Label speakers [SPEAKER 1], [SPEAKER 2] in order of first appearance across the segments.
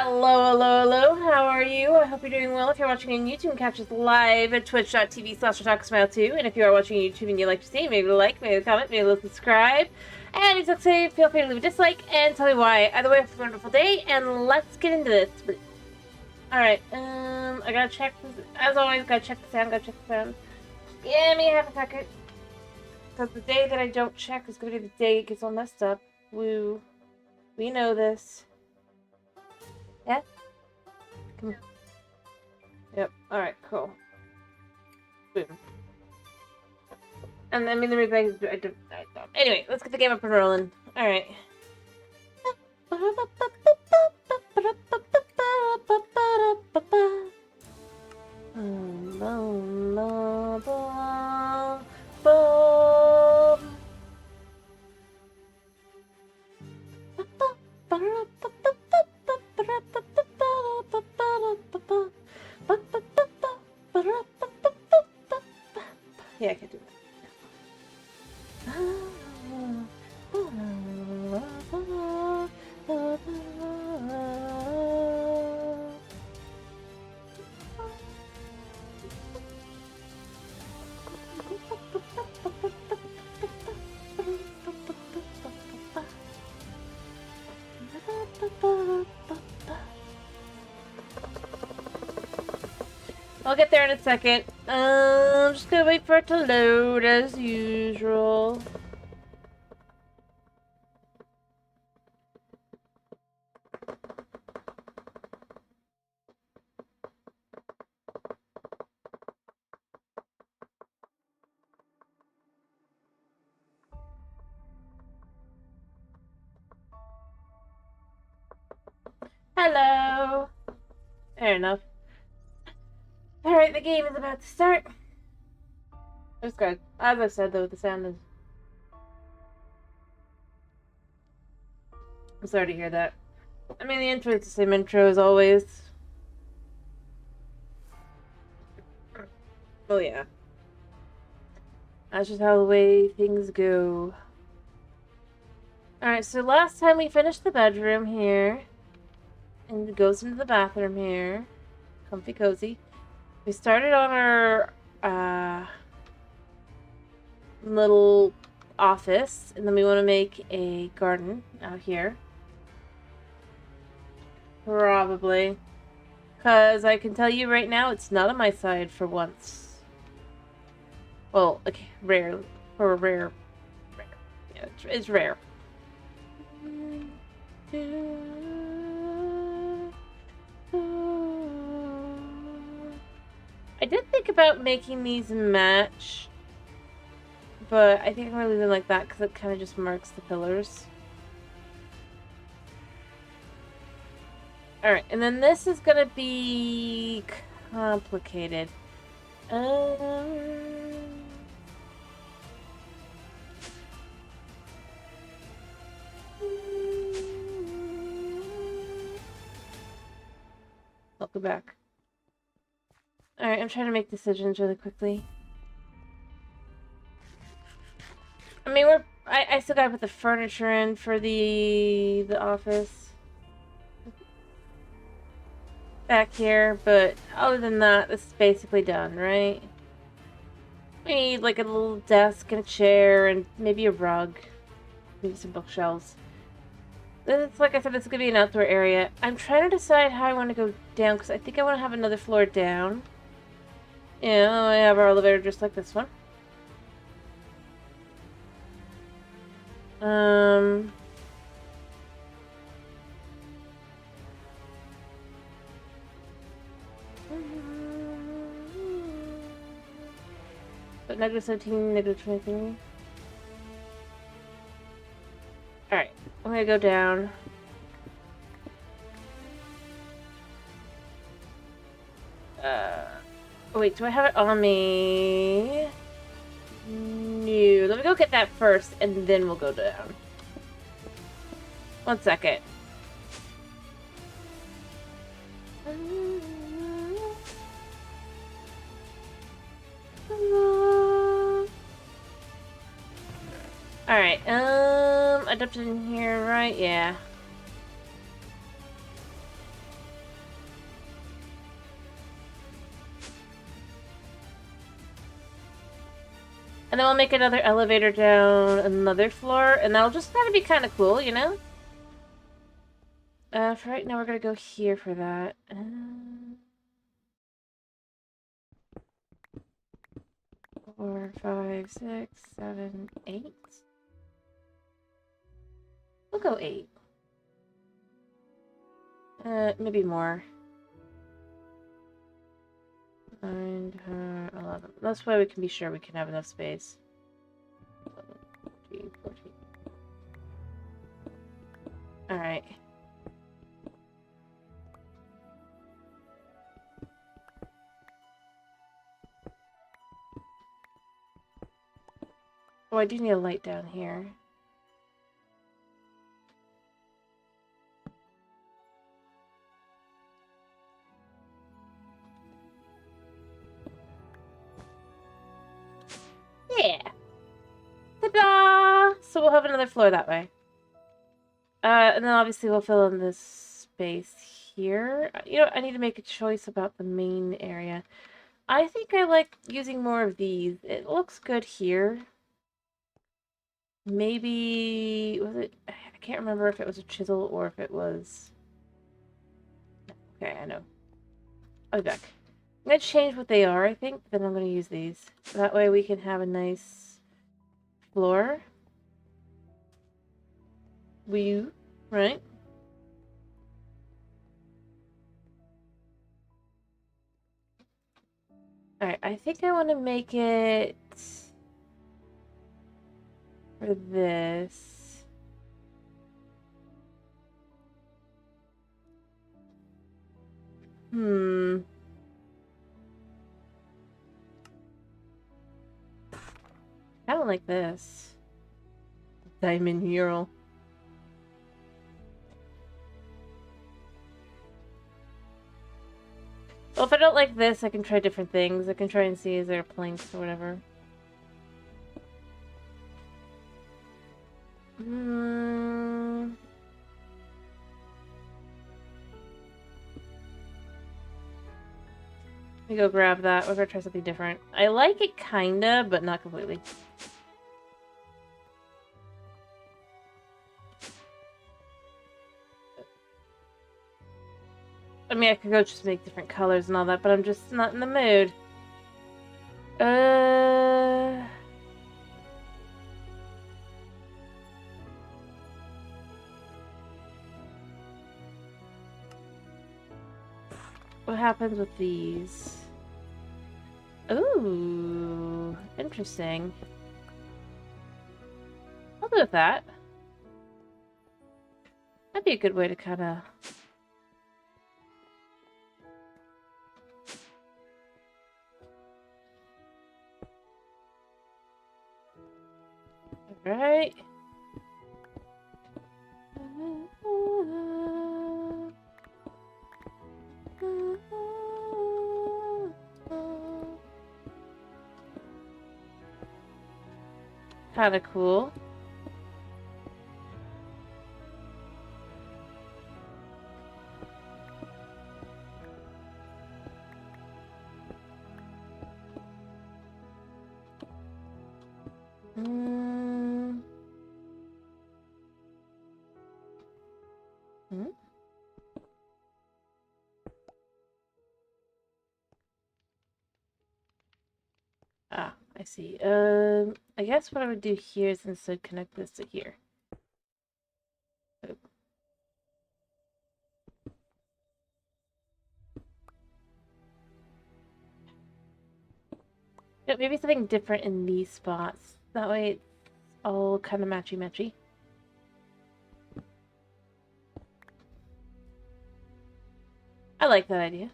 [SPEAKER 1] Hello, hello, hello. How are you? I hope you're doing well. If you're watching on YouTube, you can catch us live at twitch.tv/TalkSmile2. And if you are watching on YouTube and you like to see, maybe like, maybe comment, maybe subscribe. And if you say, feel free to leave a dislike and tell me why. Either way, have a wonderful day, and let's get into this. Alright, I gotta check this. As always, gotta check the sound, Give me half a second. Because the day that I don't check is gonna be the day it gets all messed up. Woo. We know this. Yeah? Come on. Yep. Alright, cool. Boom. And I mean, the reason I don't. Anyway, let's get the game up and rolling. Alright. Yeah, I can do that. I'll get there in a second. I'm just gonna wait for it to load as usual. Hello! Fair enough. Alright, the game is about to start. It's good. As I said though, the sound is... I'm sorry to hear that. I mean, the intro is the same intro as always. Oh yeah. That's just how the way things go. Alright, so last time we finished the bedroom here. And it goes into the bathroom here. Comfy cozy. We started on our little office, and then we want to make a garden out here. Probably. Because I can tell you right now, it's not on my side for once. Well, okay, rare. Or rare. Yeah, it's rare. I did think about making these match, but I think I'm going to leave them like that because it kind of just marks the pillars. Alright, and then this is going to be complicated. Welcome back. Alright, I'm trying to make decisions really quickly. I mean, I still gotta put the furniture in for the office. Back here, but other than that, this is basically done, right? We need like a little desk and a chair and maybe a rug. Maybe some bookshelves. This, like I said, this is gonna be an outdoor area. I'm trying to decide how I want to go down, because I think I want to have another floor down. Yeah, I have our elevator just like this one. But -17, -23. Alright, I'm gonna go down. Oh wait, do I have it on me? No. Let me go get that first, and then we'll go down. 1 second. Alright, I dumped it in here, right? Yeah. And then we'll make another elevator down another floor, and that'll just gotta be kind of cool, you know? For right now, we're gonna go here for that. 4, 5, 6, 7, 8. We'll go 8. Maybe more. 9, 10, 11. That's why we can be sure we can have enough space. 11, 13, 14. Alright. Oh, I do need a light down here. Yeah! Ta-da! So we'll have another floor that way. And then obviously we'll fill in this space here. You know, I need to make a choice about the main area. I think I like using more of these. It looks good here. Maybe... was it... I can't remember if it was a chisel or if it was... Okay, I know. I'll be back. I'm going to change what they are, I think. Then I'm going to use these. That way we can have a nice floor. Woo, right? Alright, I think I want to make it for this. I don't like this. Diamond mural. Well, if I don't like this, I can try different things. I can try and see is there planks or whatever. Let me go grab that. We're gonna try something different. I like it kinda, but not completely. I mean, I could go just make different colors and all that, but I'm just not in the mood. What happens with these? Ooh, interesting. I'll go with that. That'd be a good way to kind of... Alright. Kind of cool. Ah, I see. I guess what I would do here is instead connect this to here. Oh. Yeah, maybe something different in these spots. That way it's all kind of matchy-matchy. I like that idea.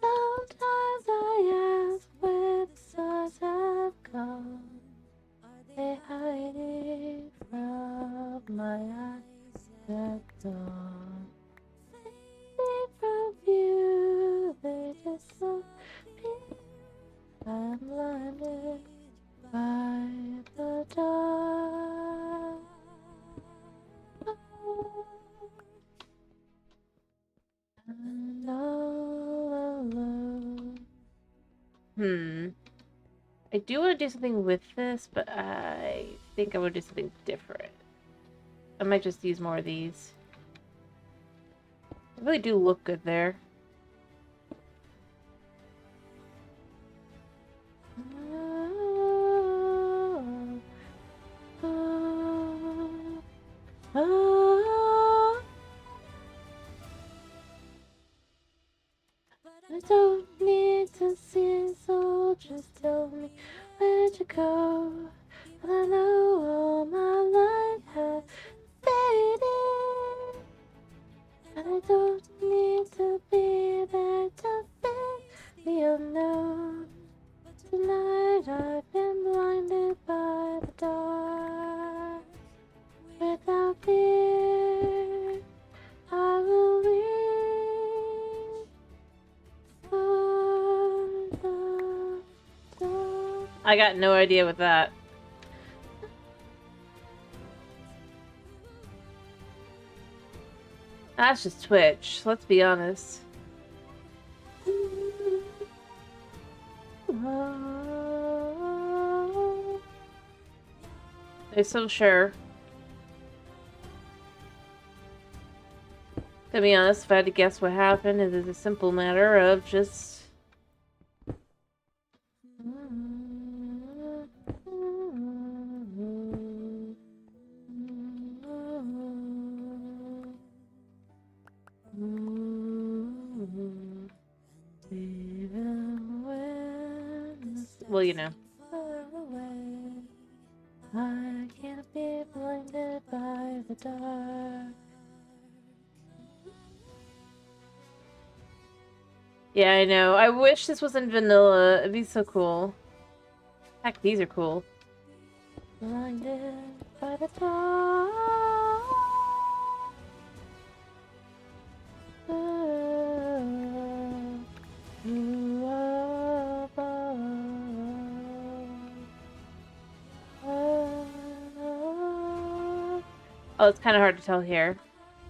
[SPEAKER 1] Sometimes I ask where the stars have gone. Are they hiding from my eyes at dawn? Fading from view, they just so I'm blinded I do want to do something with this, but I think I would do something different. I might just use more of these. They really do look good there. I don't need to see, so just tell me where to go. And I know all my life has faded, and I don't need to be there to feel no. Tonight I've been blinded by the dark. Without fear, I will reach for the door. I got no idea with that. That's just Twitch, let's be honest. They're so sure. To be honest, if I had to guess what happened, it is a simple matter of just... Well, you know. I can't be blinded by the dark. Yeah, I know. I wish this was in vanilla. It'd be so cool. Heck, these are cool. Blinded by the dark. Oh, it's kind of hard to tell here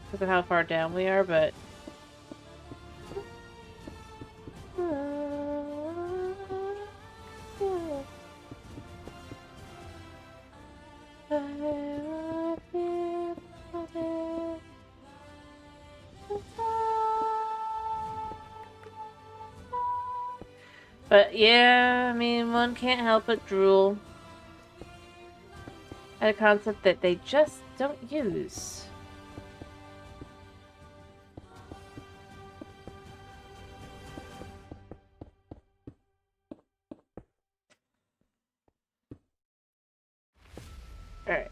[SPEAKER 1] because of how far down we are, but... But yeah, I mean, one can't help but drool at a concept that they just don't use. Alright.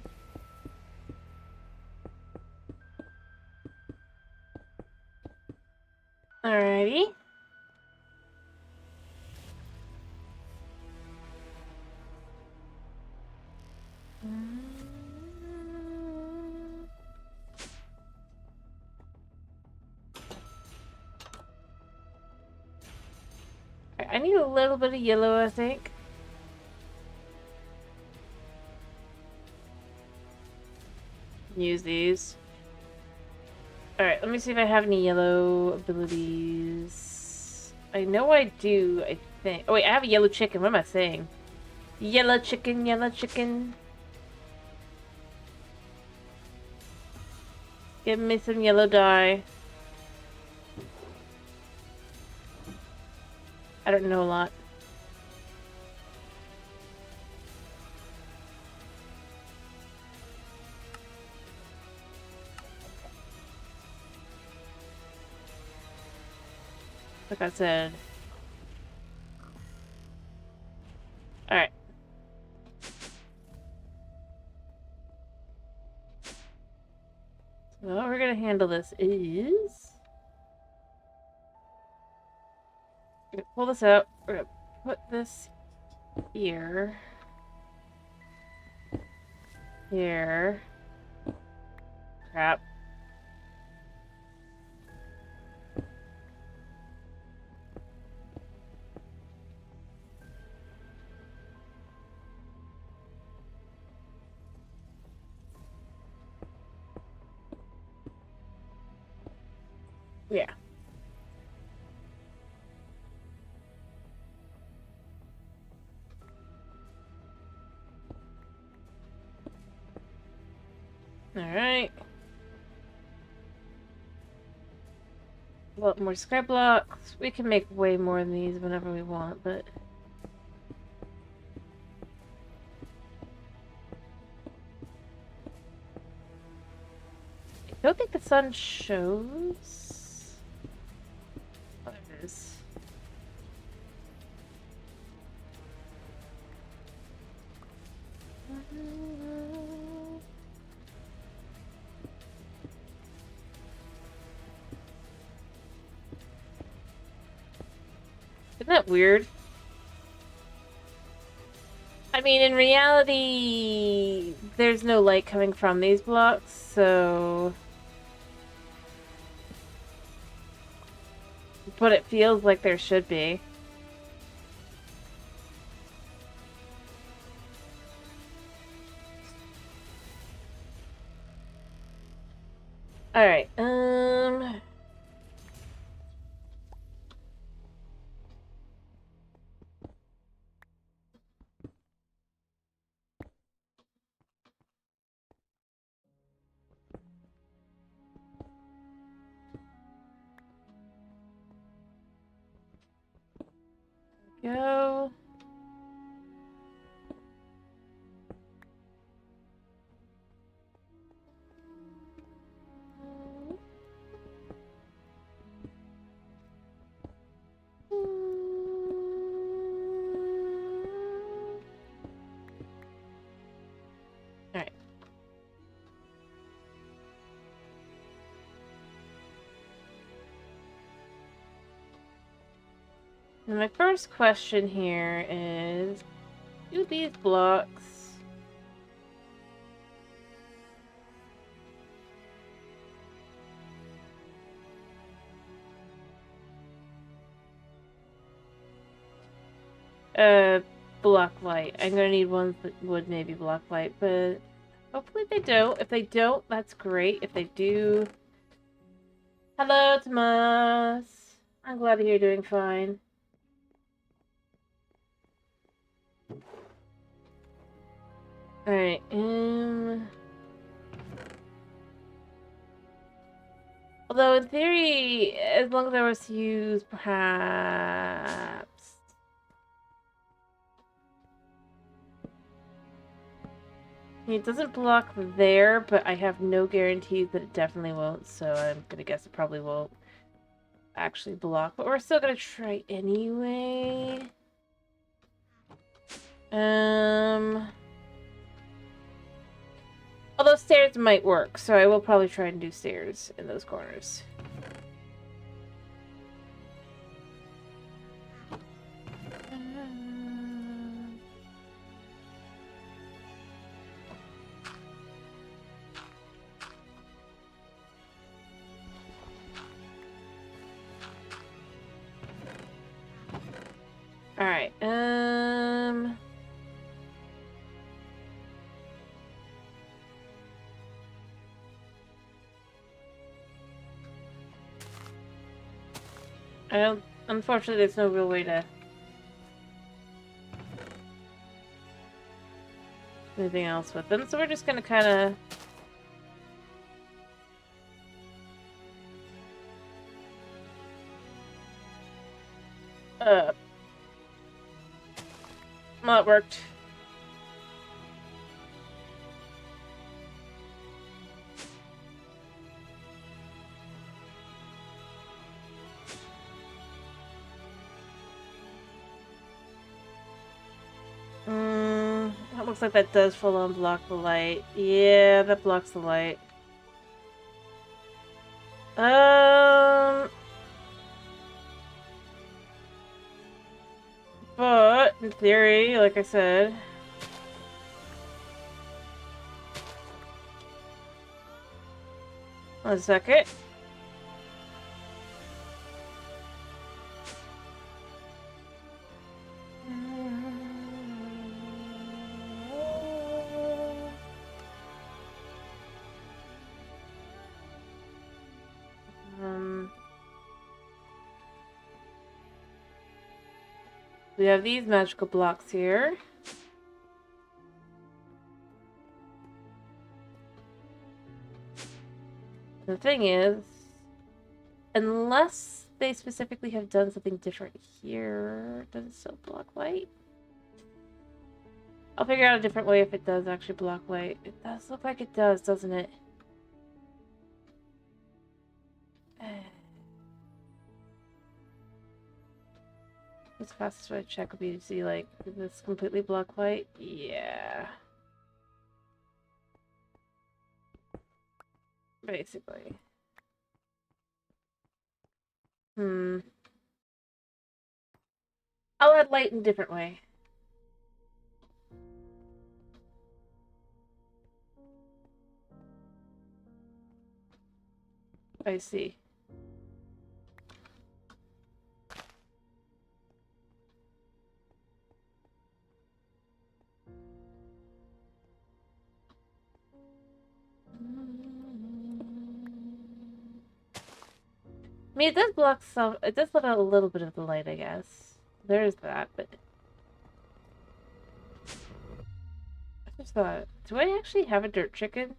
[SPEAKER 1] Alrighty. I need a little bit of yellow, I think. Use these. Alright, let me see if I have any yellow abilities. I know I do, I think. Oh wait, I have a yellow chicken. What am I saying? Yellow chicken, yellow chicken. Give me some yellow dye. I don't know a lot. Like I said. Alright. So how we're gonna handle this is... We're gonna pull this out. We're gonna put this here. Here. Crap. Yeah. Alright. Well, more sky blocks. We can make way more than these whenever we want, but... I don't think the sun shows... Oh, it is. Isn't that weird? I mean, in reality, there's no light coming from these blocks, so... But it feels like there should be. Alright, go. Alright. And my first question here is, do these blocks... block light. I'm gonna need ones that would maybe block light, but hopefully they don't. If they don't, that's great. If they do... Hello, Tomas. I'm glad to hear you're doing fine. Alright, although in theory, as long as I was to use, perhaps... It doesn't block there, but I have no guarantees that it definitely won't, so I'm gonna guess it probably won't actually block, but we're still gonna try anyway. Although stairs might work, so I will probably try and do stairs in those corners. Alright, I don't... Unfortunately, there's no real way to... anything else with them, so we're just gonna kinda... Well, it worked. That looks like that does full on block the light. Yeah, that blocks the light. But, in theory, like I said... One second. We have these magical blocks here. The thing is, unless they specifically have done something different here, does it still block light? I'll figure out a different way if it does actually block light. It does look like it does, doesn't it? The fastest way to check would be to see, like, does this completely block light? Yeah. Basically. I'll add light in a different way. I see. I mean, it does block some. It does let out a little bit of the light, I guess. There is that, but I just thought, do I actually have a dirt chicken?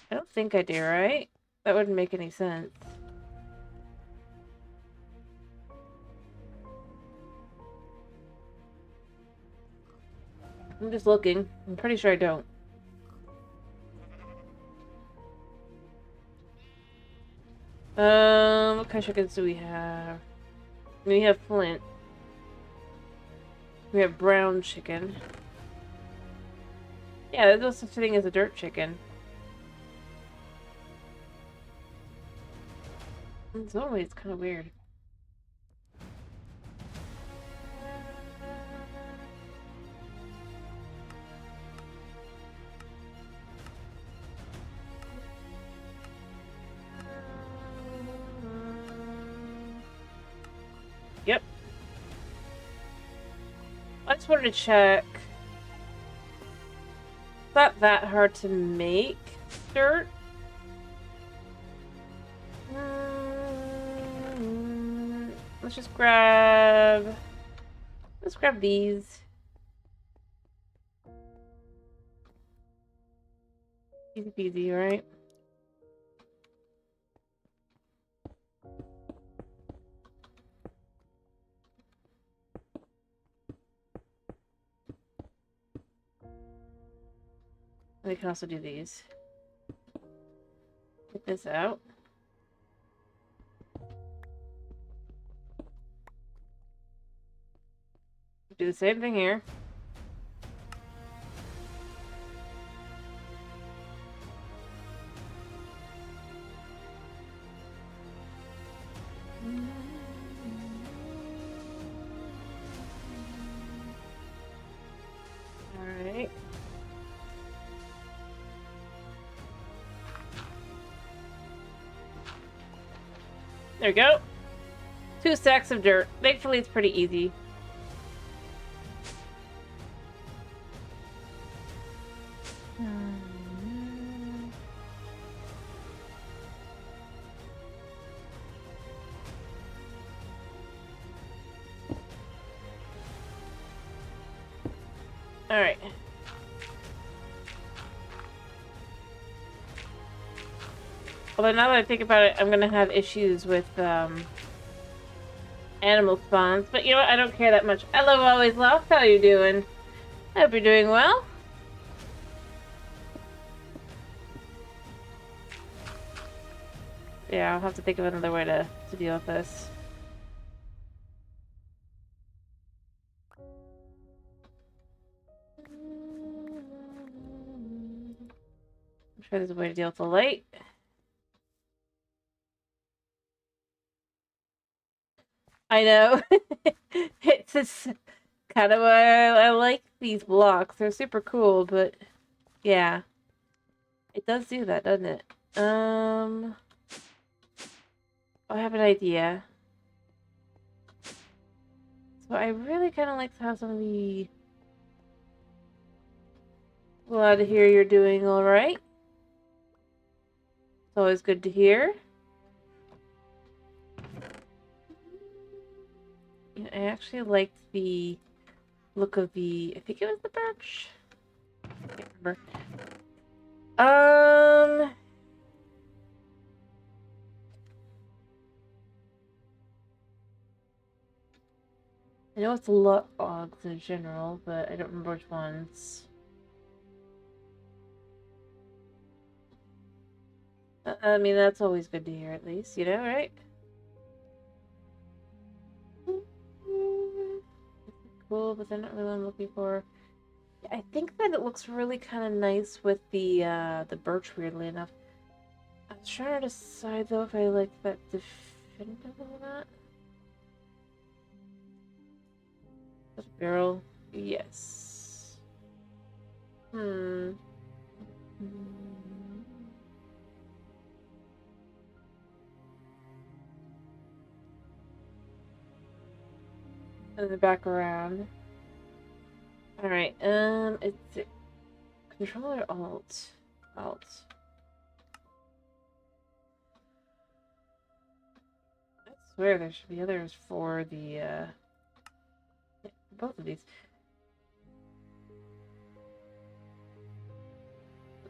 [SPEAKER 1] I don't think I do, right? That wouldn't make any sense. I'm just looking. I'm pretty sure I don't. What kind of chickens do we have? We have Flint. We have brown chicken. Yeah, there's no such thing as a dirt chicken. In some ways, it's kind of weird. Yep. I just wanted to check. It's not that hard to make dirt. Let's just grab... Let's grab these. Easy peasy, right? We can also do these. Get this out. Do the same thing here. Alright. There we go. 2 stacks of dirt. Thankfully, it's pretty easy. Alright. Although now that I think about it, I'm gonna have issues with animal spawns. But you know what? I don't care that much. I love always lost. How are you doing? I hope you're doing well. Yeah, I'll have to think of another way to deal with this. I'm sure there's a way to deal with the light. I know. It's just kind of why I like these blocks. They're super cool, but yeah. It does do that, doesn't it? I have an idea. So I really kind of like to have some of the... Glad to hear you're doing all right. It's always good to hear. I actually liked the look of the... I think it was the birch. I can't remember. know it's logs in general, but I don't remember which ones. I mean, that's always good to hear, at least, you know, right? Cool, but they're not really what I'm looking for. I think that it looks really kind of nice with the birch, weirdly enough. I was trying to decide, though, if I like that definitive or not. The barrel, yes. Hmm. And the back around. Alright, it's Controller Alt. Alt. I swear there should be others for the, yeah, both of these.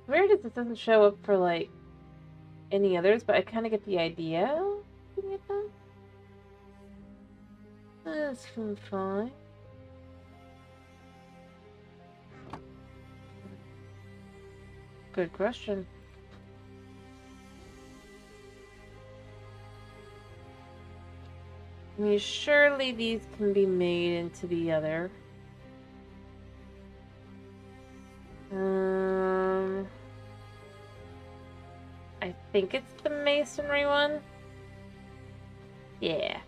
[SPEAKER 1] Weird is this doesn't show up for, like, any others, but I kind of get the idea. That's fine. Good question. I mean, surely these can be made into the other. I think it's the masonry one. Yeah.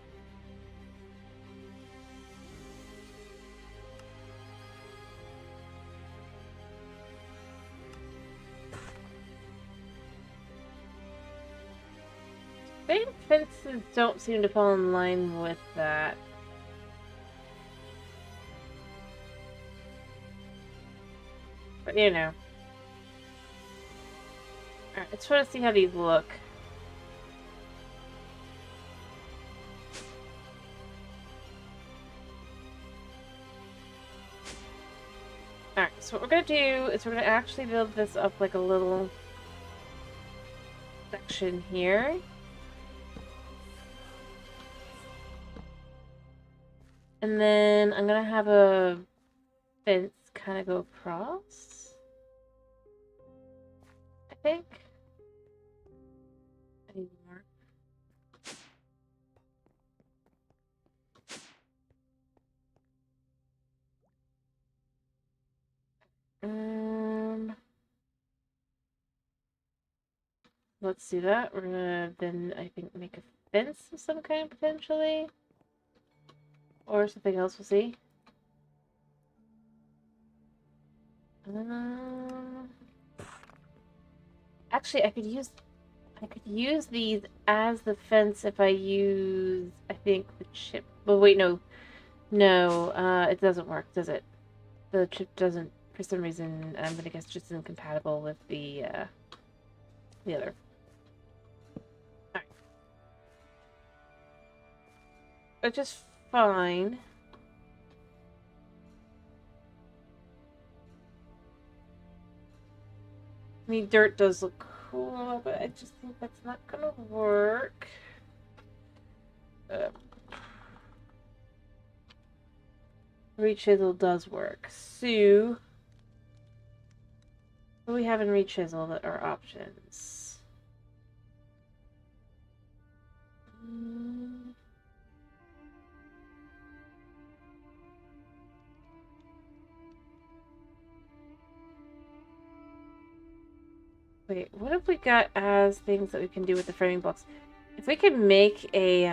[SPEAKER 1] Big fences don't seem to fall in line with that. But you know. Alright, let's try to see how these look. Alright, so what we're gonna do is we're gonna actually build this up like a little section here. And then I'm gonna have a fence kind of go across, I think. I need more. Let's do that. We're gonna then, I think, make a fence of some kind, potentially. Or something else, we'll see. Actually, I could use these as the fence if I use, I think, the chip. But wait, no. No, it doesn't work, does it? The chip doesn't, for some reason, I'm gonna guess just incompatible with the other. Alright. Which is fine. I mean, dirt does look cool, but I just think that's not gonna work. Rechisel does work. So, what do we have in rechisel that are options? Wait, what have we got as things that we can do with the framing blocks? If we could make a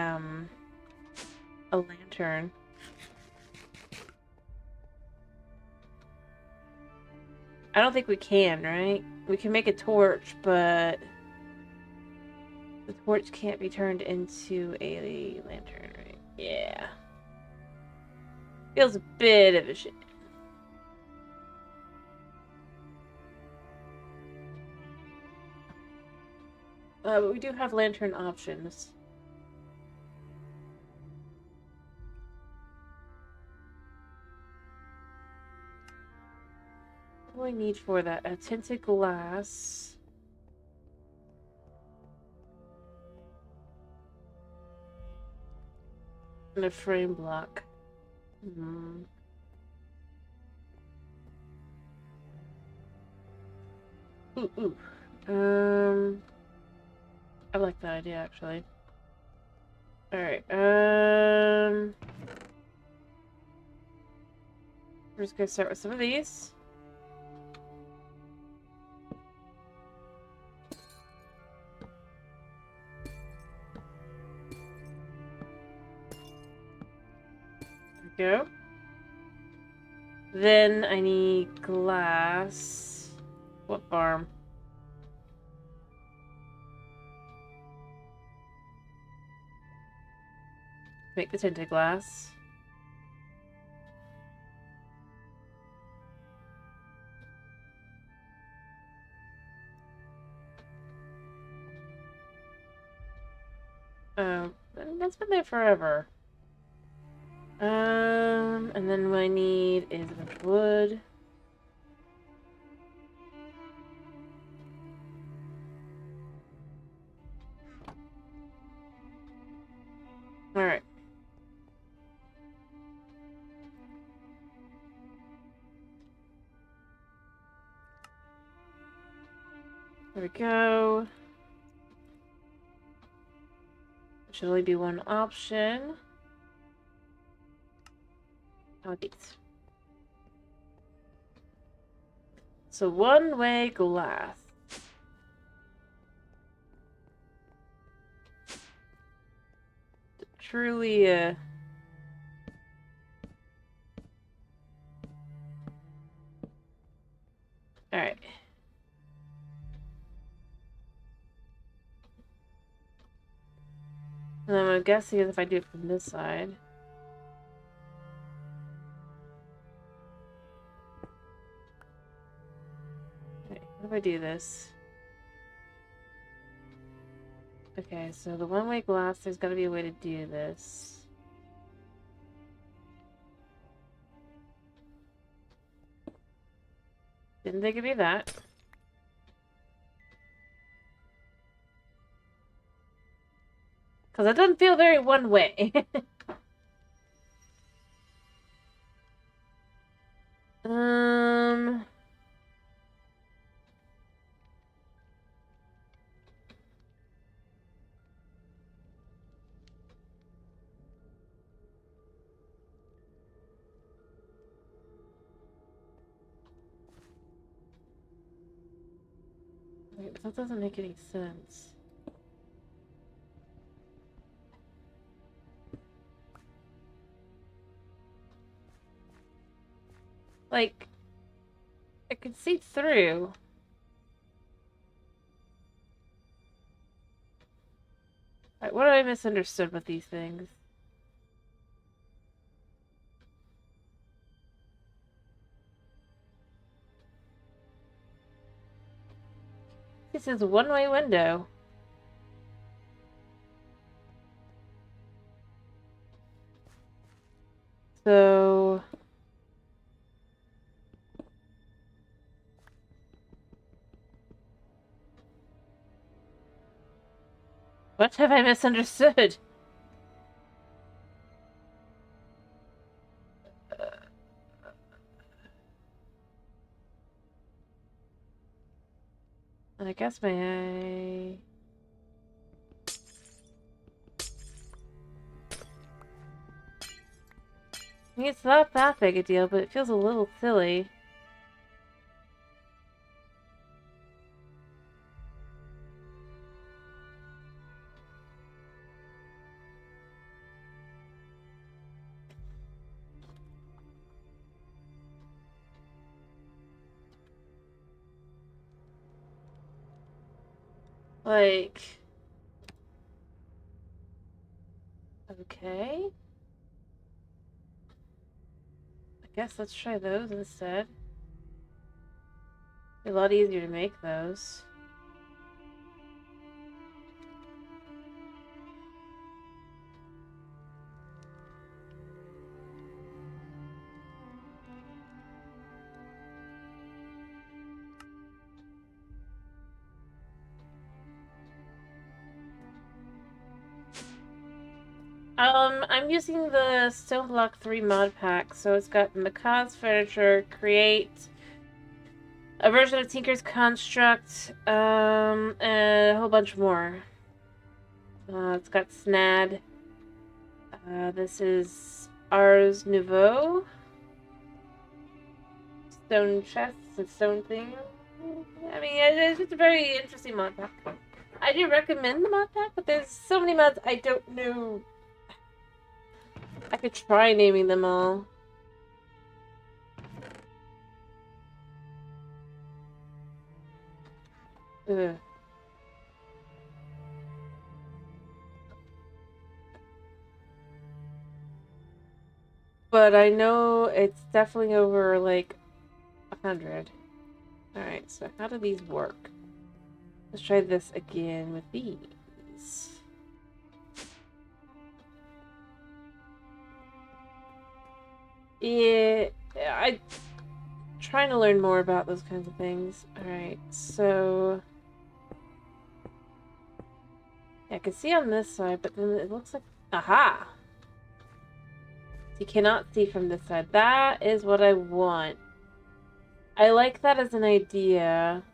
[SPEAKER 1] lantern. I don't think we can, right? We can make a torch, but the torch can't be turned into a lantern, right? Yeah. Feels a bit of a shit. But we do have lantern options. What do I need for that? A tinted glass. And a frame block. Hmm. Ooh, ooh. I like that idea, actually. Alright, we're just gonna start with some of these. There we go. Then I need glass. What farm? Make the tinted glass. Oh, that's been there forever. And then what I need is a bunch of wood. Alright. There we go. There should only be one option. How these? So one-way glass. Truly, Alright. And I'm guessing if I do it from this side. Okay, how do I do this? Okay, so the one-way glass, there's gotta be a way to do this. Didn't they give me that? Because it doesn't feel very one-way. Um... Wait, that doesn't make any sense. Like, I could see through. Right, what have I misunderstood with these things? This is a one-way window. So... What have I misunderstood? And I guess my... I mean, it's not that big a deal, but it feels a little silly. Like... Okay. I guess let's try those instead. Be a lot easier to make those. I'm using the StoneBlock 3 mod pack, so it's got Macaw's Furniture, Create, a version of Tinker's Construct, and a whole bunch more. It's got Snad. This is Ars Nouveau. Stone chests and stone things. I mean, it's a very interesting mod pack. I do recommend the mod pack, but there's so many mods I don't know. I could try naming them all. Ugh. But I know it's definitely over, like, 100. Alright, so how do these work? Let's try this again with these. Yeah, I'm trying to learn more about those kinds of things. Alright, so... yeah, I can see on this side, but then it looks like... aha! You cannot see from this side. That is what I want. I like that as an idea.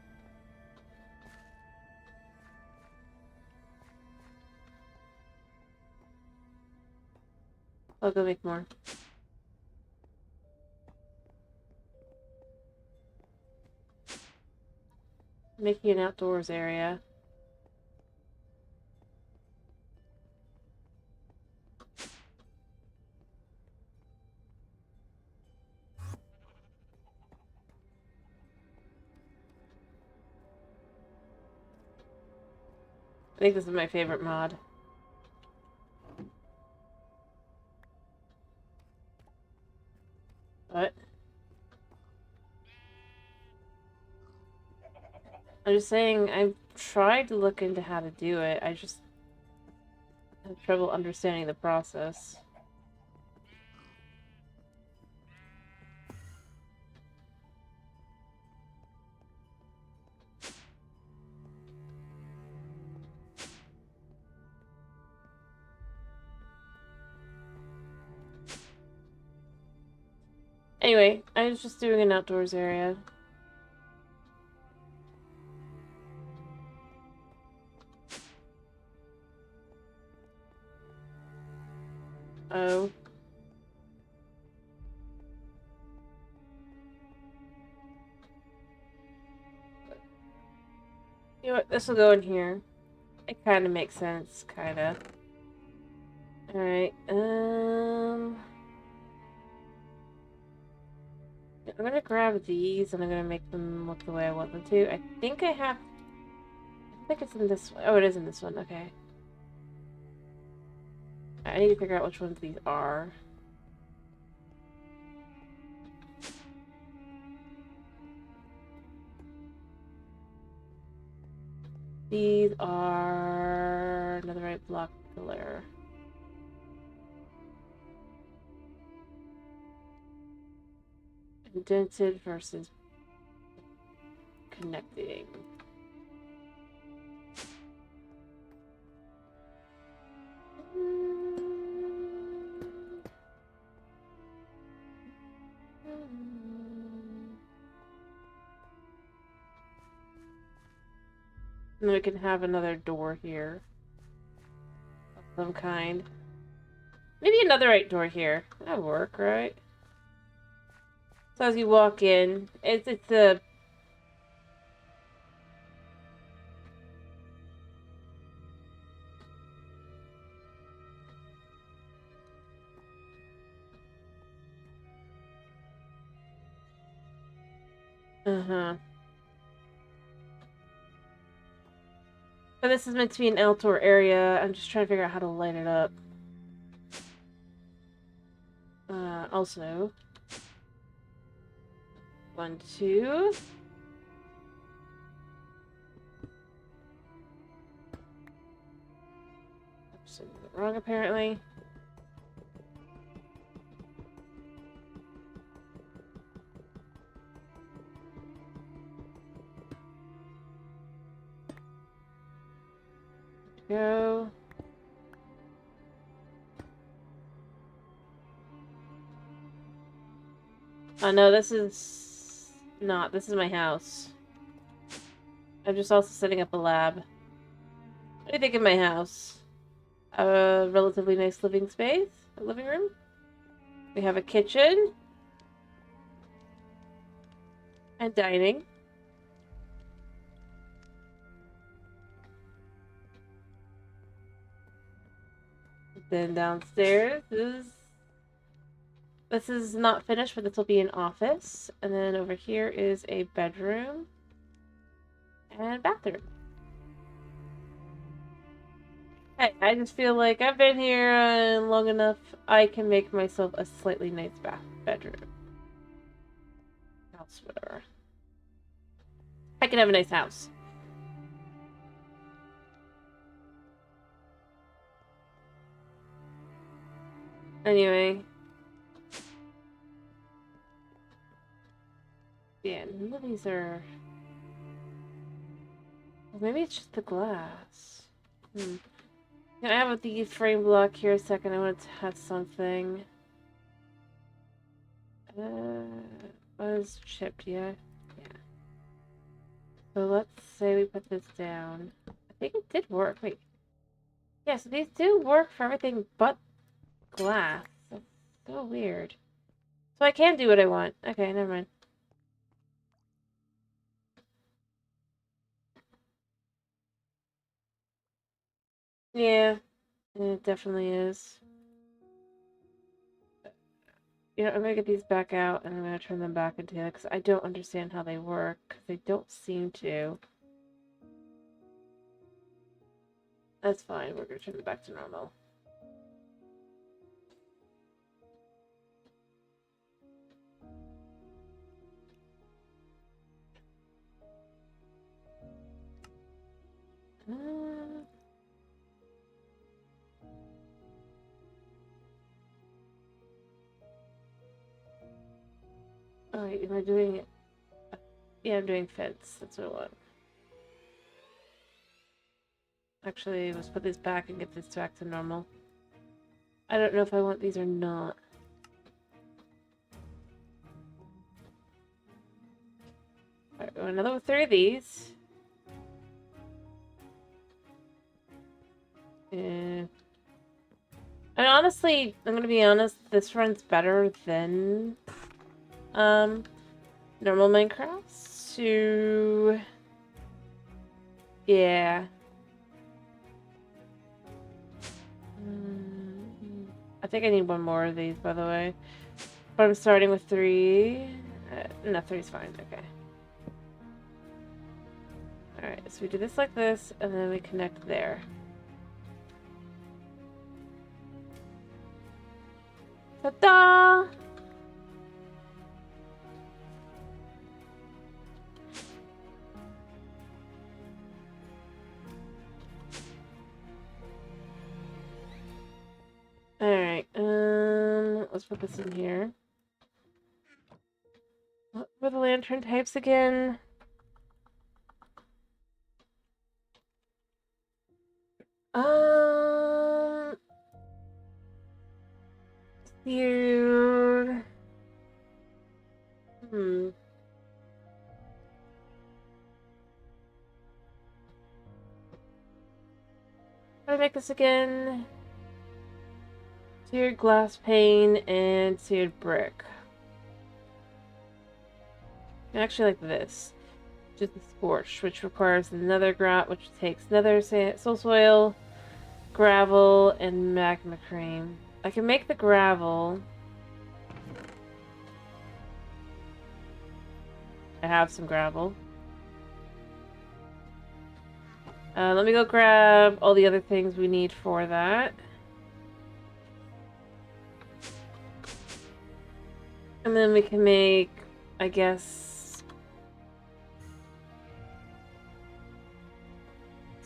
[SPEAKER 1] I'll go make more. Making an outdoors area. I think this is my favorite mod. What? I'm just saying, I've tried to look into how to do it. I just have trouble understanding the process. Anyway, I was just doing an outdoors area. Oh. You know what? This will go in here. It kind of makes sense, kind of. Alright, I'm gonna grab these and I'm gonna make them look the way I want them to. I think I have... I think it's in this one. Oh, it is in this one. Okay. I need to figure out which ones these are. These are netherite block pillar. Indented versus connecting. And then we can have another door here. Of some kind. Maybe another right door here. That'd work, right? So as you walk in, it's a... Uh-huh. So this is meant to be an outdoor area. I'm just trying to figure out how to light it up. Also... 1, 2... Something wrong, apparently. Go. Oh no, this is not. This is my house. I'm just also setting up a lab. What do you think of my house? A relatively nice living space? A living room? We have a kitchen. And dining. Then downstairs is... This is not finished, but this will be an office. And then over here is a bedroom. And bathroom. Hey, I just feel like I've been here long enough. I can make myself a slightly nice bedroom. House, whatever. I can have a nice house. Anyway. Yeah, none of these are... Well, maybe it's just the glass. Can I have the frame block here a second? I want to test something. Was chipped, yeah? Yeah. So let's say we put this down. I think it did work. Wait. Yeah, so these do work for everything but glass. That's so weird. So I can do what I want. Okay, never mind. Yeah, it definitely is. You know, I'm gonna get these back out and I'm gonna turn them back into because I don't understand how they work. Because they don't seem to. That's fine. We're gonna turn them back to normal. Oh wait, am I doing it? Yeah, I'm doing fence. That's what I want. Actually, let's put this back and get this back to normal. I don't know if I want these or not. Alright, another 3 of these. Yeah. And honestly, I'm gonna be honest, this runs better than normal Minecraft. So yeah. I think I need one more of these, by the way. But I'm starting with 3. No, 3 is fine. Okay. Alright, so we do this like this, and then we connect there. Ta-da! Alright, let's put this in here. What were the lantern types again? You... How do I make this again? Seared glass pane and seared brick. I actually like this. Just the scorch, which requires another grout, which takes another soul soil, gravel, and magma cream. I can make the gravel. I have some gravel. Let me go grab all the other things we need for that. And then we can make, I guess...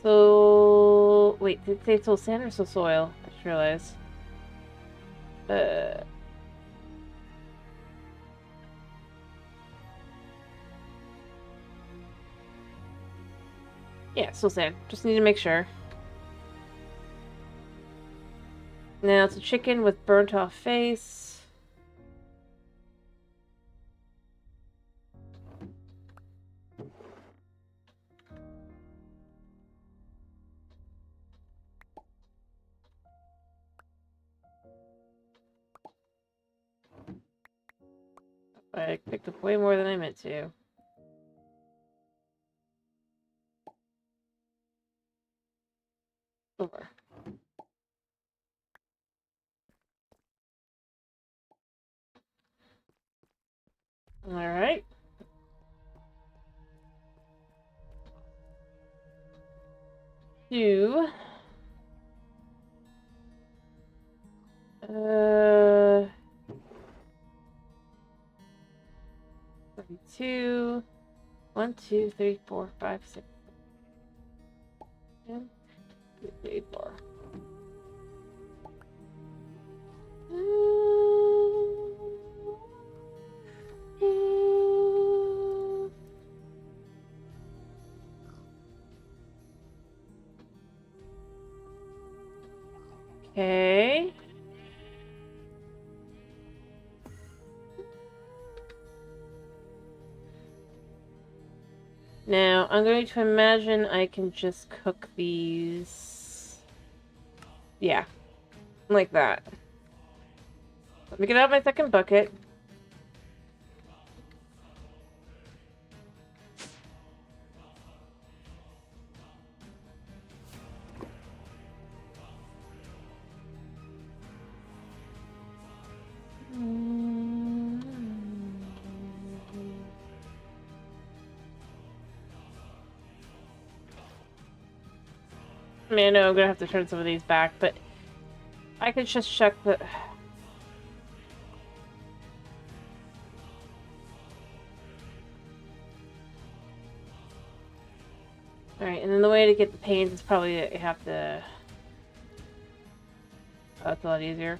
[SPEAKER 1] So... Wait, did it say soul sand or soul soil? I just realized. Yeah, soul sand. Just need to make sure. Now it's a chicken with burnt off face. I picked up way more than I meant to. Over. Alright. Two. 32. 1, 2, 3, 4, 5, 6, 7, 2, 3, 4. Okay. Now, I'm going to imagine I can just cook these. Yeah. Like that. Let me get out my second bucket. I mean, I know I'm gonna have to turn some of these back, but I could just check the... Alright, and then the way to get the panes is probably you have to... Oh, that's a lot easier.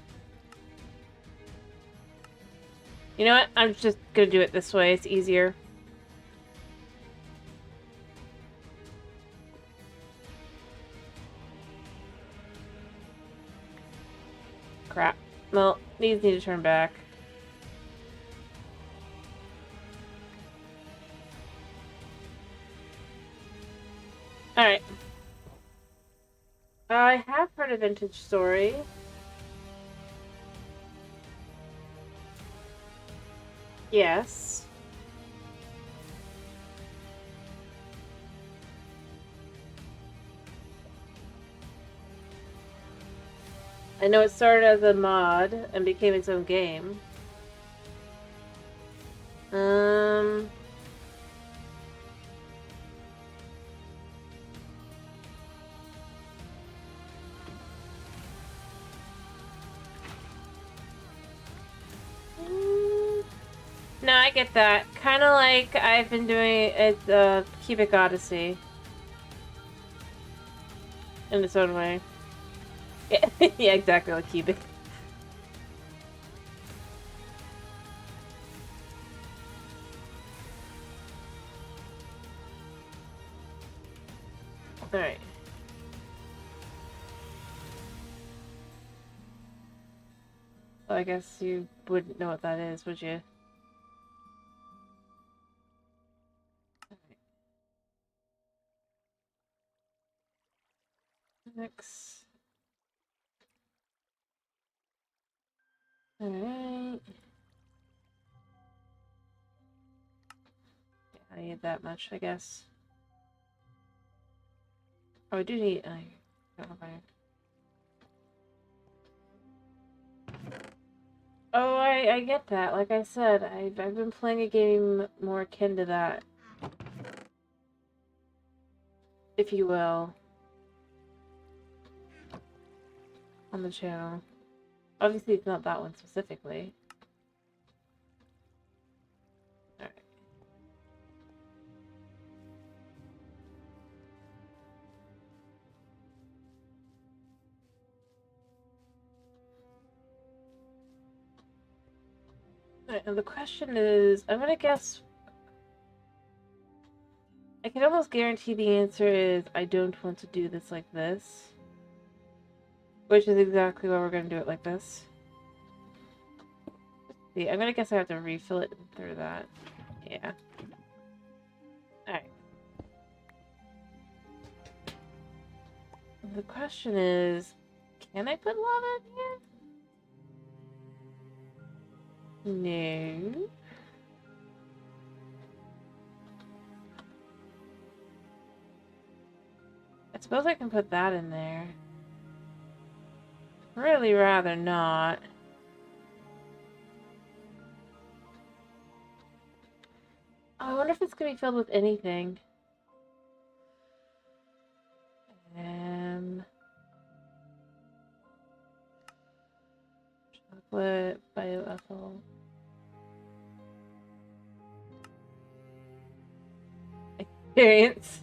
[SPEAKER 1] You know what? I'm just gonna do it this way. It's easier. Crap. Well, these need to turn back. Alright. I have heard a vintage story. Yes. I know it started as a mod and became its own game. No, I get that. Kind of like I've been doing at Cubic Odyssey. In its own way. Yeah, yeah, exactly like Cubic. Alright. Well, I guess you wouldn't know what that is, would you? Next. Alright. Yeah, I need that much, I guess. Oh, I do need... I don't know if I... Oh, I get that. Like I said, I've been playing a game more akin to that. If you will. On the channel. Obviously, it's not that one specifically. Alright. Alright, and the question is, I'm gonna guess... I can almost guarantee the answer is, I don't want to do this like this. Which is exactly why we're gonna do it like this. See, I'm gonna guess I have to refill it through that. Yeah. Alright. The question is, can I put lava in here? No. suppose I can put that in there. Really rather not. Oh, I wonder if it's gonna be filled with anything. Chocolate, bioethyl. Experience.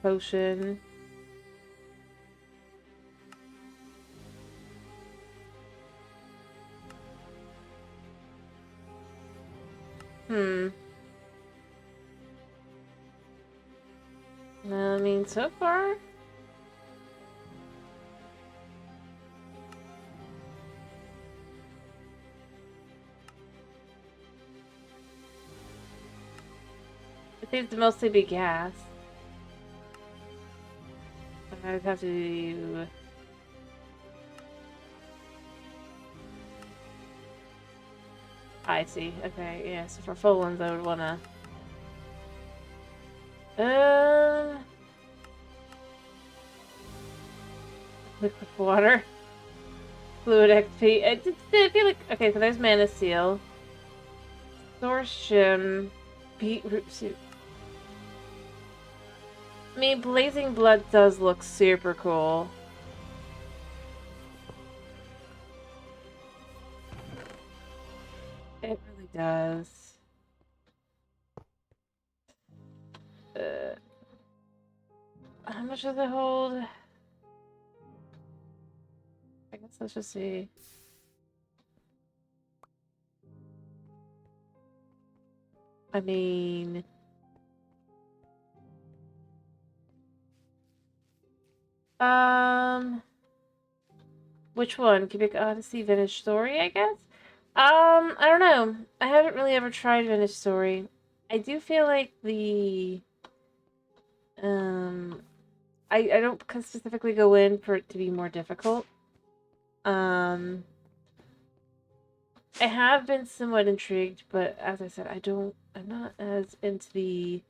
[SPEAKER 1] Potion. I mean, so far... it seems to mostly be gas. I'd have to do... I see. Okay, yeah, so for full ones I would wanna... liquid water. Fluid XP. I feel like... Okay, so there's Mana Seal. Sortium. Beetroot soup. I mean, Blazing Blood does look super cool. It really does. How much does it hold? I guess let's just see. I mean... Which one? Cubic Odyssey, Vintage Story, I guess? I don't know. I haven't really ever tried Vintage Story. I do feel like the... I don't specifically go in for it to be more difficult. I have been somewhat intrigued, but as I said, I'm not as into the...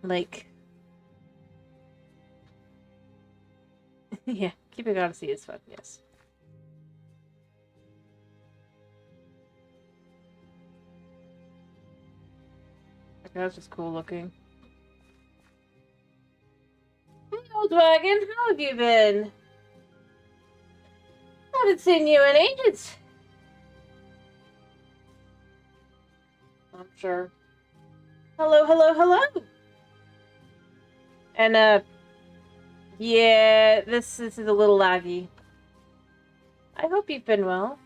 [SPEAKER 1] like... yeah, Cubic Odyssey is fun, yes. That's just cool looking. Hey, old wagon, how have you been? Haven't seen you in ages. I'm sure. Hello, hello, hello. And yeah, this is a little laggy. I hope you've been well.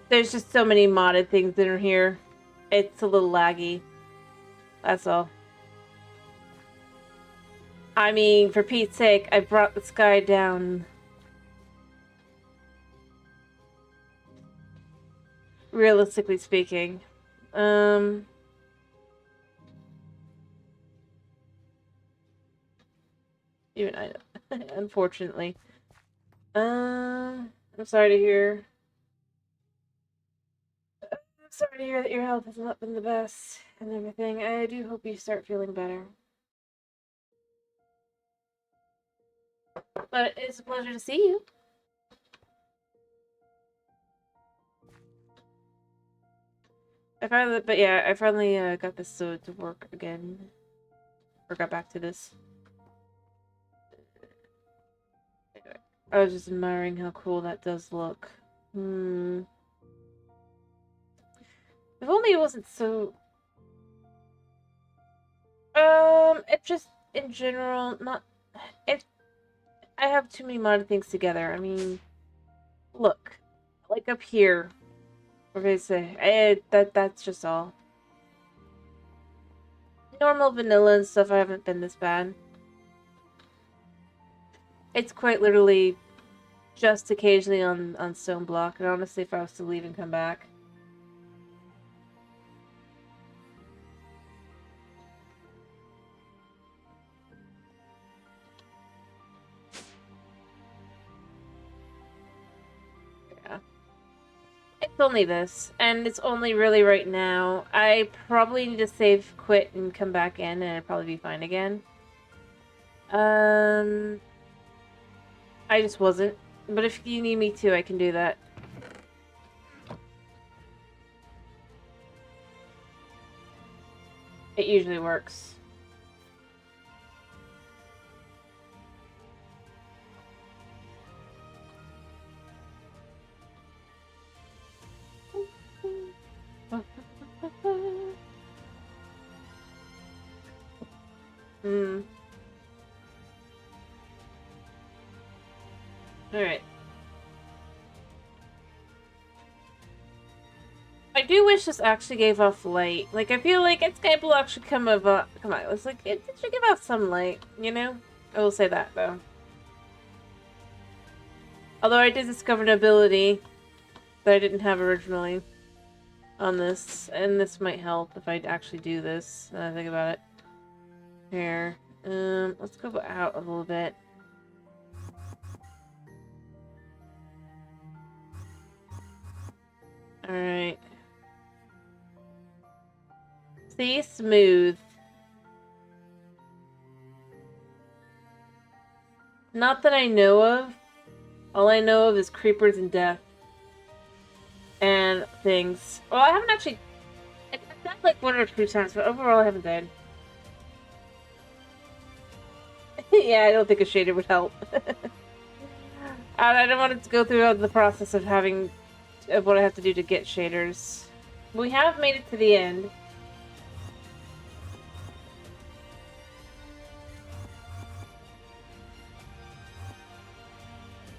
[SPEAKER 1] There's just so many modded things in here. It's a little laggy. That's all. I mean, for Pete's sake, I brought the sky down. Realistically speaking. Even I know. Unfortunately. I'm sorry to hear. I'm sorry to hear that your health has not been the best and everything. I do hope you start feeling better. But it's a pleasure to see you. I finally got this to work again. Or got back to this. Anyway, I was just admiring how cool that does look. If only it wasn't so... it just, in general, not... I have too many modded things together. I mean, look. Like up here. We're gonna say, that's just all. Normal vanilla and stuff, I haven't been this bad. It's quite literally just occasionally on StoneBlock, and honestly, if I was to leave and come back. Yeah. It's only this, and it's only really right now. I probably need to save, quit, and come back in, and it'd probably be fine again. I just wasn't. But if you need me to, I can do that. It usually works. Hmm. Alright. I do wish this actually gave off light. Like, I feel like its StoneBlock should come on, it's like, it should give off some light, you know? I will say that, though. Although I did discover an ability that I didn't have originally on this, and this might help if I actually do this, now that I think about it. Here. Let's go out a little bit. Alright. See? Smooth. Not that I know of. All I know of is creepers and death. And things. Well, I haven't actually... I've died like 1 or 2 times, but overall I haven't died. Yeah, I don't think a shader would help. I don't want to go through the process of having... of what I have to do to get shaders. We have made it to the end.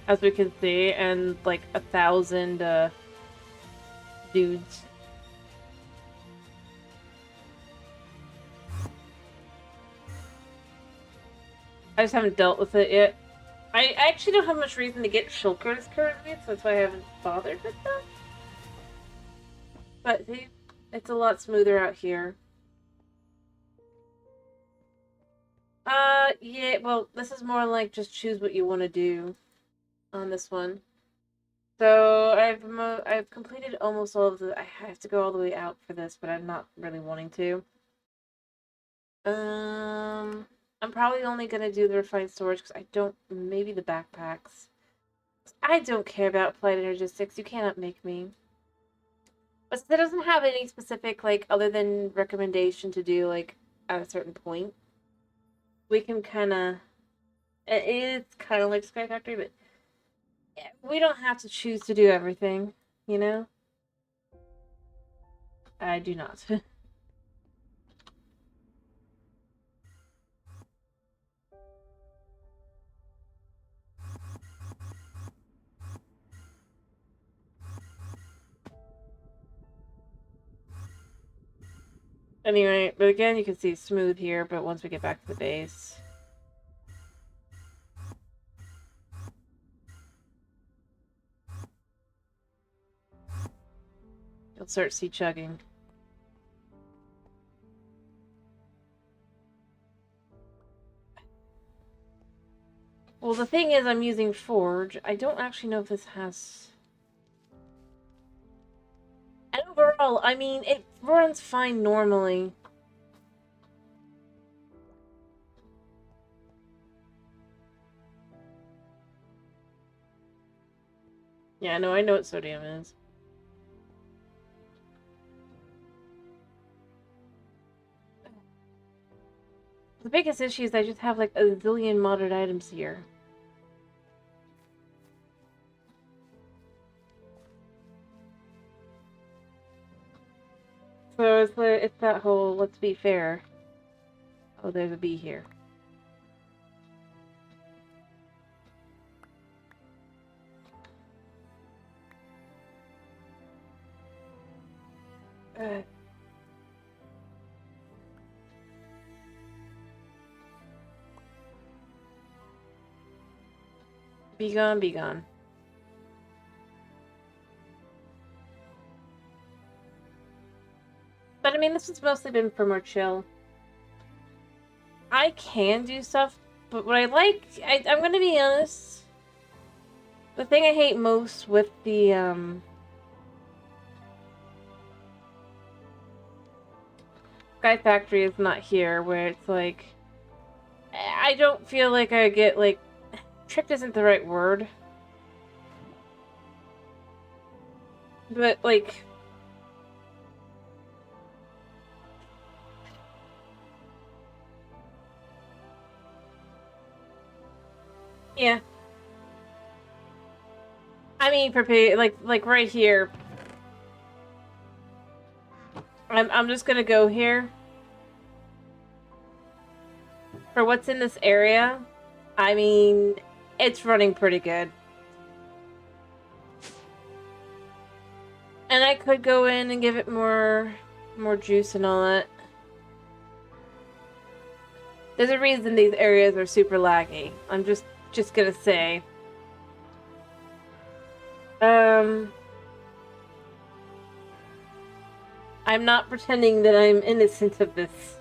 [SPEAKER 1] As we can see, and like 1,000 dudes. I just haven't dealt with it yet. I actually don't have much reason to get shulkers currently, so that's why I haven't bothered with them. But see, it's a lot smoother out here. Yeah, well, this is more like just choose what you want to do on this one. So I've completed almost all of the. I have to go all the way out for this, but I'm not really wanting to. I'm probably only gonna do the refined storage because I don't. Maybe the backpacks. I don't care about applied energistics. You cannot make me. But it doesn't have any specific like other than recommendation to do like at a certain point. We can kind of. It's kind of like Sky Factory, but we don't have to choose to do everything, you know? I do not. Anyway, but again, you can see smooth here, but once we get back to the base... you'll start to see chugging. Well, the thing is, I'm using Forge. I don't actually know if this has... And overall, I mean, it runs fine normally. Yeah, no, I know what sodium is. The biggest issue is I just have like a zillion modded items here. So it's that whole, let's be fair. Oh, there's a bee here. Be gone, be gone. But I mean, this has mostly been for more chill. I can do stuff, but what I like, I'm gonna be honest, the thing I hate most with the, Sky Factory is not here, where it's like, I don't feel like I get, like, tricked isn't the right word. But, like, yeah. I mean, like right here. I'm just gonna go here. For what's in this area, I mean, it's running pretty good. And I could go in and give it more juice and all that. There's a reason these areas are super laggy. I'm just gonna say. I'm not pretending that I'm innocent of this.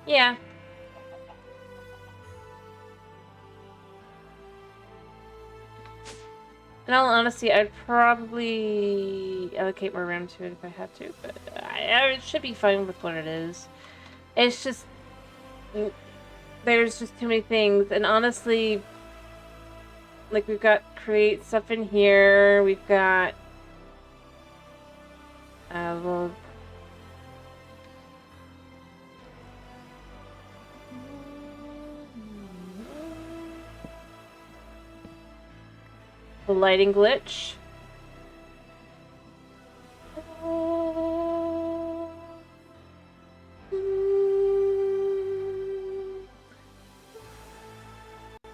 [SPEAKER 1] Yeah. In all honesty, I'd probably allocate more RAM to it if I had to, but I should be fine with what it is. It's just, there's just too many things, and honestly, like, we've got create stuff in here, we've got, well, the lighting glitch.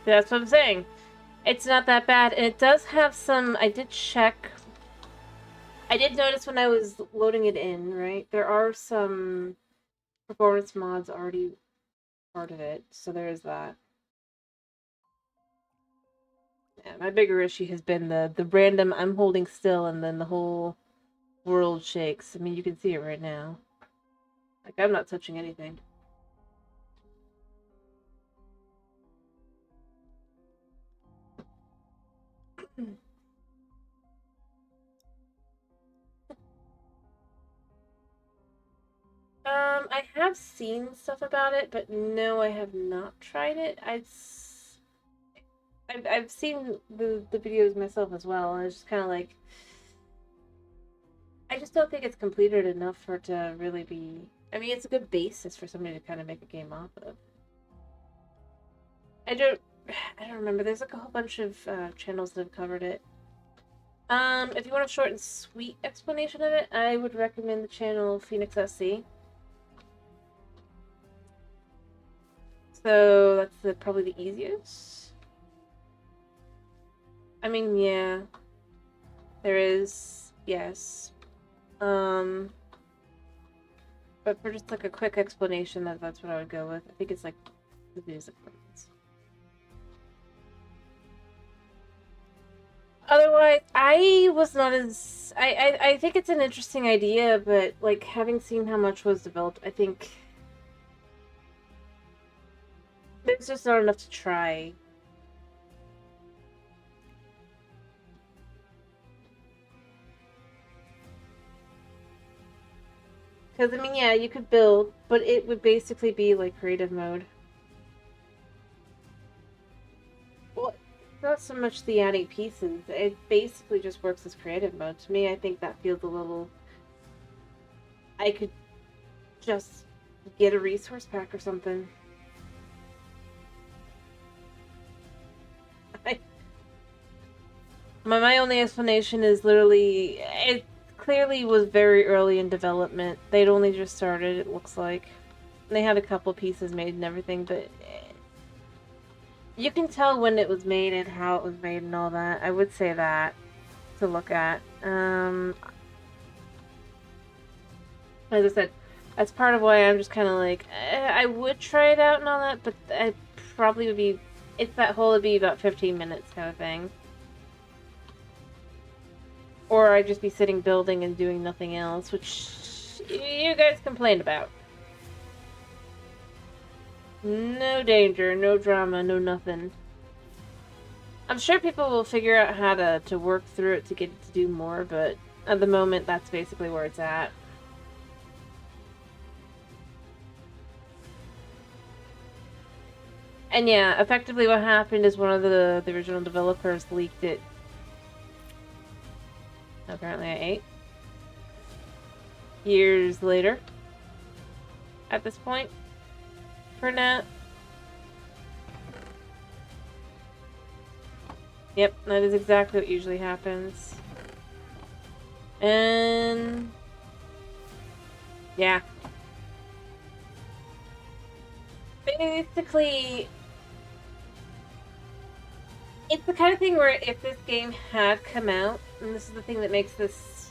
[SPEAKER 1] That's what I'm saying. It's not that bad, and it does have some, I did check. I did notice when I was loading it in, right? There are some performance mods already part of it, so there is that. Yeah, my bigger issue has been the random I'm holding still and then the whole world shakes. I mean, you can see it right now. Like, I'm not touching anything. I have seen stuff about it, but no, I have not tried it. I've seen the videos myself as well, and it's just kind of like, I just don't think it's completed enough for it to really be. I mean, it's a good basis for somebody to kind of make a game off of. I don't remember. There's like a whole bunch of channels that have covered it. If you want a short and sweet explanation of it, I would recommend the channel Phoenix SC. So that's probably the easiest. I mean, yeah, there is, yes. But for just like a quick explanation, that's what I would go with. I think it's like the music parts. Otherwise, I was not as... I think it's an interesting idea, but, like, having seen how much was developed, I think there's just not enough to try. Because, I mean, yeah, you could build, but it would basically be, like, creative mode. Well, not so much the adding pieces. It basically just works as creative mode. To me, I think that feels a little... I could just get a resource pack or something. My only explanation is literally... It clearly was very early in development. They'd only just started, it looks like. They had a couple pieces made and everything, but... You can tell when it was made and how it was made and all that. I would say that to look at. As I said, that's part of why I'm just kind of like, I would try it out and all that, but I probably would be, it's that whole, it'd be about 15 minutes kind of thing. Or I'd just be sitting building and doing nothing else, which you guys complained about. No danger, no drama, no nothing. I'm sure people will figure out how to work through it to get it to do more, but at the moment, that's basically where it's at. And yeah, effectively what happened is one of the original developers leaked it. Apparently I ate. Years later. At this point. For now. Yep, that is exactly what usually happens. And... yeah. Basically... it's the kind of thing where if this game had come out, and this is the thing that makes this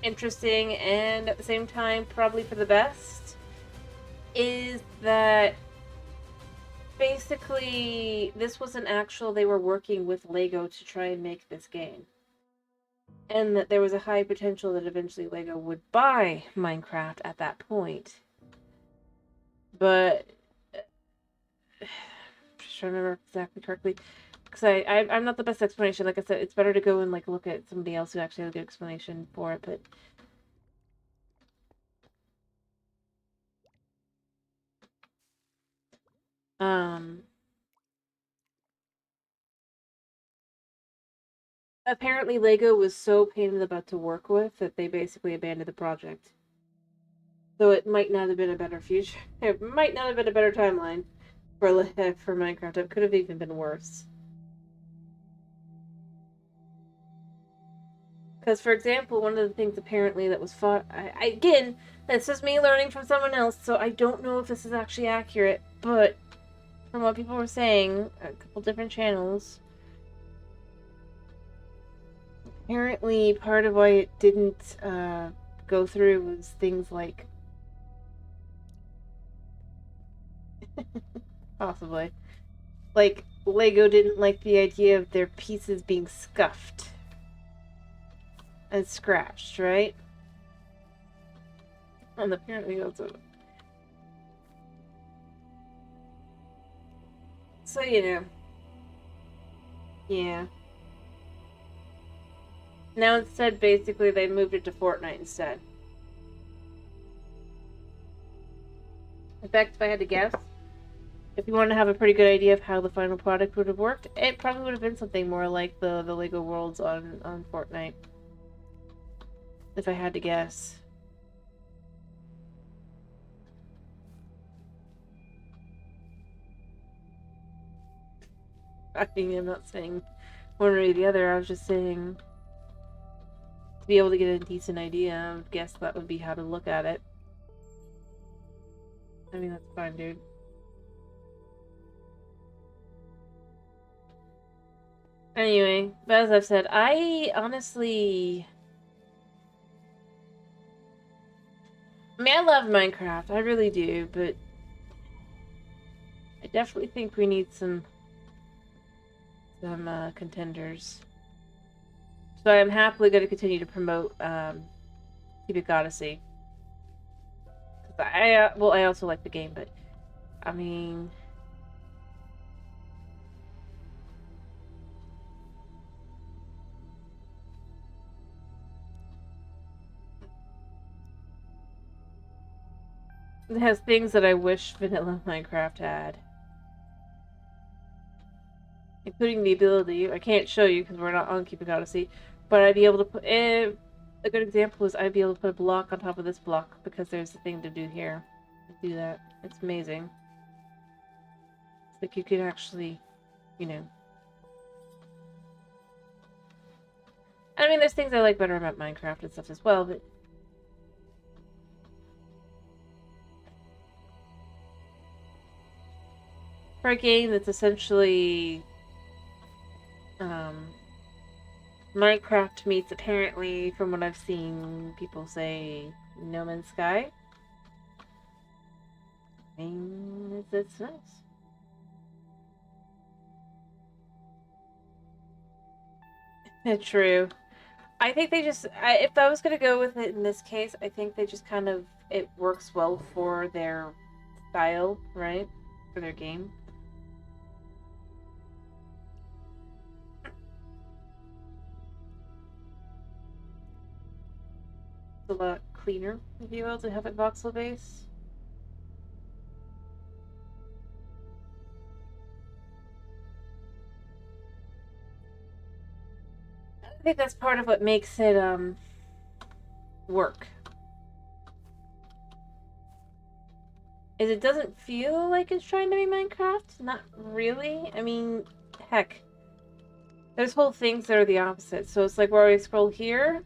[SPEAKER 1] interesting and at the same time probably for the best, is that basically this was an actual, they were working with Lego to try and make this game. And that there was a high potential that eventually Lego would buy Minecraft at that point. But I'm just trying to remember exactly correctly. Because I'm not the best explanation. Like I said, it's better to go and like look at somebody else who actually has a good explanation for it. But apparently Lego was so pain in the butt to work with that they basically abandoned the project. So it might not have been a better future. It might not have been a better timeline for Minecraft. It could have even been worse. Because, for example, one of the things apparently that was fought... again, this is me learning from someone else, so I don't know if this is actually accurate, but from what people were saying, a couple different channels, apparently part of why it didn't go through was things like... possibly. Like, Lego didn't like the idea of their pieces being scuffed and scratched, right? And apparently also... so, you know. Yeah. Now instead, basically, they moved it to Fortnite instead. In fact, if I had to guess, if you want to have a pretty good idea of how the final product would have worked, it probably would have been something more like the Lego Worlds on Fortnite. If I had to guess. I mean, I'm not saying one or the other, I was just saying to be able to get a decent idea, I would guess that would be how to look at it. I mean, that's fine, dude. Anyway, but as I've said, I honestly... I mean, I love Minecraft, I really do, but I definitely think we need some contenders. So I'm happily going to continue to promote Cubic Odyssey. Well, I also like the game, but I mean... it has things that I wish vanilla Minecraft had. Including the ability, I can't show you because we're not on Cubic Odyssey, but I'd be able to put... a good example is I'd be able to put a block on top of this block because there's a thing to do here. Do that. It's amazing. It's like you can actually, you know... I mean, there's things I like better about Minecraft and stuff as well, but... for a game that's essentially... Minecraft meets, apparently, from what I've seen people say, No Man's Sky. I mean, it's nice. True. I think they just, if I was going to go with it in this case, I think they just kind of, it works well for their style, right? For their game. It's a lot cleaner, if you will, to have it voxel base. I think that's part of what makes it work. Is it doesn't feel like it's trying to be Minecraft? Not really. I mean, heck. There's whole things that are the opposite. So it's like where I scroll here,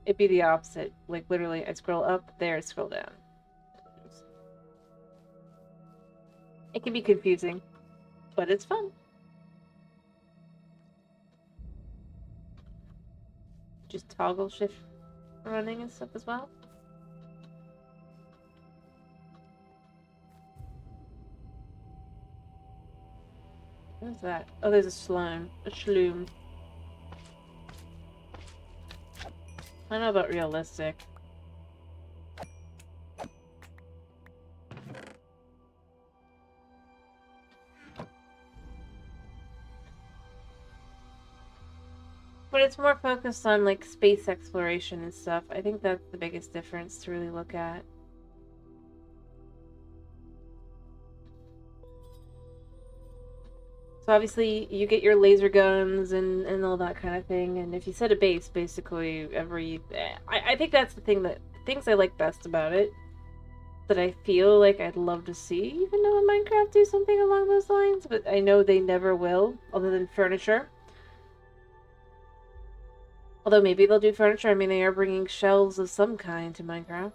[SPEAKER 1] it'd be the opposite. Like literally I scroll up, there, scroll down. It can be confusing, but it's fun. Just toggle shift running and stuff as well. What's that? Oh, there's a slime. A shloom. I don't know about realistic. But it's more focused on like space exploration and stuff. I think that's the biggest difference to really look at. So obviously you get your laser guns and all that kind of thing, and if you set a base, basically I think that's the things I like best about it, that I feel like I'd love to see even though in Minecraft do something along those lines, but I know they never will, other than furniture. Although maybe they'll do furniture. I mean, they are bringing shelves of some kind to Minecraft,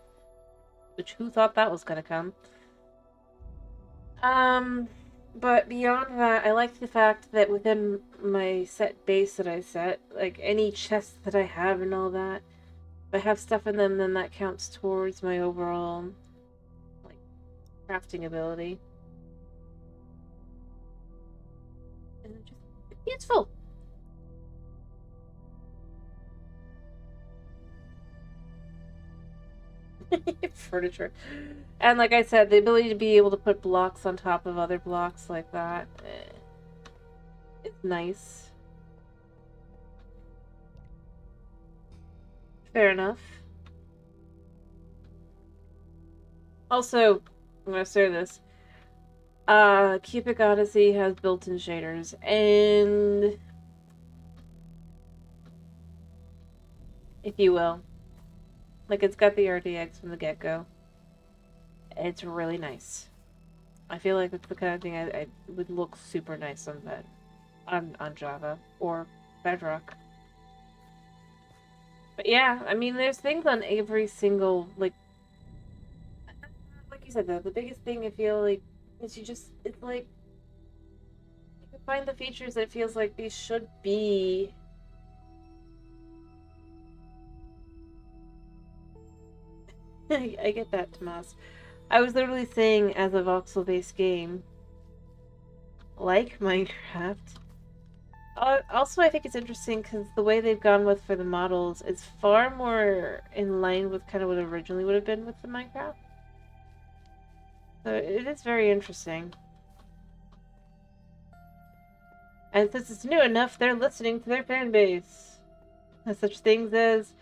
[SPEAKER 1] which who thought that was gonna come? But beyond that, I like the fact that within my set base that I set, like any chests that I have and all that, if I have stuff in them, then that counts towards my overall, like, crafting ability. And just, it's useful. Furniture. And like I said, the ability to be able to put blocks on top of other blocks like that, it's nice. Fair enough. Also, I'm gonna say this. Cubic Odyssey has built-in shaders, and if you will, like it's got the RTX from the get-go. It's really nice. I feel like it's the kind of thing I would look super nice on that, on Java or Bedrock. But yeah, I mean, there's things on every single like you said though. The biggest thing I feel like is it's like you can find the features that it feels like these should be. I get that, Tomas. I was literally saying as a voxel-based game, like Minecraft. Also, I think it's interesting because the way they've gone with for the models is far more in line with kind of what originally would have been with the Minecraft. So it is very interesting. And since it's new enough, they're listening to their fan base. There's such things as,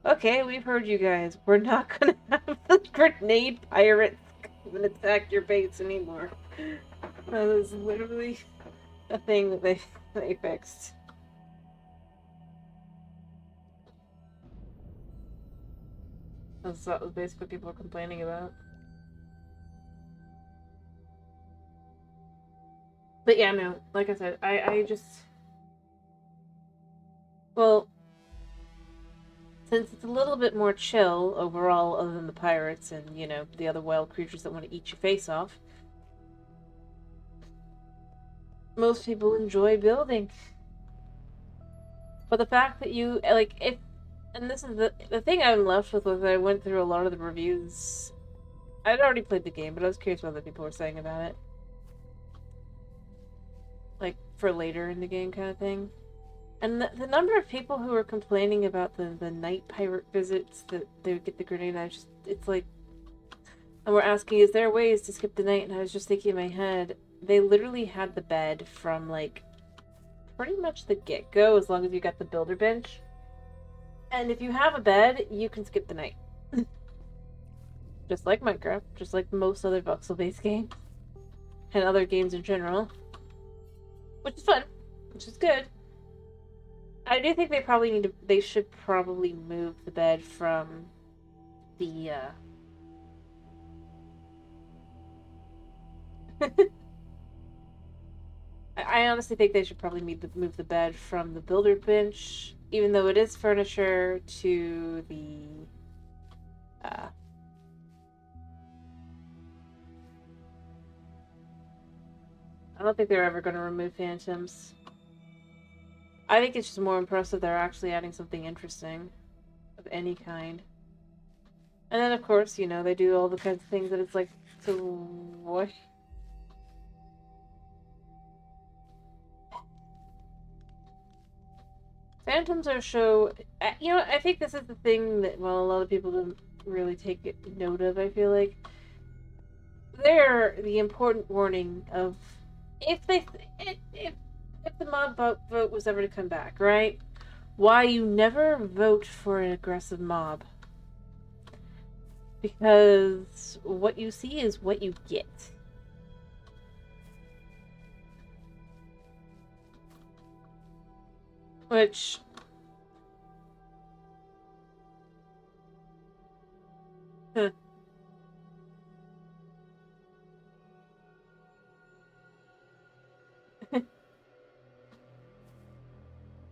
[SPEAKER 1] okay, we've heard you guys. We're not gonna have the grenade pirates come and attack your base anymore. That is literally a thing that they fixed. That's basically what people are complaining about. But yeah, no, like I said, I just... Well, since it's a little bit more chill overall, other than the pirates and, you know, the other wild creatures that want to eat your face off, most people enjoy building. But the fact that you, like, and this is the thing I'm left with was I went through a lot of the reviews. I'd already played the game, but I was curious what other people were saying about it. Like, for later in the game kind of thing. And the number of people who are complaining about the night pirate visits that they would get the grenade, it's like, and we're asking, is there ways to skip the night? And I was just thinking in my head, they literally had the bed from like pretty much the get go, as long as you got the builder bench. And if you have a bed, you can skip the night. Just like Minecraft, just like most other voxel based games, and other games in general. Which is fun, which is good. I do think they should probably move the bed from the, I honestly think they should probably move the bed from the builder bench, even though it is furniture, to the, uh, I don't think they're ever going to remove phantoms. I think it's just more impressive they're actually adding something interesting of any kind. And then, of course, they do all the kinds of things that it's like, so what? Phantoms are I think this is the thing that, well, a lot of people don't really take note of, I feel like. They're the important warning of if the mob vote was ever to come back, right? Why you never vote for an aggressive mob. Because what you see is what you get. Which... Huh.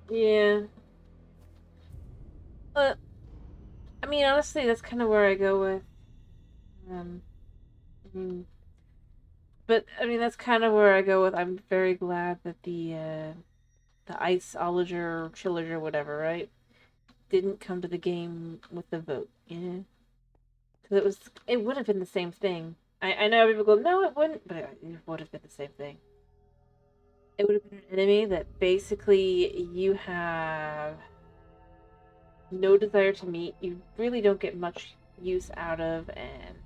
[SPEAKER 1] Yeah. I mean, honestly, that's kind of where I go with... I mean, that's kind of where I go with. I'm very glad that the iceologer or chillager, whatever, right, didn't come to the game with the vote. Yeah, because it would have been the same thing. I know people go, no, it wouldn't, but it would have been the same thing. It would have been an enemy that basically you have no desire to meet. You really don't get much use out of, and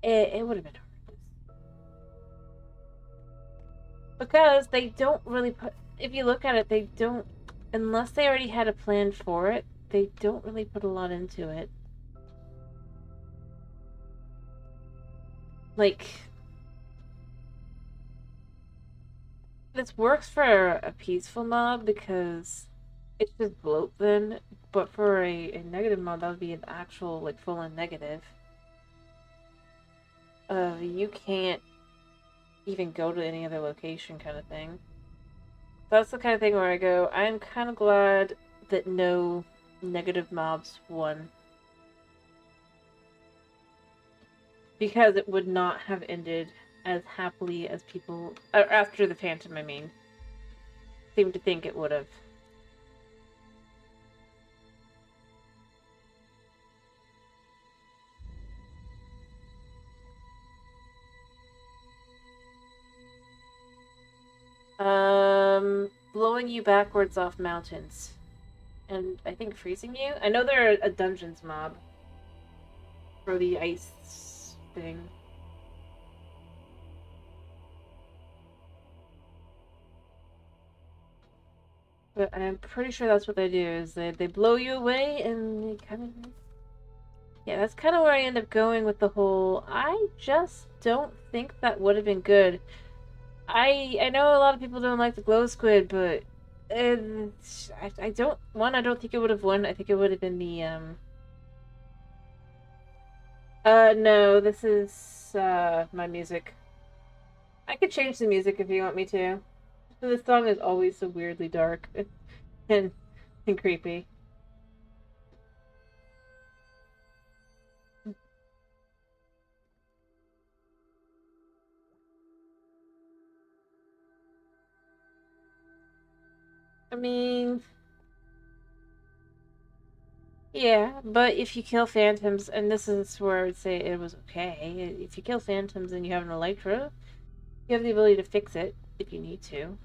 [SPEAKER 1] it would have been because they don't really put, if you look at it, they don't, unless they already had a plan for it, they don't really put a lot into it. Like, this works for a peaceful mob because it's just bloat then, but for a negative mob, that would be an actual, like, full-on negative. You can't even go to any other location kind of thing. That's the kind of thing where I go, I'm kind of glad that no negative mobs won. Because it would not have ended as happily as people, after the Phantom, I mean, seem to think it would have. Blowing you backwards off mountains. And I think freezing you? I know they're a dungeons mob. For the ice thing. But I'm pretty sure that's what they do, is they blow you away and they kind of... Yeah, that's kind of where I end up going with the whole, I just don't think that would have been good. I know a lot of people don't like the glow squid, but I don't think it would have won. I think it would have been the no, this is my music. I could change the music if you want me to. This song is always so weirdly dark and creepy. I mean, yeah, but if you kill phantoms, and this is where I would say it was okay, if you kill phantoms and you have an elytra, you have the ability to fix it if you need to.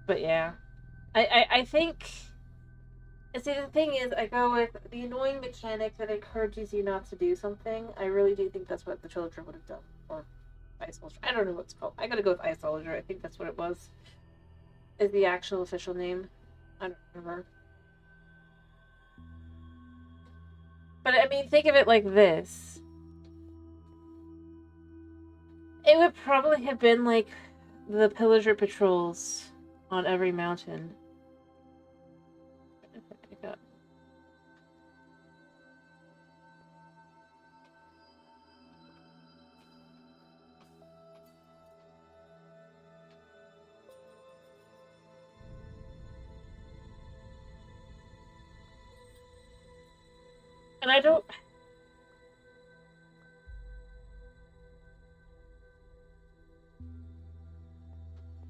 [SPEAKER 1] But yeah. I think... See, the thing is, I go with the annoying mechanic that encourages you not to do something. I really do think that's what the Children would have done. Or Ice Soldier. I don't know what it's called. I gotta go with Ice Soldier. I think that's what it was. Is the actual official name. I don't remember. But I mean, think of it like this. It would probably have been like the pillager patrols on every mountain. And I don't...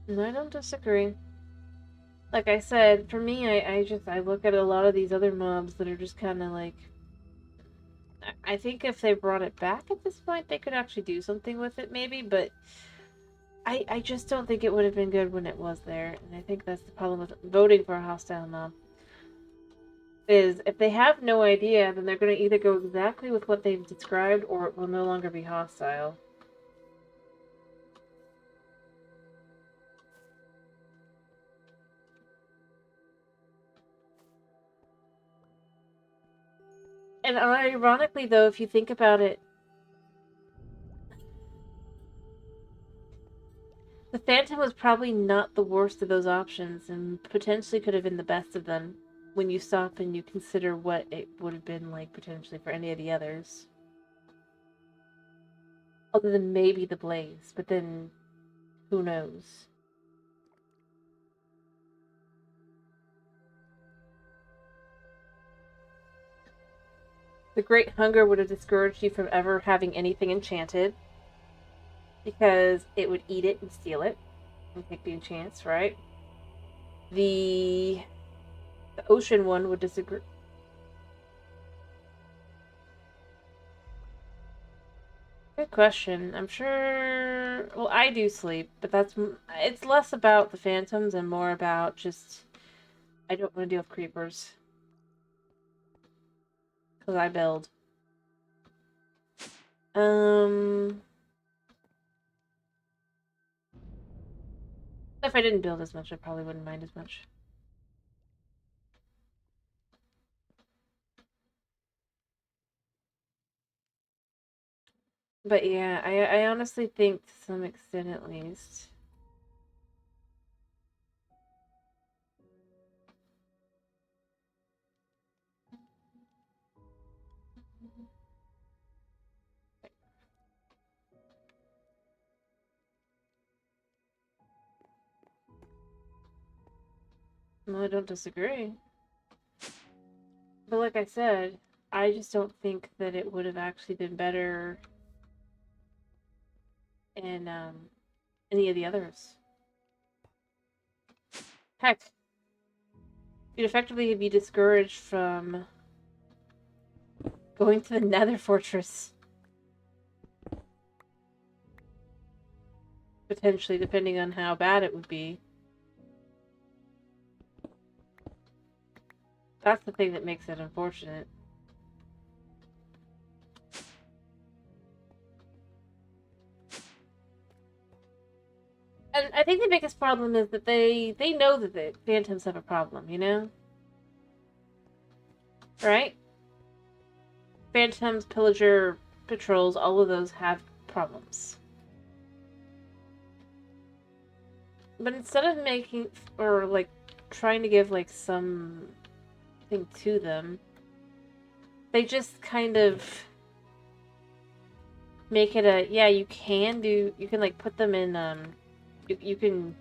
[SPEAKER 1] No, I don't disagree. Like I said, for me, I look at a lot of these other mobs that are just kind of like... I think if they brought it back at this point, they could actually do something with it, maybe, but I just don't think it would have been good when it was there, and I think that's the problem with voting for a hostile mob. Is if they have no idea, then they're going to either go exactly with what they've described, or it will no longer be hostile. And ironically, though, if you think about it, the Phantom was probably not the worst of those options, and potentially could have been the best of them when you stop and you consider what it would have been like potentially for any of the others. Other than maybe the Blaze, but then who knows? The Great Hunger would have discouraged you from ever having anything enchanted, because it would eat it and steal it and take the enchants, right? The ocean one would disagree. Good question. I'm sure. Well, I do sleep, but it's less about the phantoms and more about just I don't want to deal with creepers because I build. If I didn't build as much, I probably wouldn't mind as much. But yeah, I honestly think to some extent at least. No, I don't disagree. But like I said, I just don't think that it would have actually been better in any of the others. Heck, you'd effectively be discouraged from going to the Nether Fortress. Potentially, depending on how bad it would be. That's the thing that makes it unfortunate. And I think the biggest problem is that they know that the phantoms have a problem, you know? Right? Phantoms, pillager, patrols, all of those have problems. But instead of making, or like, trying to give like something to them, they just kind of make it a, yeah, you can like put them in, you can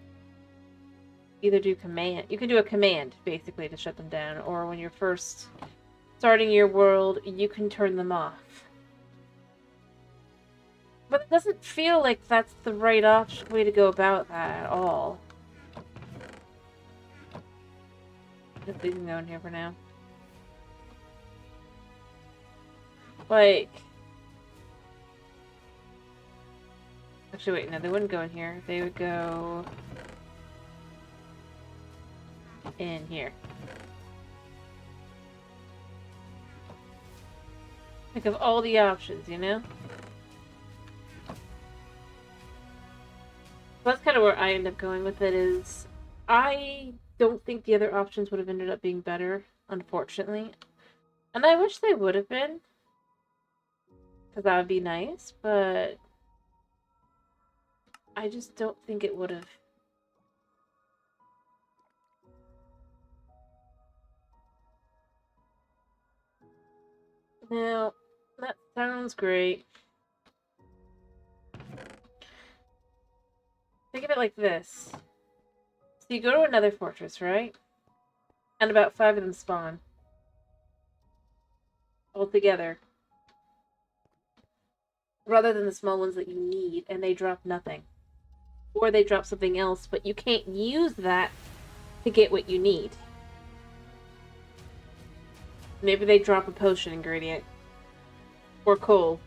[SPEAKER 1] either do you can do a command, basically, to shut them down, or when you're first starting your world, you can turn them off. But it doesn't feel like that's the right way to go about that at all. Just leave them going here for now. Like... Actually, wait, no, they wouldn't go in here. They would go... in here. Think of all the options, you know? That's kind of where I end up going with it is I don't think the other options would have ended up being better, unfortunately. And I wish they would have been. Because that would be nice, but I just don't think it would have. Now, that sounds great. Think of it like this. So you go to another fortress, right? And about 5 of them spawn. All together. Rather than the small ones that you need, and they drop nothing. Or they drop something else, but you can't use that to get what you need. Maybe they drop a potion ingredient. Or coal.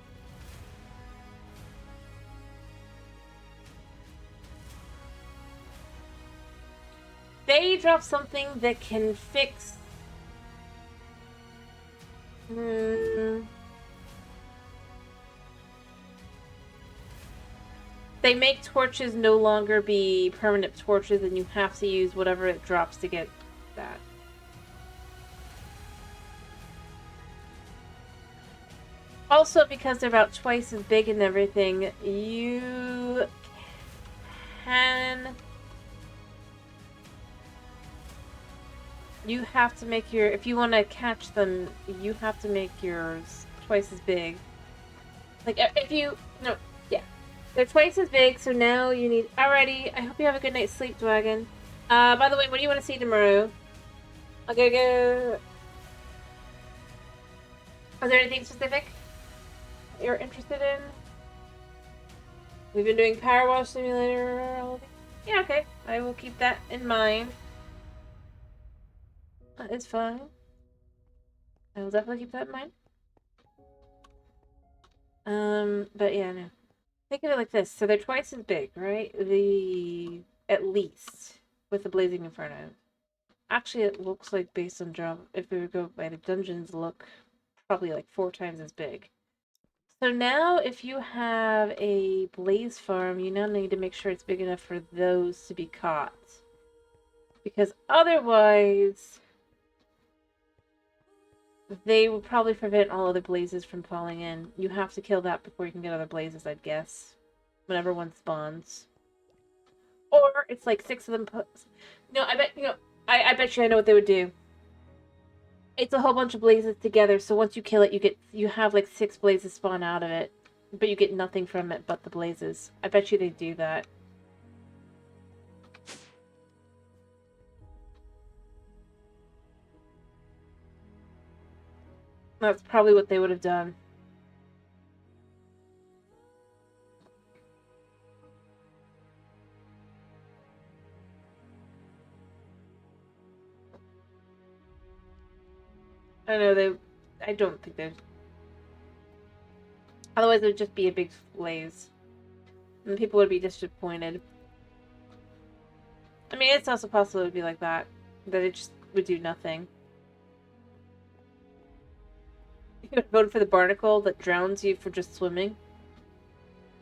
[SPEAKER 1] They drop something that can fix... They make torches no longer be permanent torches, and you have to use whatever it drops to get that. Also, because they're about twice as big and everything, you can... You have to make your... If you want to catch them, you have to make yours twice as big. Like, if you... No, yeah. They're twice as big, so now you need... Alrighty, I hope you have a good night's sleep, Dragon. By the way, what do you want to see tomorrow? I'll go... Is there anything specific you're interested in? We've been doing Power Wash Simulator. Yeah, okay. I will keep that in mind. That is fine. I will definitely keep that in mind. But yeah, no. Think of it like this. So they're twice as big, right? At least, with the Blazing Inferno. Actually, it looks like based on job, if we would go by the dungeons look, probably like 4 times as big. So now, if you have a blaze farm, you now need to make sure it's big enough for those to be caught. Because otherwise, they will probably prevent all other blazes from falling in. You have to kill that before you can get other blazes, I'd guess. Whenever one spawns. Or it's like 6 of them. No, I bet, I bet you I know what they would do. It's a whole bunch of blazes together, so once you kill it, you have like 6 blazes spawn out of it, but you get nothing from it but the blazes. I bet you they do that. That's probably what they would have done. I know I don't think they'd... Otherwise it would just be a big blaze. And people would be disappointed. I mean, it's also possible it would be like that. That it just would do nothing. You would vote for the barnacle that drowns you for just swimming.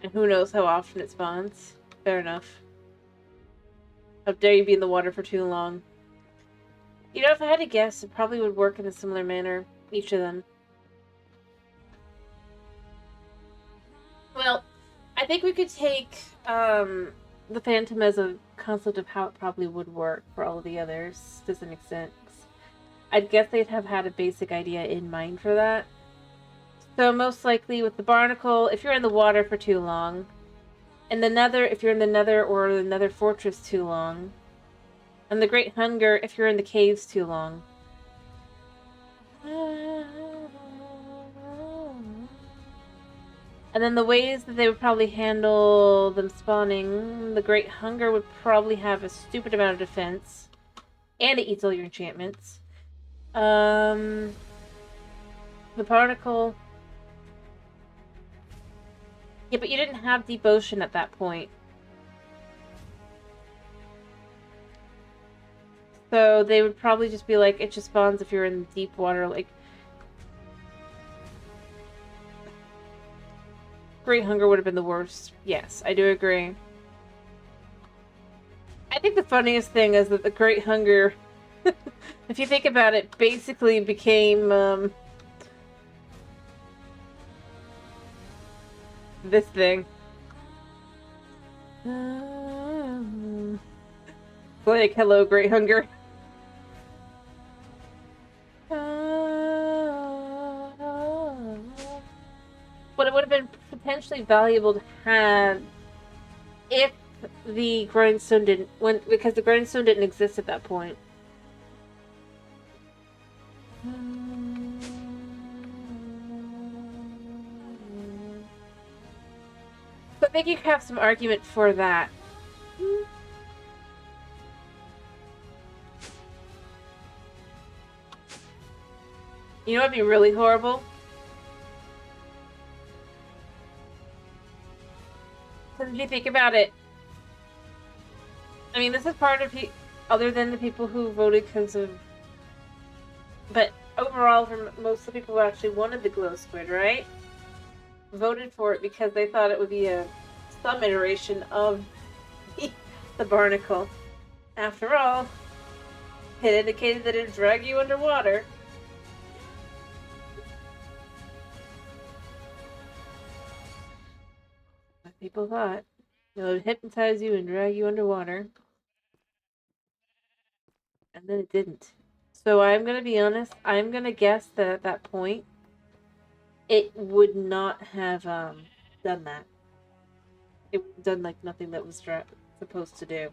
[SPEAKER 1] And who knows how often it spawns. Fair enough. How dare you be in the water for too long. You know, if I had to guess, it probably would work in a similar manner. Each of them. Well, I think we could take the Phantom as a concept of how it probably would work for all of the others. Does it make sense? I'd guess they'd have had a basic idea in mind for that. So most likely with the barnacle, if you're in the water for too long, and the nether, if you're in the nether or the nether fortress too long, and the Great Hunger, if you're in the caves too long. And then the ways that they would probably handle them spawning, the Great Hunger would probably have a stupid amount of defense. And it eats all your enchantments. The barnacle... Yeah, but you didn't have Deep Ocean at that point. So they would probably just be like, it just spawns if you're in deep water. Like, Great Hunger would have been the worst. Yes, I do agree. I think the funniest thing is that the Great Hunger, if you think about it, basically became this thing. Like, hello, Great Hunger. But it would have been potentially valuable to have if the grindstone didn't, because the grindstone didn't exist at that point. So I think you have some argument for that. You know what'd be really horrible? Because if you think about it, I mean, this is part of other than the people who voted because of, but overall, for most of the people who actually wanted the glow squid, right? Voted for it because they thought it would be some iteration of the barnacle. After all, it indicated that it'd drag you underwater. What people thought. It would hypnotize you and drag you underwater. And then it didn't. So I'm going to be honest, I'm going to guess that at that point, it would not have done that. It would have done like nothing that was supposed to do.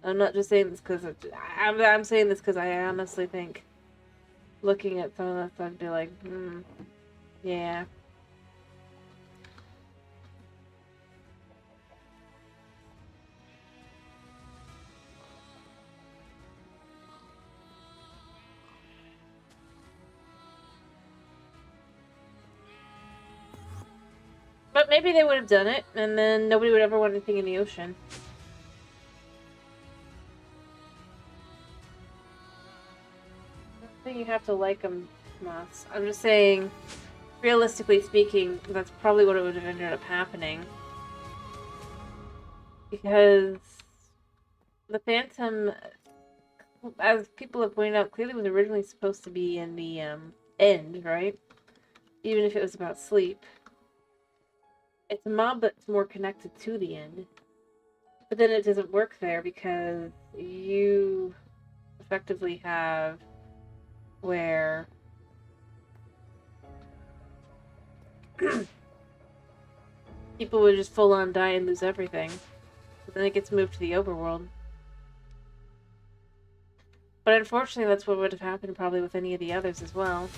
[SPEAKER 1] I'm not just saying this because I'm saying this because I honestly think, looking at some of that stuff, I'd be like, yeah. But maybe they would have done it, and then nobody would ever want anything in the ocean. I don't think you have to like them, Moss. I'm just saying, realistically speaking, that's probably what it would have ended up happening. Because the Phantom, as people have pointed out, clearly was originally supposed to be in the end, right? Even if it was about sleep. It's a mob that's more connected to the end. But then it doesn't work there because you effectively have where people would just full on die and lose everything. But then it gets moved to the overworld. But unfortunately, that's what would have happened probably with any of the others as well.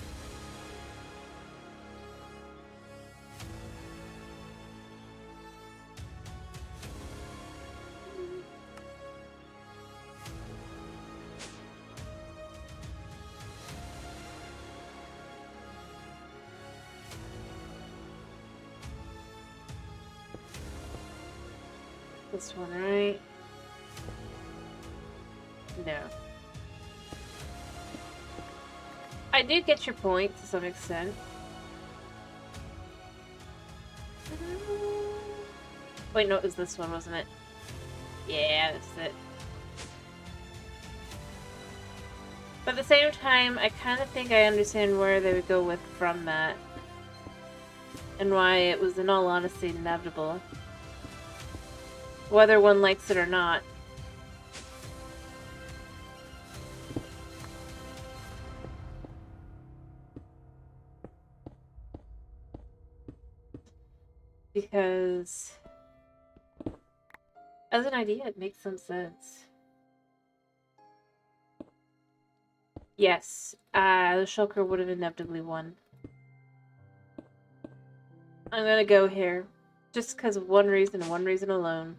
[SPEAKER 1] This one, right? No. I do get your point to some extent. Wait, no, it was this one, wasn't it? Yeah, that's it. But at the same time, I kind of think I understand where they would go with from that. And why it was, in all honesty, inevitable. Whether one likes it or not. Because as an idea, it makes some sense. Yes, the Shulker would have inevitably won. I'm gonna go here. Just because of one reason and one reason alone.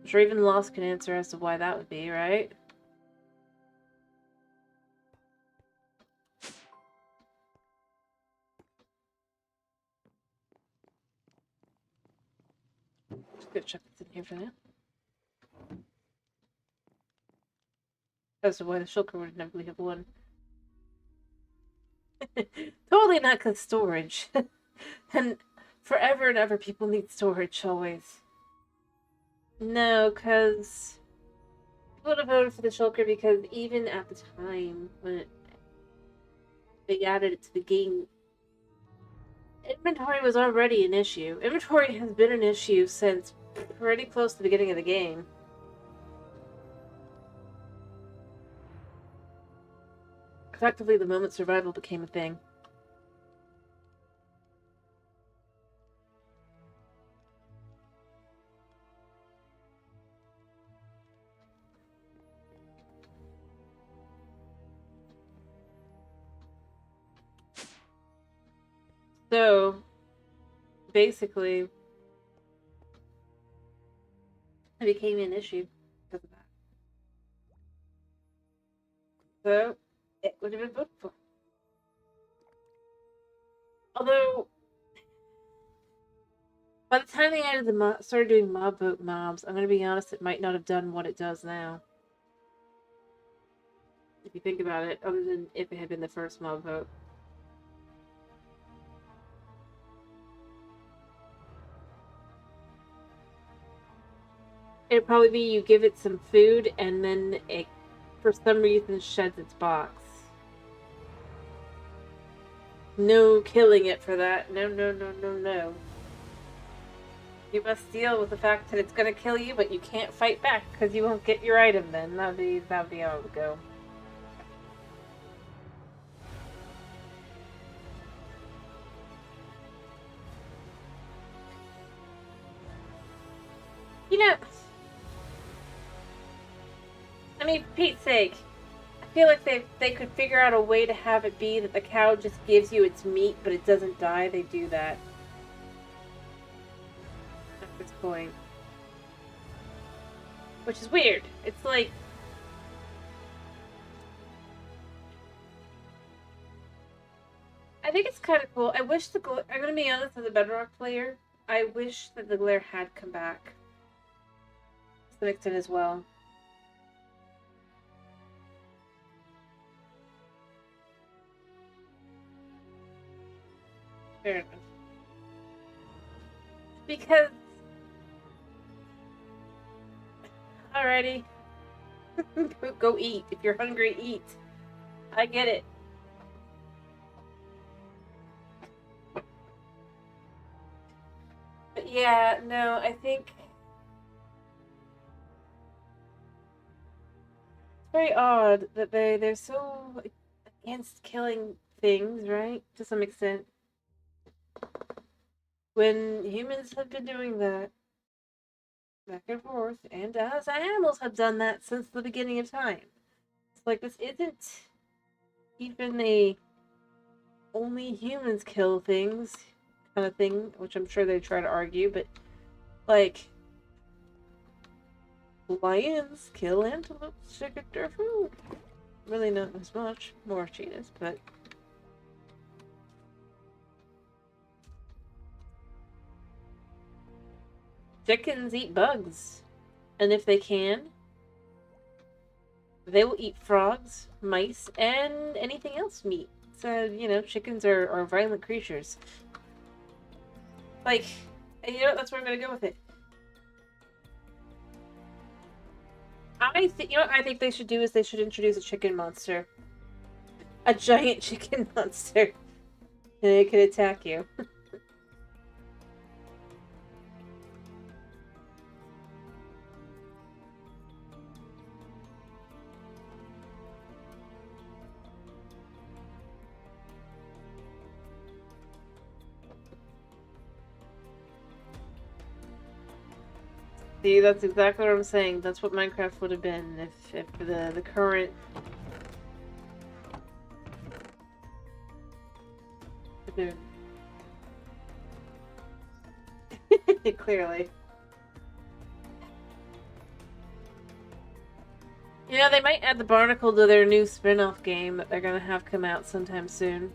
[SPEAKER 1] I'm sure even Lost can answer as to why that would be, right? Just gonna chuck this in here for now. as to why the shulker would inevitably have won. Totally not because storage. And forever and ever people need storage, always. No, because people would have voted for the shulker because even at the time when they added it to the game, inventory was already an issue. Inventory has been an issue since pretty close to the beginning of the game. Effectively, the moment survival became a thing. So, basically, it became an issue because of that. So, it would have been voted for. Although, by the time they added started doing mob vote mobs, I'm going to be honest, it might not have done what it does now. If you think about it, other than if it had been the first mob vote. It'd probably be you give it some food and then it, for some reason, sheds its box. No killing it for that. No, no, no, no, no. You must deal with the fact that it's gonna kill you, but you can't fight back because you won't get your item then. That'd be how it would go. You know, I mean, for Pete's sake, I feel like they could figure out a way to have it be that the cow just gives you its meat, but it doesn't die. They do that. At this point. Which is weird. It's like... I think it's kind of cool. I wish the glare... I'm going to be honest, as a Bedrock player, I wish that the glare had come back. To some extent as well. Fair enough. Because... Alrighty. Go eat. If you're hungry, eat. I get it. But yeah, no, I think... It's very odd that they're so against killing things, right? To some extent. When humans have been doing that back and forth, and us animals have done that since the beginning of time. It's like, this isn't even a only humans kill things kind of thing, which I'm sure they try to argue, but like, lions kill antelopes to get their food. Really not as much, more cheetahs, but chickens eat bugs, and if they can, they will eat frogs, mice, and anything else meat. So, you know, chickens are violent creatures. Like, and you know what, that's where I'm gonna go with it. You know what I think they should do is they should introduce a chicken monster. A giant chicken monster. And it could attack you. See, that's exactly what I'm saying. That's what Minecraft would have been if the current... Clearly. You know, they might add the barnacle to their new spin-off game that they're gonna have come out sometime soon.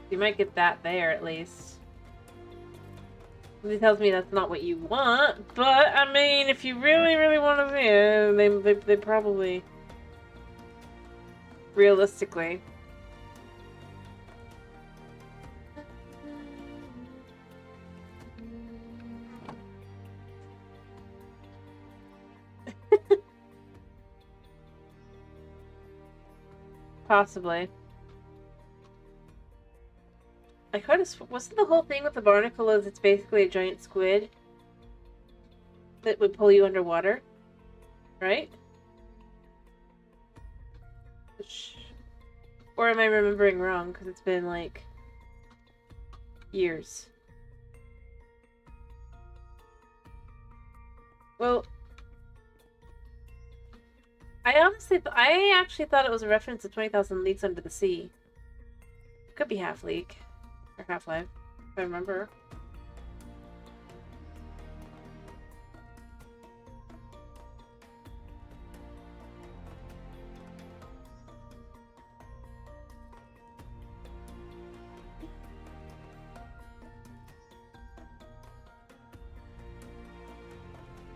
[SPEAKER 1] You might get that there, at least. It tells me that's not what you want, but, I mean, if you really, really want to see it, they probably... Realistically. Possibly. I could have... Wasn't the whole thing with the barnacle is it's basically a giant squid that would pull you underwater? Right? Or am I remembering wrong? Because it's been, like, years. Well... I actually thought it was a reference to 20,000 Leagues Under the Sea. It could be Half-League. Or Half-Life, if I remember.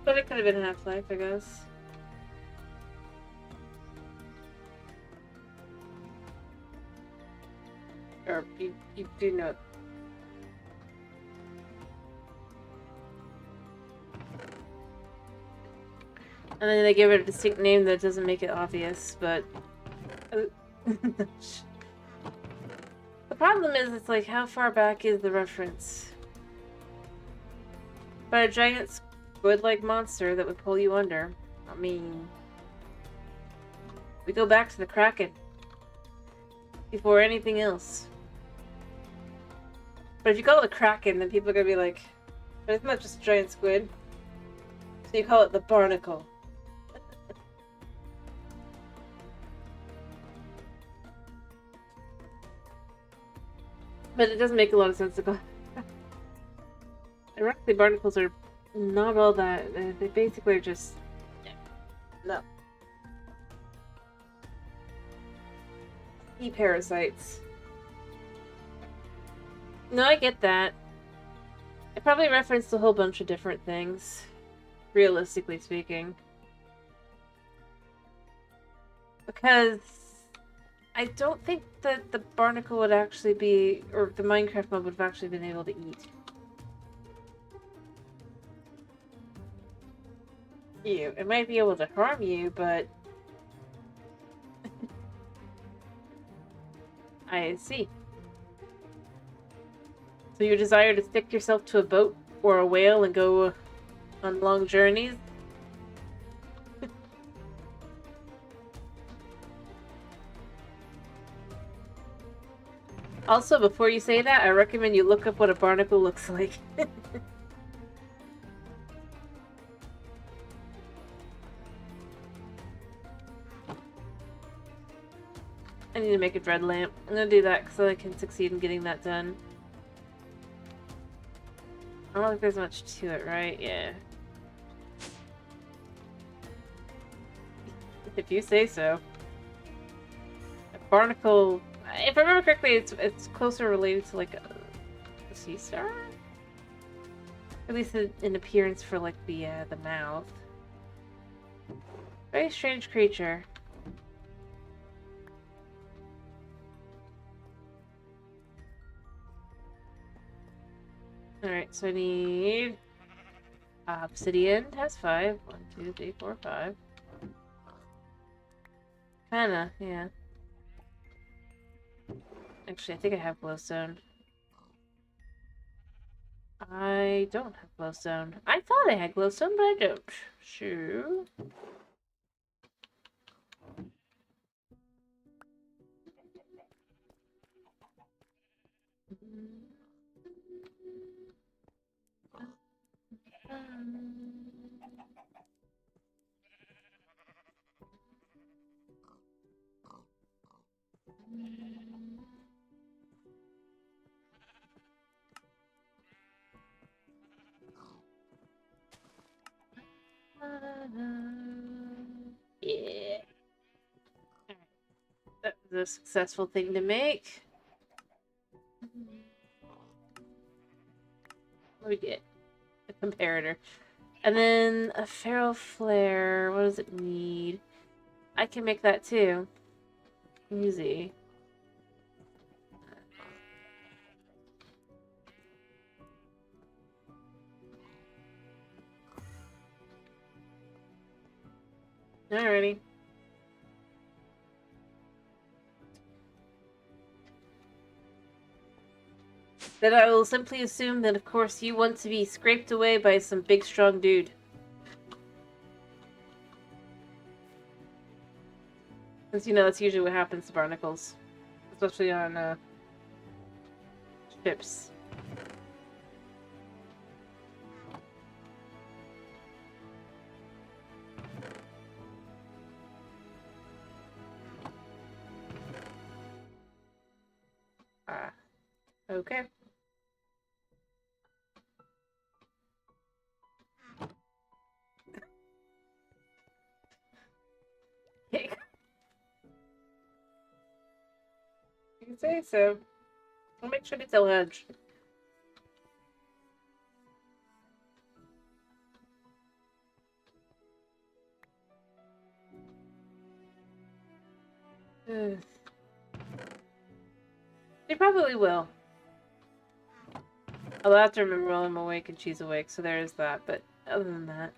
[SPEAKER 1] But it could have been Half-Life, I guess. Or you do know. And then they give it a distinct name that doesn't make it obvious, but... The problem is, it's like, how far back is the reference? But a giant squid-like monster that would pull you under. I mean... We go back to the Kraken. Before anything else. But if you call it the Kraken, then people are gonna be like, but isn't that just a giant squid? So you call it the barnacle. But it doesn't make a lot of sense to go. Ironically, barnacles are not all that. They basically are just... Yeah. No. Parasites. No, I get that. I probably referenced a whole bunch of different things, realistically speaking. Because I don't think that the barnacle would actually be, or the Minecraft mob would have actually been able to eat. You. It might be able to harm you, but... I see. So your desire to stick yourself to a boat or a whale and go on long journeys? Also, before you say that, I recommend you look up what a barnacle looks like. I need to make a dread lamp. I'm gonna do that so I can succeed in getting that done. I don't think there's much to it, right? Yeah. If you say so. A barnacle... If I remember correctly, it's closer related to, like, a sea star? At least in appearance for, like, the mouth. Very strange creature. Alright, so I need... obsidian has 5. 1, 2, 3, 4, 5. Kinda, yeah. Actually, I think I have glowstone. I don't have glowstone. I thought I had glowstone, but I don't. Sure. Yeah. Alright. That was a successful thing to make. What do we get? A comparator. And then a feral flare. What does it need? I can make that too. Easy. Alrighty. Then I will simply assume that, of course, you want to be scraped away by some big, strong dude. Since, you know, that's usually what happens to barnacles. Especially on, ships. Ah. Okay. You can say so. I'll make sure to tell Hedge. She probably will. I'll have to remember while I'm awake and she's awake, so there is that, but other than that.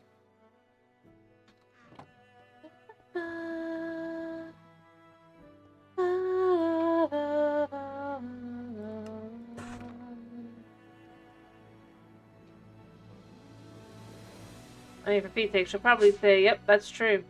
[SPEAKER 1] I mean, for Pete's sake, she'll probably say, yep, that's true.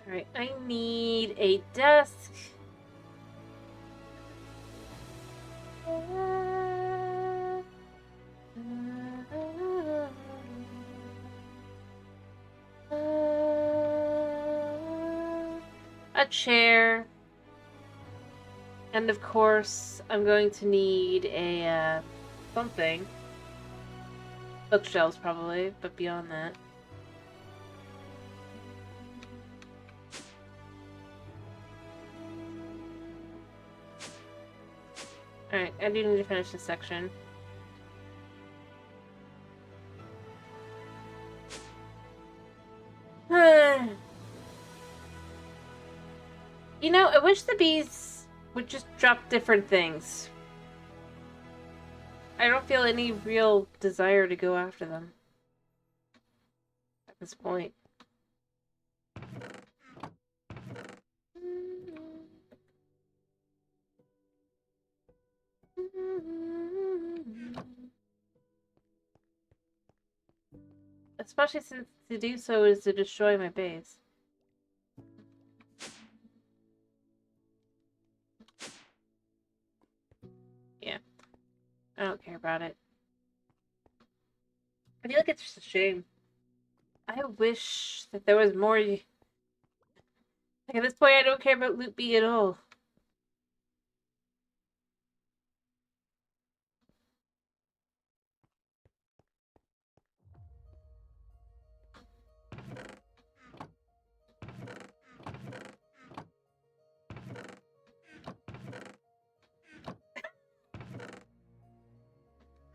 [SPEAKER 1] Alright, I need a desk. A chair. And of course, I'm going to need a, something. Bookshelves, probably, but beyond that. Alright, I do need to finish this section. You know, I wish the bees would just drop different things. I don't feel any real desire to go after them at this point. Especially since to do so is to destroy my base. Yeah. I don't care about it. I feel like it's just a shame. I wish that there was more. Like, at this point, I don't care about Loot B at all.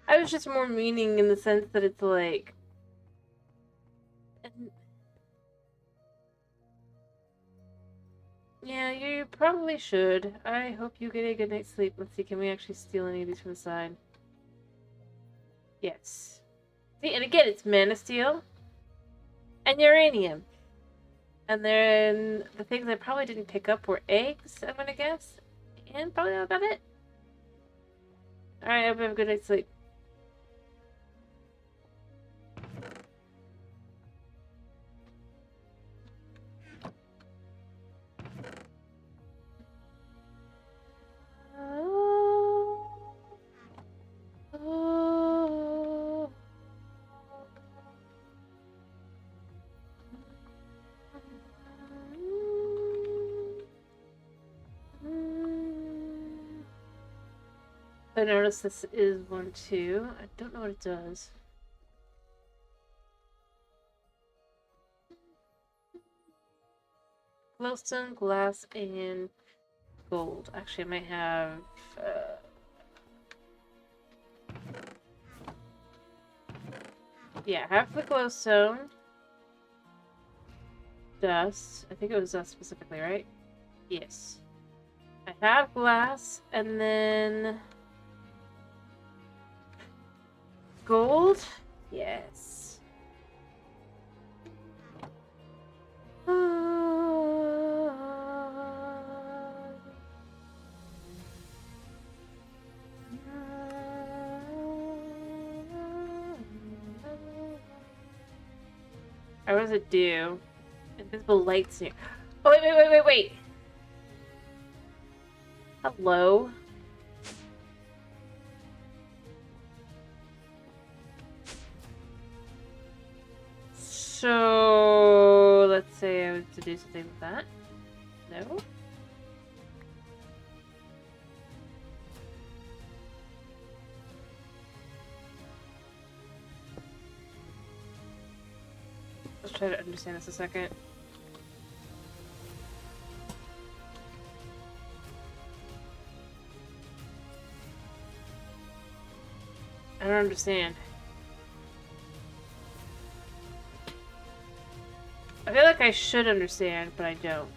[SPEAKER 1] I was just more meaning in the sense that it's like. Yeah, you probably should. I hope you get a good night's sleep. Let's see, can we actually steal any of these from the side? Yes. See, and again, it's Mana Steel and Uranium. And then the things I probably didn't pick up were eggs, I'm gonna guess. And probably about it. Alright, I hope you have a good night's sleep. I noticed this is one too. I don't know what it does. Glowstone, glass, and gold. Actually, I might have... yeah, half the glowstone. Dust. I think it was dust specifically, right? Yes. I have glass, and then... gold? Yes. Or what does it do? Invisible lights here. Oh, wait. Hello? So, let's say I was to do something with that. No? Let's try to understand this a second. I don't understand. I feel like I should understand, but I don't.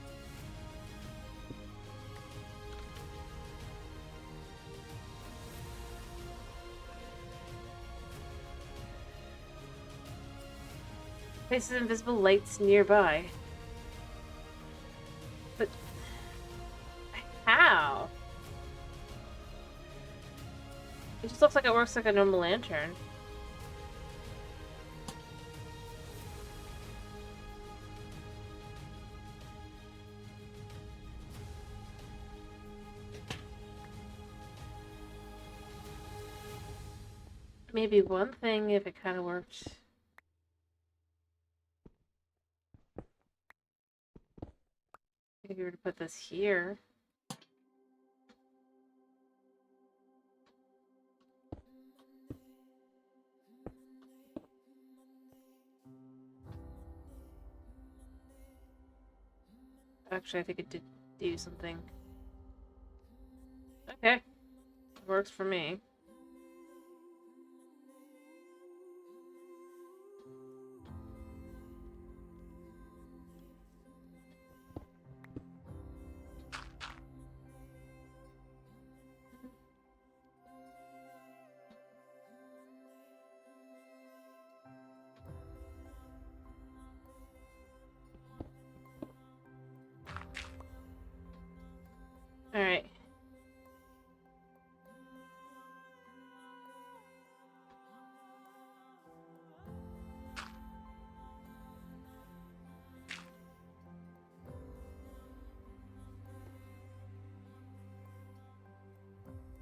[SPEAKER 1] Places invisible lights nearby. But... how? It just looks like it works like a normal lantern. Maybe one thing if it kind of worked. If you were to put this here. Actually, I think it did do something. Okay. It works for me. Alright.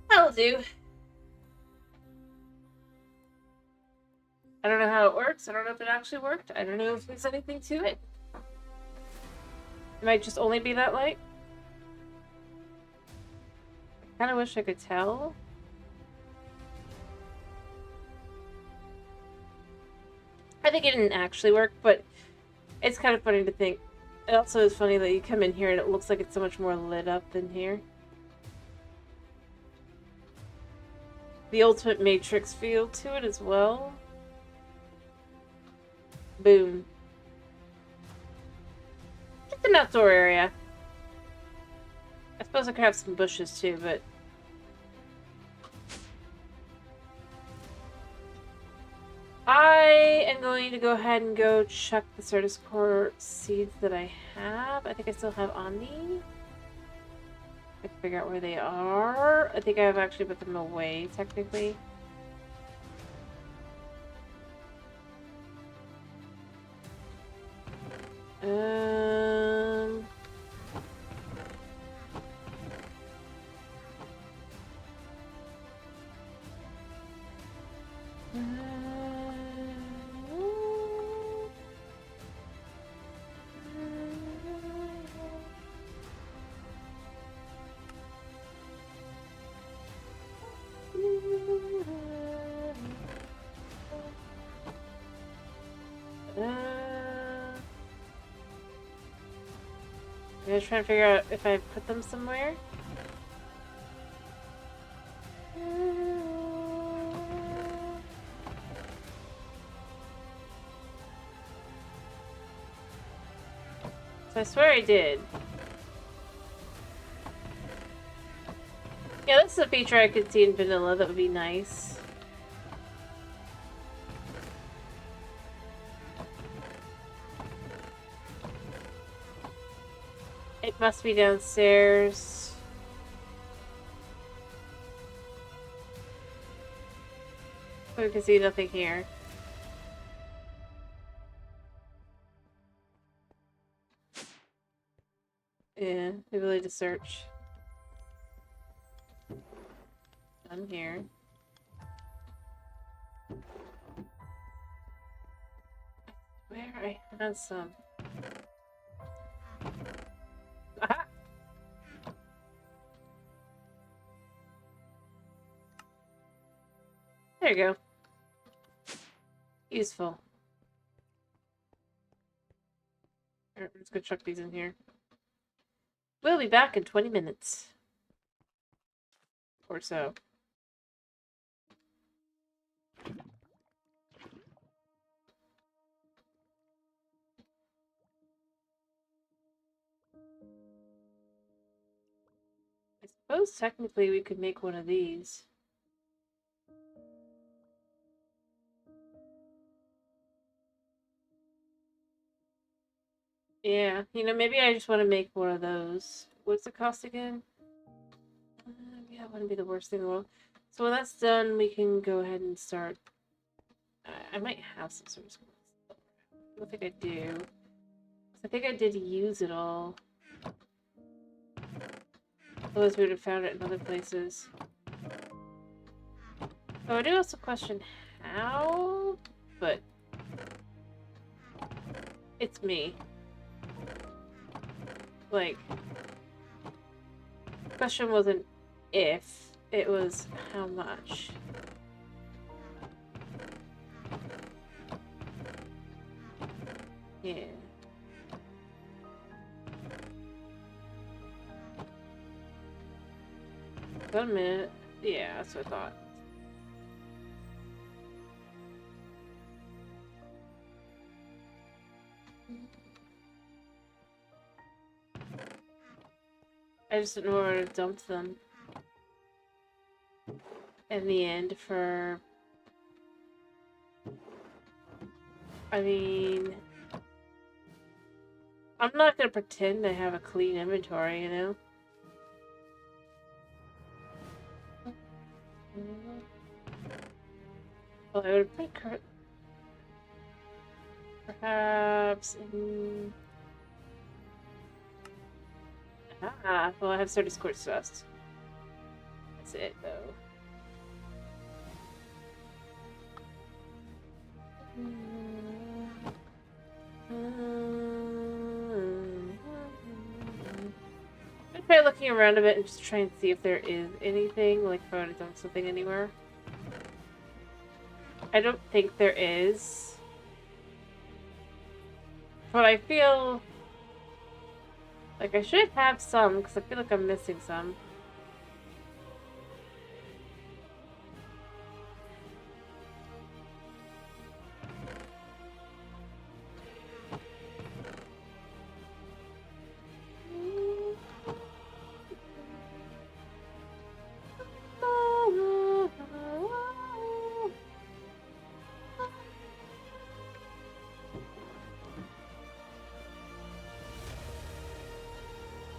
[SPEAKER 1] That'll do. I don't know how it works. I don't know if it actually worked. I don't know if there's anything to it. It might just only be that light. I kind of wish I could tell. I think it didn't actually work, but it's kind of funny to think. It also is funny that you come in here and it looks like it's so much more lit up than here. The ultimate Matrix feel to it as well. Boom. Just an outdoor area. I suppose I could have some bushes too, but... I am going to go ahead and go check the Certus Core seeds that I have. I think I still have on me. I can figure out where they are. I think I've actually put them away, technically. I'm just trying to figure out if I put them somewhere. So I swear I did. Yeah, this is a feature I could see in vanilla that would be nice. It must be downstairs. We can see nothing here. Yeah, the ability to search. None here. Where I had some. Aha! There you go. Useful. Alright, let's go chuck these in here. We'll be back in 20 minutes. Or so. I suppose technically we could make one of these. Yeah, you know, maybe I just want to make one of those. What's the cost again? Yeah, it wouldn't be the worst thing in the world. So when that's done, we can go ahead and start. I might have some sort of silver. I don't think I do. I think I did use it all. Otherwise, we would have found it in other places. So I do also question how, but it's me. Like, the question wasn't if, it was how much. Yeah. Wait a minute. Yeah, that's what I thought. I just didn't know where to dump them. In the end, for... I mean... I'm not gonna pretend I have a clean inventory, you know? Well, I would put perhaps in... Ah, well, I have 30 quartz dust. That's it, though. I'm try looking around a bit and just try and see if there is anything, like if I want to dump something anywhere. I don't think there is. But I feel like I should have some, because I feel like I'm missing some.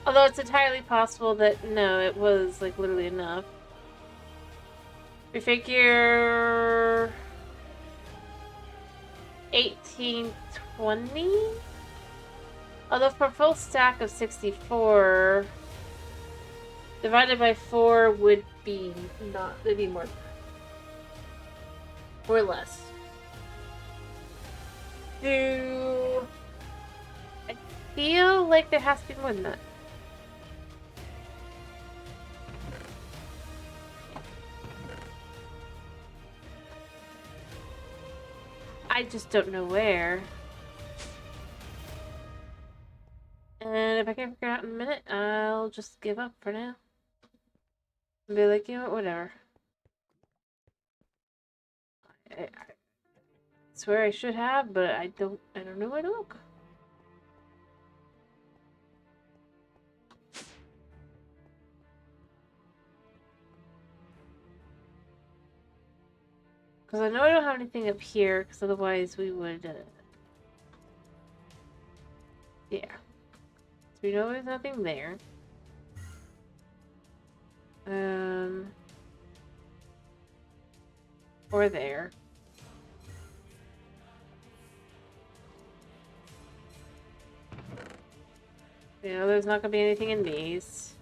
[SPEAKER 1] Although it's entirely possible that, no, it was, like, literally enough. We figure... 1820? Although for a full stack of 64... divided by 4 would be not... it'd be more... or less. I feel like there has to be more than that. I just don't know where. And if I can't figure it out in a minute, I'll just give up for now. And be like, you know what, whatever. I swear I should have, but I don't know where to look. Because I know I don't have anything up here, because otherwise we would, yeah. So we know there's nothing there. Or there. You know, there's not gonna be anything in these.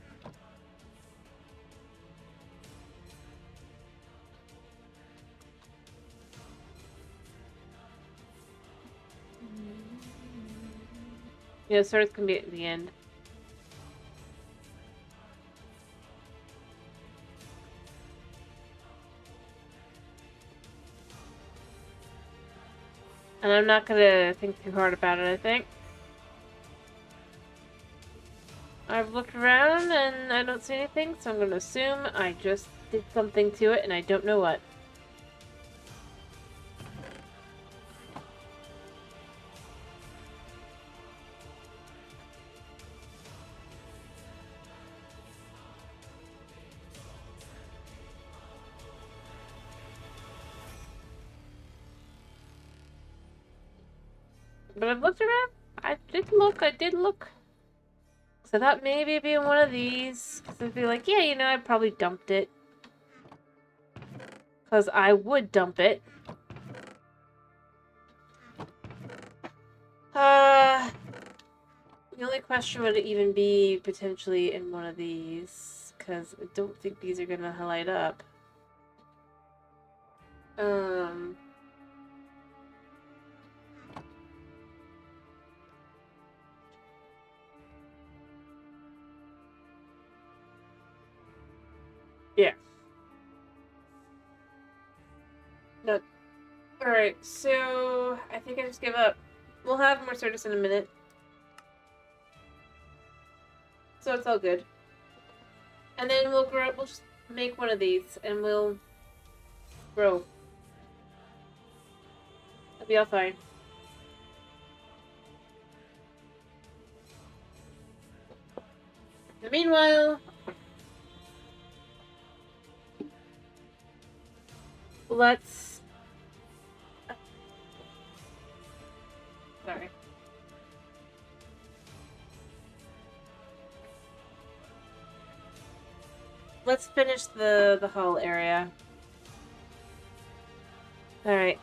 [SPEAKER 1] Yeah, swords can be at the end. And I'm not gonna think too hard about it, I think. I've looked around and I don't see anything, so I'm gonna assume I just did something to it and I don't know what. But I've looked around. I did look. So I thought maybe it'd be in one of these. Because I'd be like, yeah, you know, I probably dumped it. Because I would dump it. The only question would even be potentially in one of these. Because I don't think these are going to light up. Yeah. No. Alright, so I think I just give up. We'll have more service in a minute. So it's all good. And then we'll grow. We'll just make one of these and we'll grow. It'll be all fine. Meanwhile, let's... Sorry. Let's finish the hull area. Alright,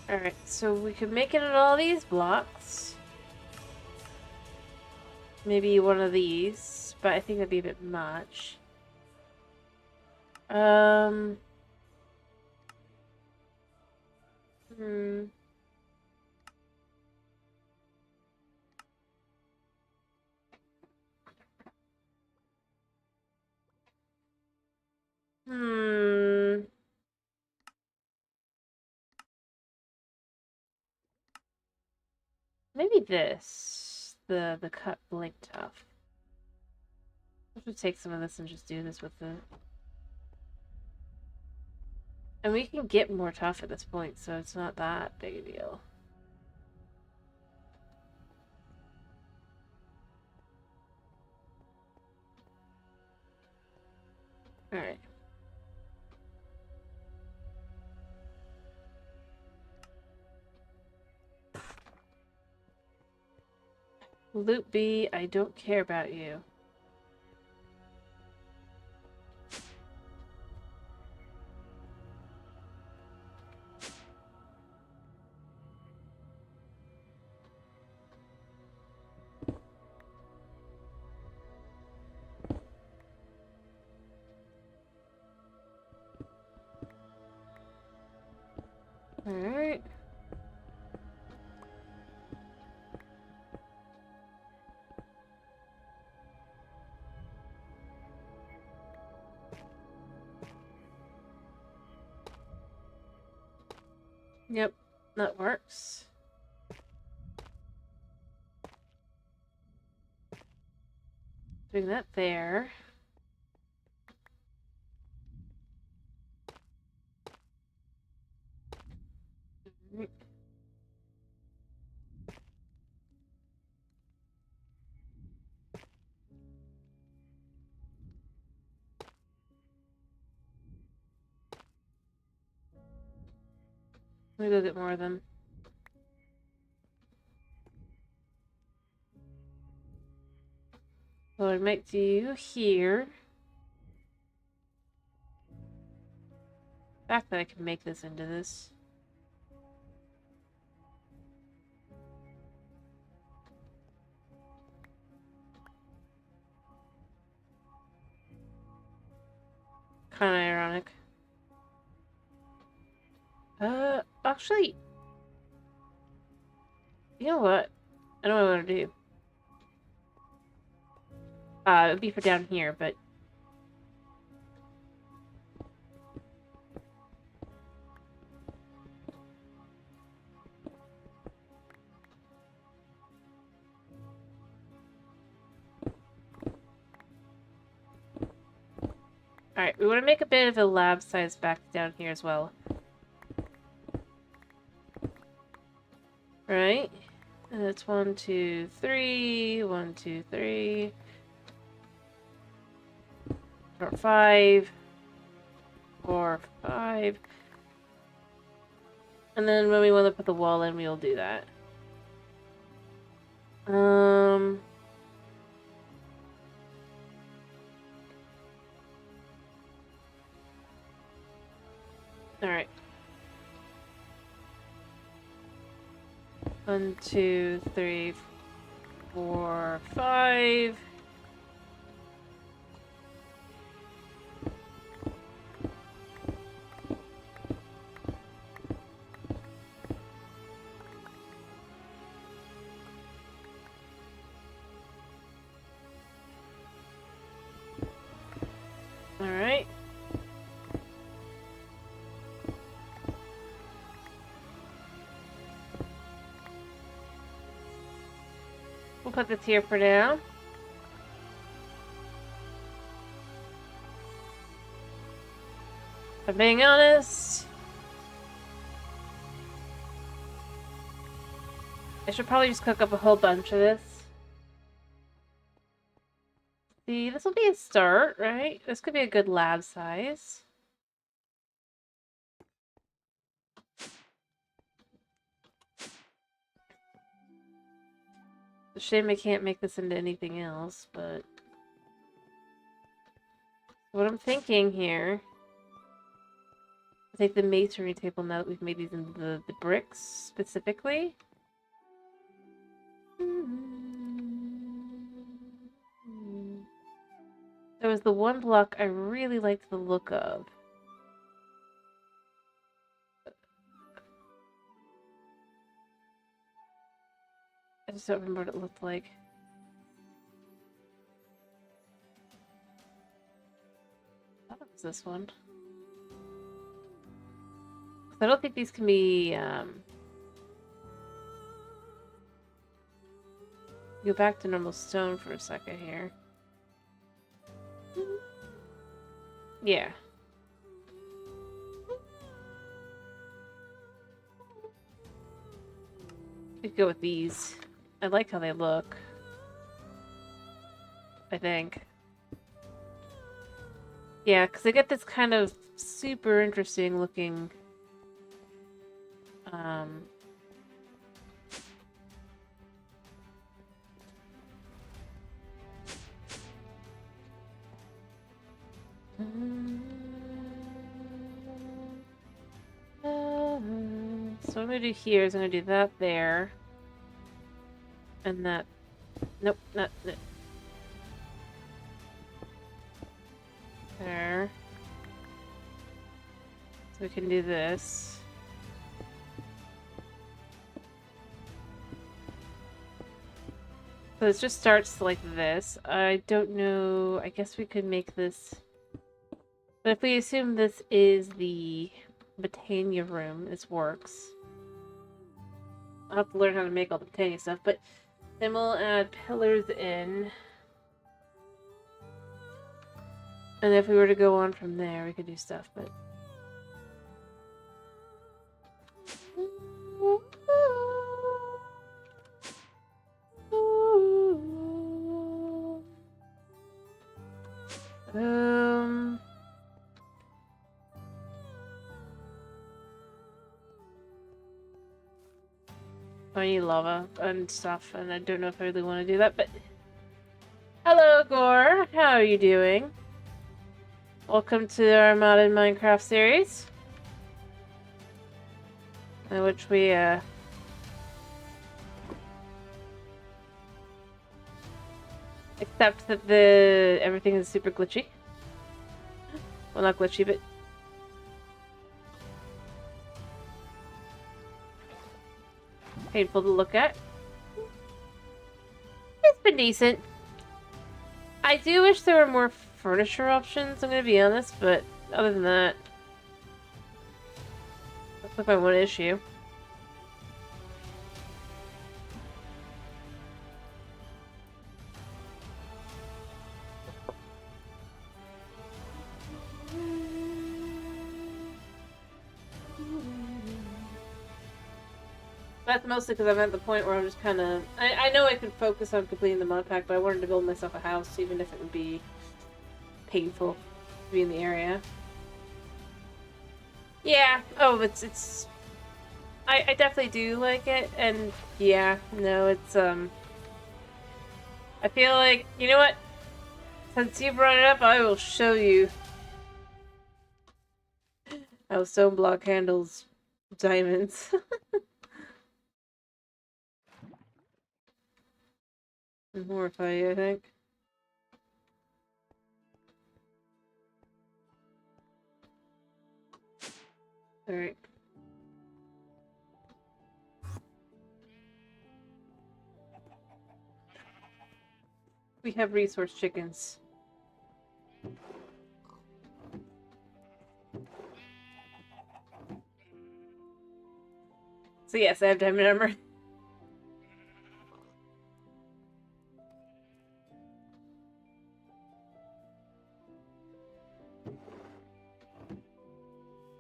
[SPEAKER 1] Alright, so we could make it in all these blocks. Maybe one of these, but I think that'd be a bit much. Hmm. Hmm. Maybe this. The cut blink tough. I should take some of this and just do this with the... And we can get more tough at this point, so it's not that big a deal. Alright. Loot B, I don't care about you. Alright. Yep, that works. Doing that there. Right. Let me go get more of them. What I might do here. The fact that I can make this into this. Kind of ironic. Actually, you know what? I don't know what I want to do. It'd be for down here, but alright, we want to make a bit of a lab size back down here as well. Right? And it's 1, 2, 3, 1, 2, 3, 4, 5, 4, 5. And then when we want to put the wall in, we'll do that. Alright. 1, 2, 3, 4, 5. Alright. We'll put this here for now. If I'm being honest, I should probably just cook up a whole bunch of this. See, this will be a start, right? This could be a good lab size. It's a shame I can't make this into anything else, but what I'm thinking here, I'll take the masonry table now that we've made these into the bricks specifically. There was the one block I really liked the look of. I just don't remember what it looked like. I thought it was this one. I don't think these can be, go back to normal stone for a second here. Yeah. We could go with these. I like how they look. I think. Yeah, because they get this kind of super interesting looking so what I'm gonna do here is I'm gonna do that there. And that. Nope, not that. There. So we can do this. So it just starts like this. I don't know. I guess we could make this. But if we assume this is the Botania room. This works. I'll have to learn how to make all the Botania stuff, but then we'll add pillars in. And if we were to go on from there, we could do stuff, but... I need lava and stuff, and I don't know if I really want to do that, but... Hello, Gore! How are you doing? Welcome to our modded Minecraft series. In which we, accept that everything is super glitchy. Well, not glitchy, but... painful to look at. It's been decent. I do wish there were more furniture options, I'm gonna be honest, but other than that, that's like my one issue. That's mostly because I'm at the point where I'm just kind of... I know I could focus on completing the mod pack, but I wanted to build myself a house, even if it would be painful to be in the area. Yeah. Oh, it's... I definitely do like it, and yeah, no, it's, I feel like, you know what? Since you brought it up, I will show you how StoneBlock handles diamonds. And horrify you, I think. Alright. We have resource chickens. So yes, I have diamond armor.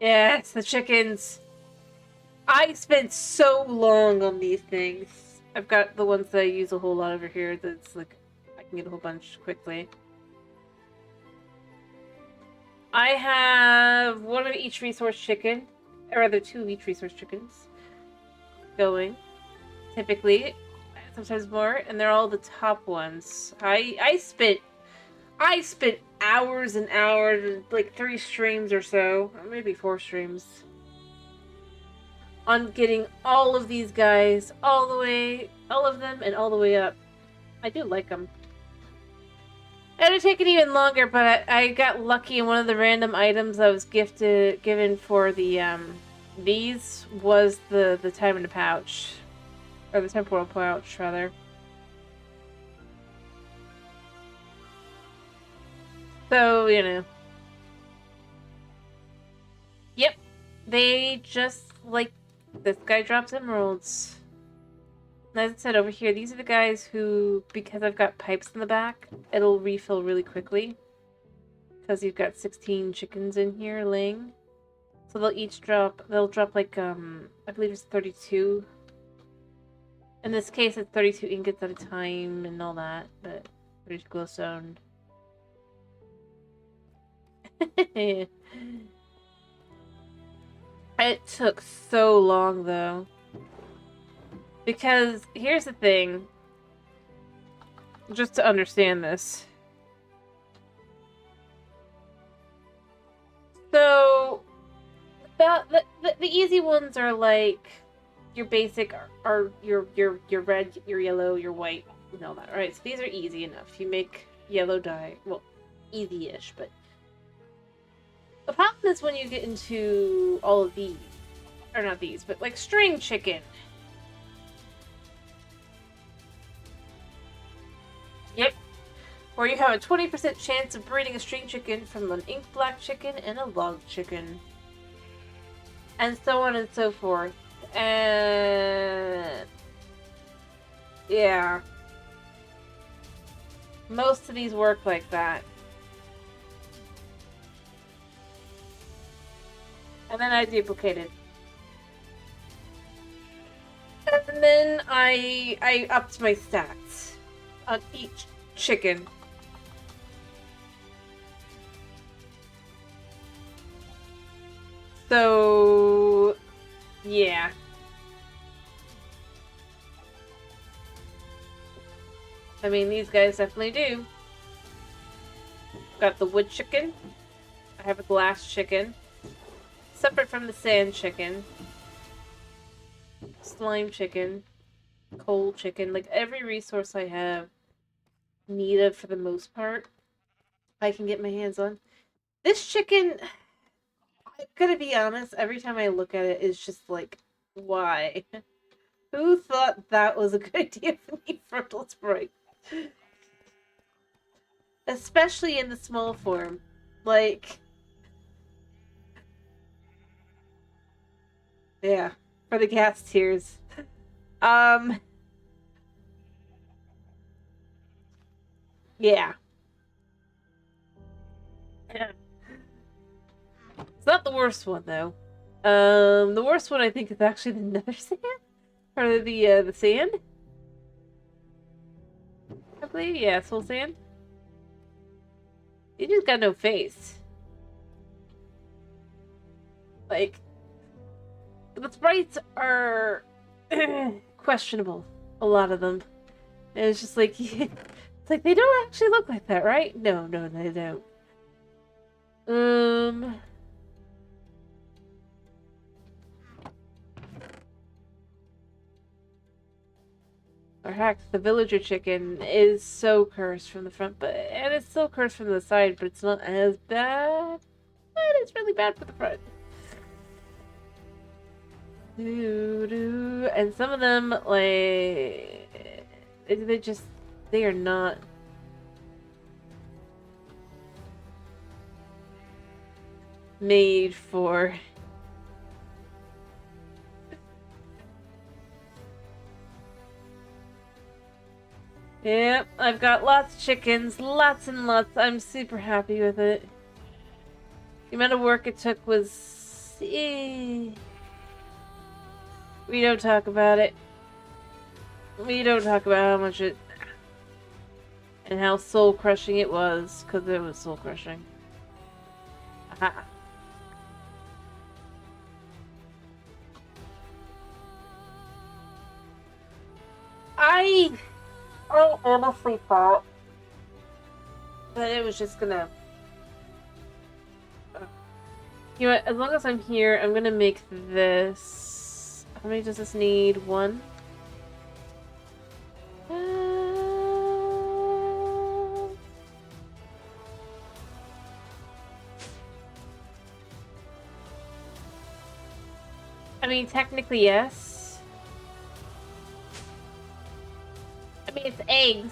[SPEAKER 1] Yes, the chickens. I spent so long on these things. I've got the ones that I use a whole lot over here that's like, I can get a whole bunch quickly. I have one of each resource chicken, or rather 2 of each resource chickens going, typically, sometimes more, and they're all the top ones. I spent hours and hours, like 3 streams or so, or maybe 4 streams, on getting all of these guys, all of them, and all the way up. I do like them. It would take it even longer, but I got lucky, and one of the random items I was given for the, these was the time in the pouch. Or the temporal pouch, rather. So, you know. Yep. They just, like, this guy drops emeralds. As I said, over here, these are the guys who, because I've got pipes in the back, it'll refill really quickly. Because you've got 16 chickens in here laying. So they'll drop like, I believe it's 32. In this case, it's 32 ingots at a time and all that, but 32 glowstone. It took so long, though. Because, here's the thing. Just to understand this. So, the easy ones are like, your basic are your red, your yellow, your white, and all that, right? So these are easy enough. You make yellow dye, well, easy-ish, but the problem is when you get into all of these, or not these, but like string chicken. Yep. Where you have a 20% chance of breeding a string chicken from an ink black chicken and a log chicken. and so on and so forth. And yeah, most of these work like that. And then I duplicated. And then I upped my stats on each chicken. So yeah. I mean, these guys definitely do. Got the wood chicken. I have a glass chicken. Separate from the sand chicken. Slime chicken. Coal chicken. Like, every resource I have need of for the most part, I can get my hands on. This chicken, I'm gonna be honest, every time I look at it, it's just like, why? Who thought that was a good idea for me, Frontal Sprite? Especially in the small form. Like, yeah, for the gas tiers. Yeah. It's not the worst one, though. The worst one, I think, is actually the nether sand? Or the sand? I believe, yeah, soul sand. You just got no face. Like, the sprites are questionable. A lot of them. And it's just like, it's like, they don't actually look like that, right? No, they don't. Or heck, the villager chicken is so cursed from the front, and it's still cursed from the side, but it's not as bad. But it's really bad for the front. And some of them, like, they are not made for. Yep, I've got lots of chickens, lots and lots. I'm super happy with it. The amount of work it took was... we don't talk about it. We don't talk about how much it... and how soul-crushing it was, because it was soul-crushing. Aha. I honestly thought that it was just gonna... You know what, as long as I'm here, I'm gonna make this... How many does this need? One? I mean, technically, yes. I mean, it's eggs,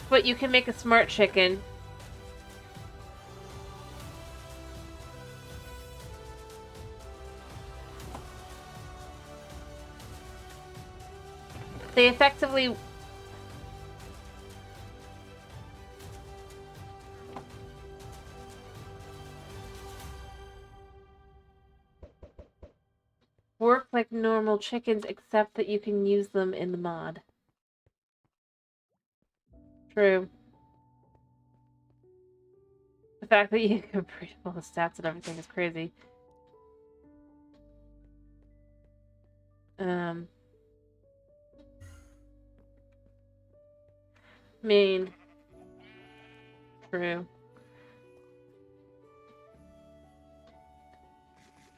[SPEAKER 1] but you can make a smart chicken. They effectively... work like normal chickens, except that you can use them in the mod. True. The fact that you can breed all the stats and everything is crazy. I mean... True.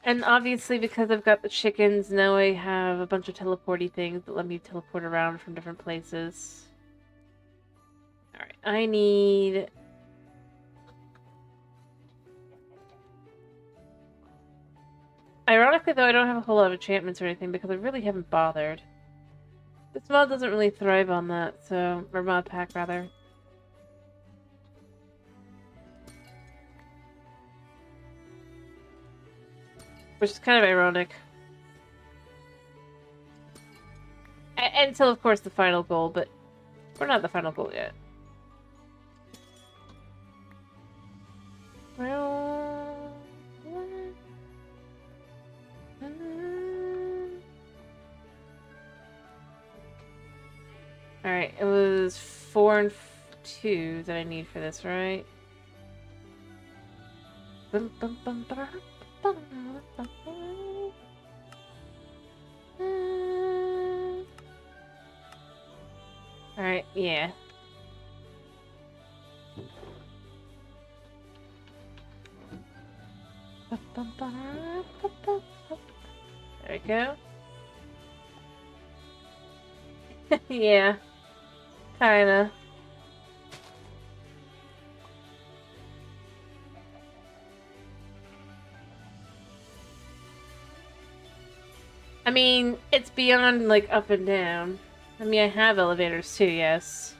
[SPEAKER 1] And obviously, because I've got the chickens, now I have a bunch of teleporty things that let me teleport around from different places. Alright, I need... Ironically, though, I don't have a whole lot of enchantments or anything because I really haven't bothered. This mod doesn't really thrive on that, so... Or mod pack, rather. Which is kind of ironic. Until, of course, the final goal, but we're not the final goal yet. Alright, it was 4 and 2 that I need for this, right? Alright, yeah. There we go. Yeah. Kinda. I mean, it's beyond, like, up and down. I mean, I have elevators too, yes.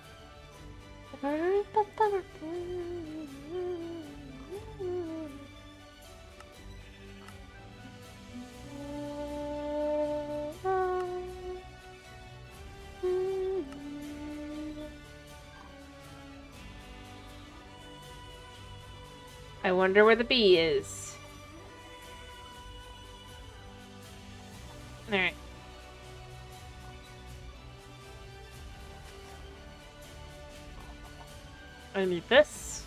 [SPEAKER 1] I wonder where the bee is. Alright. I need this.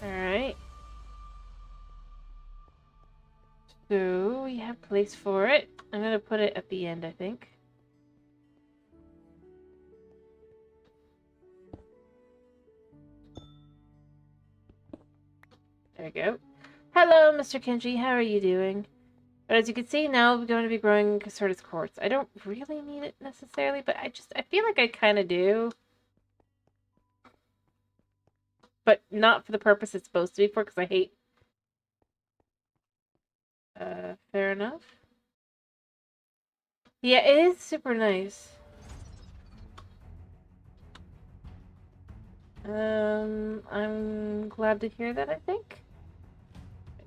[SPEAKER 1] Alright. So, we have place for it. I'm gonna put it at the end, I think. There we go. Hello, Mr. Kenji. How are you doing? But as you can see, now we're going to be growing Caserta's Quartz. I don't really need it necessarily, but I feel like I kind of do. But not for the purpose it's supposed to be for, because I hate... fair enough. Yeah, it is super nice. I'm glad to hear that, I think.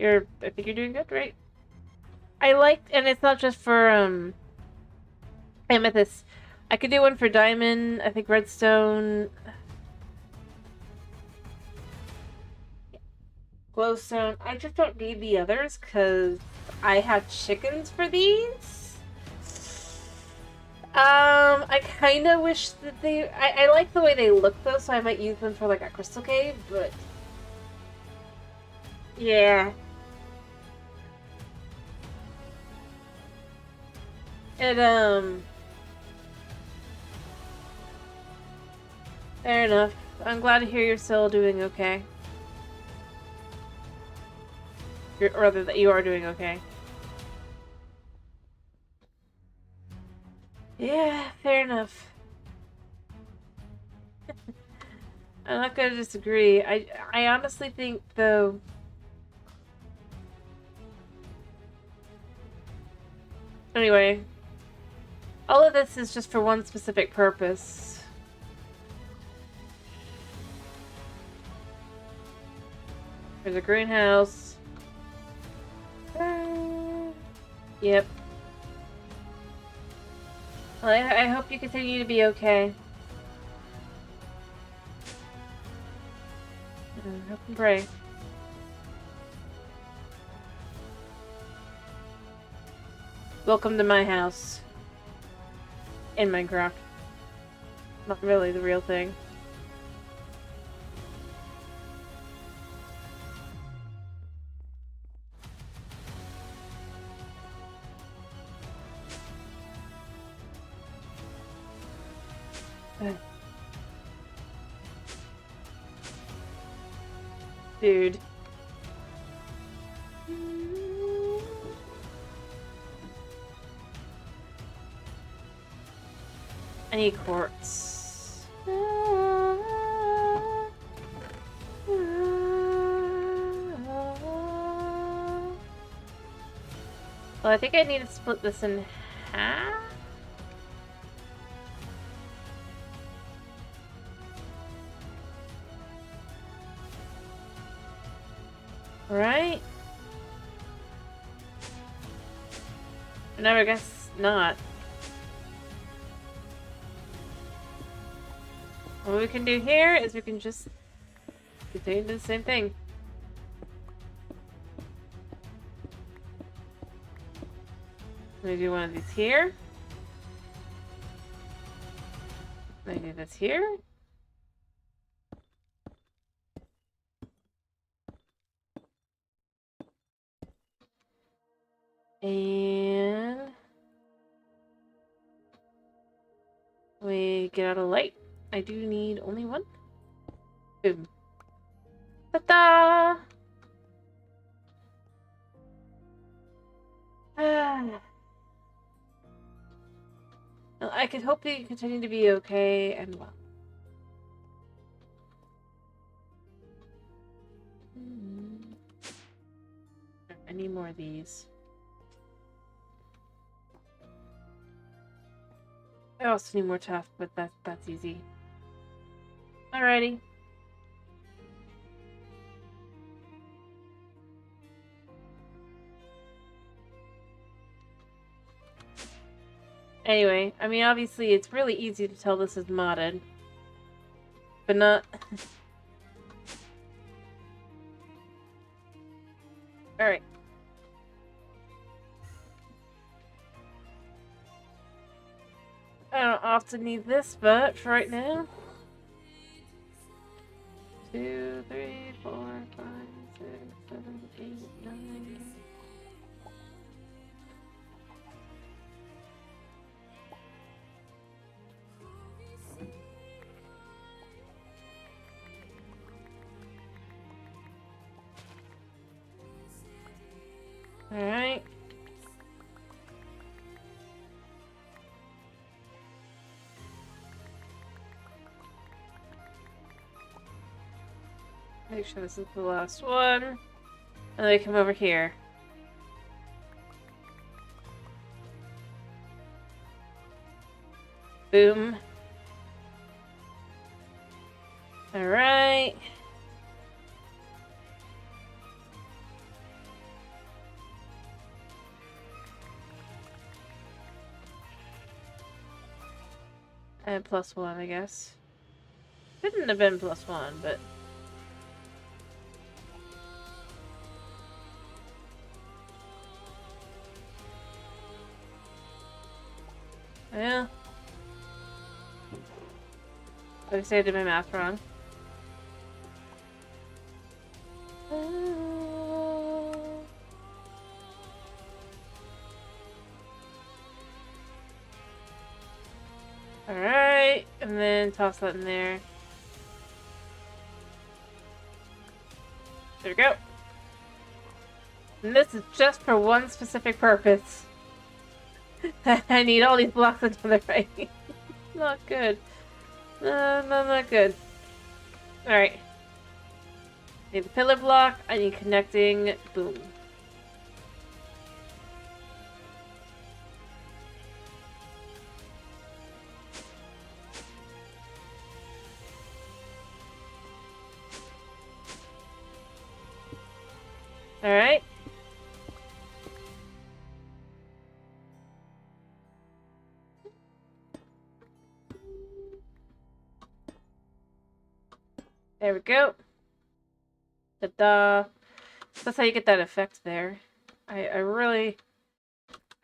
[SPEAKER 1] I think you're doing good, right? I liked, and it's not just for, amethyst. I could do one for diamond, I think redstone. Glowstone. I just don't need the others, because I have chickens for these. I kind of wish that I like the way they look, though, so I might use them for, like, a crystal cave, but... yeah. Fair enough. I'm glad to hear you're still doing okay. Or rather, that you are doing okay. Yeah, fair enough. I'm not gonna disagree. I honestly think, though... Anyway. All of this is just for one specific purpose. There's a greenhouse. Yep. Well, I hope you continue to be okay. Hope and pray. Welcome to my house. In Minecraft. Not really the real thing. Dude. I need quartz. Well, I think I need to split this in half. Right? No, I guess not. What we can do here is we can just continue to do the same thing. I'm gonna do one of these here. I'm gonna do this here. And we get out a light. I do need only one. Boom. Ta-da! Well, I could hope they continue to be okay and well. I need more of these. I also need more tough, but that's easy. Alrighty. Anyway, I mean, obviously, it's really easy to tell this is modded. But not... Alright. I don't often need this, but for right now... 2, 3, 4, 5, 6, 7, 8, 9... Alright. Make sure this is the last one. And then we come over here. Boom. Alright. And +1, I guess. Couldn't have been +1, but... Yeah. Obviously I did my math wrong. Alright, and then toss that in there. There we go. And this is just for one specific purpose. I need all these blocks another way. Not good. No, not good. Alright. Need the pillar block. I need connecting. Boom. Alright. There we go. Ta-da. That's how you get that effect there. I really...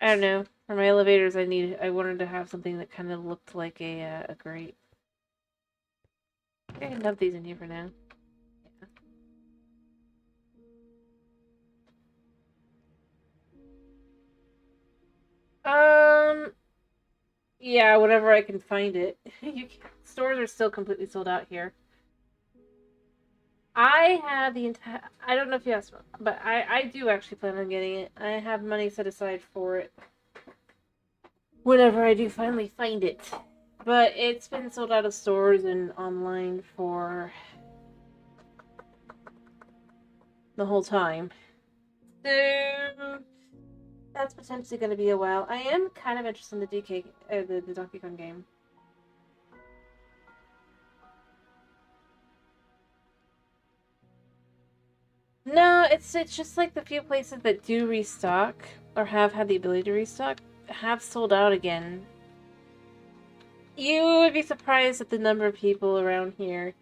[SPEAKER 1] I don't know. For my elevators, I wanted to have something that kind of looked like a grate. I can dump these in here for now. Yeah, whenever I can find it. Stores are still completely sold out here. I have the entire... I don't know if you asked, but I do actually plan on getting it. I have money set aside for it. Whenever I do finally find it. But it's been sold out of stores and online for... the whole time. So... that's potentially going to be a while. I am kind of interested in the the Donkey Kong game. No, it's just like the few places that do restock or have had the ability to restock have sold out again. You would be surprised at the number of people around here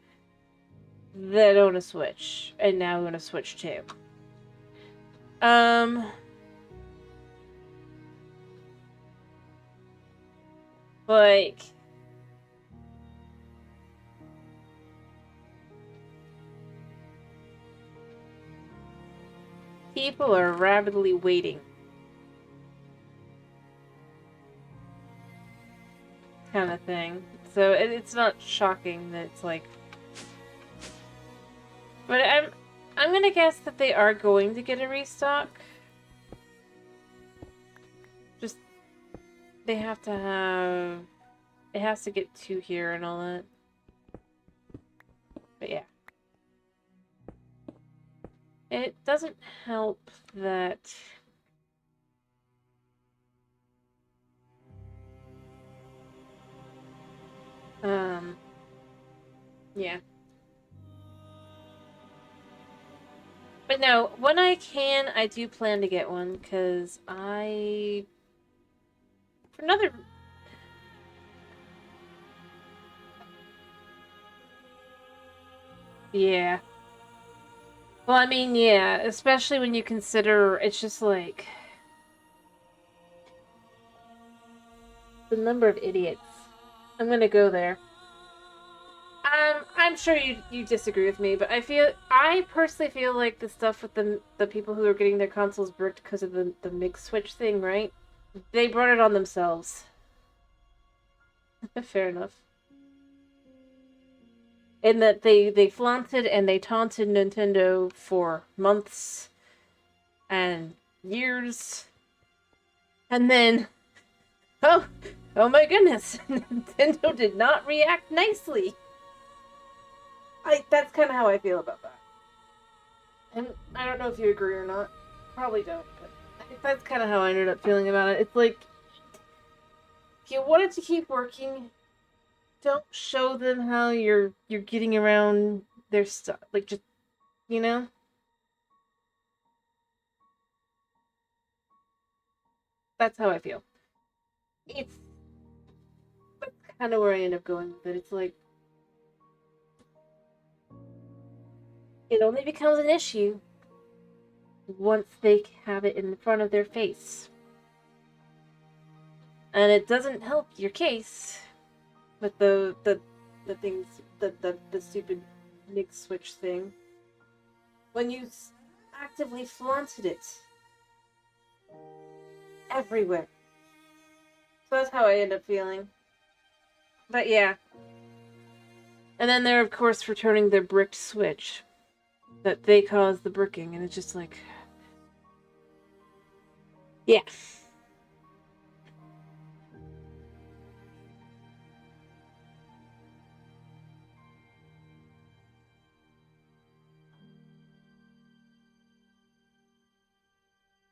[SPEAKER 1] that own a Switch and now own a Switch too. Like, people are rapidly waiting. Kind of thing. So it's not shocking that it's like... But I'm gonna guess that they are going to get a restock. Just... They have to have... It has to get 2 here and all that. But yeah. It doesn't help that... Yeah. But no, when I can, I do plan to get one, because for another... Yeah. Well, I mean, yeah, especially when you consider it's just like... The number of idiots. I'm gonna go there. I'm sure you disagree with me, but I personally feel like the stuff with the people who are getting their consoles bricked because of the mix switch thing, right? They brought it on themselves. Fair enough. In that they flaunted and they taunted Nintendo for months and years, and then oh my goodness, Nintendo did not react nicely. That's kind of how I feel about that. And I don't know if you agree or not. Probably don't, but that's kind of how I ended up feeling about it. It's like, if you wanted to keep working, don't show them how you're getting around their stuff. Like, just, you know? That's how I feel. It's That's kind of where I end up going with it. It's like, it only becomes an issue once they have it in front of their face. And it doesn't help your case with the things, the stupid mix switch thing. When you actively flaunted it everywhere. So that's how I end up feeling. But yeah. And then they're, of course, returning their bricked switch. That they caused the bricking, and it's just like... Yeah.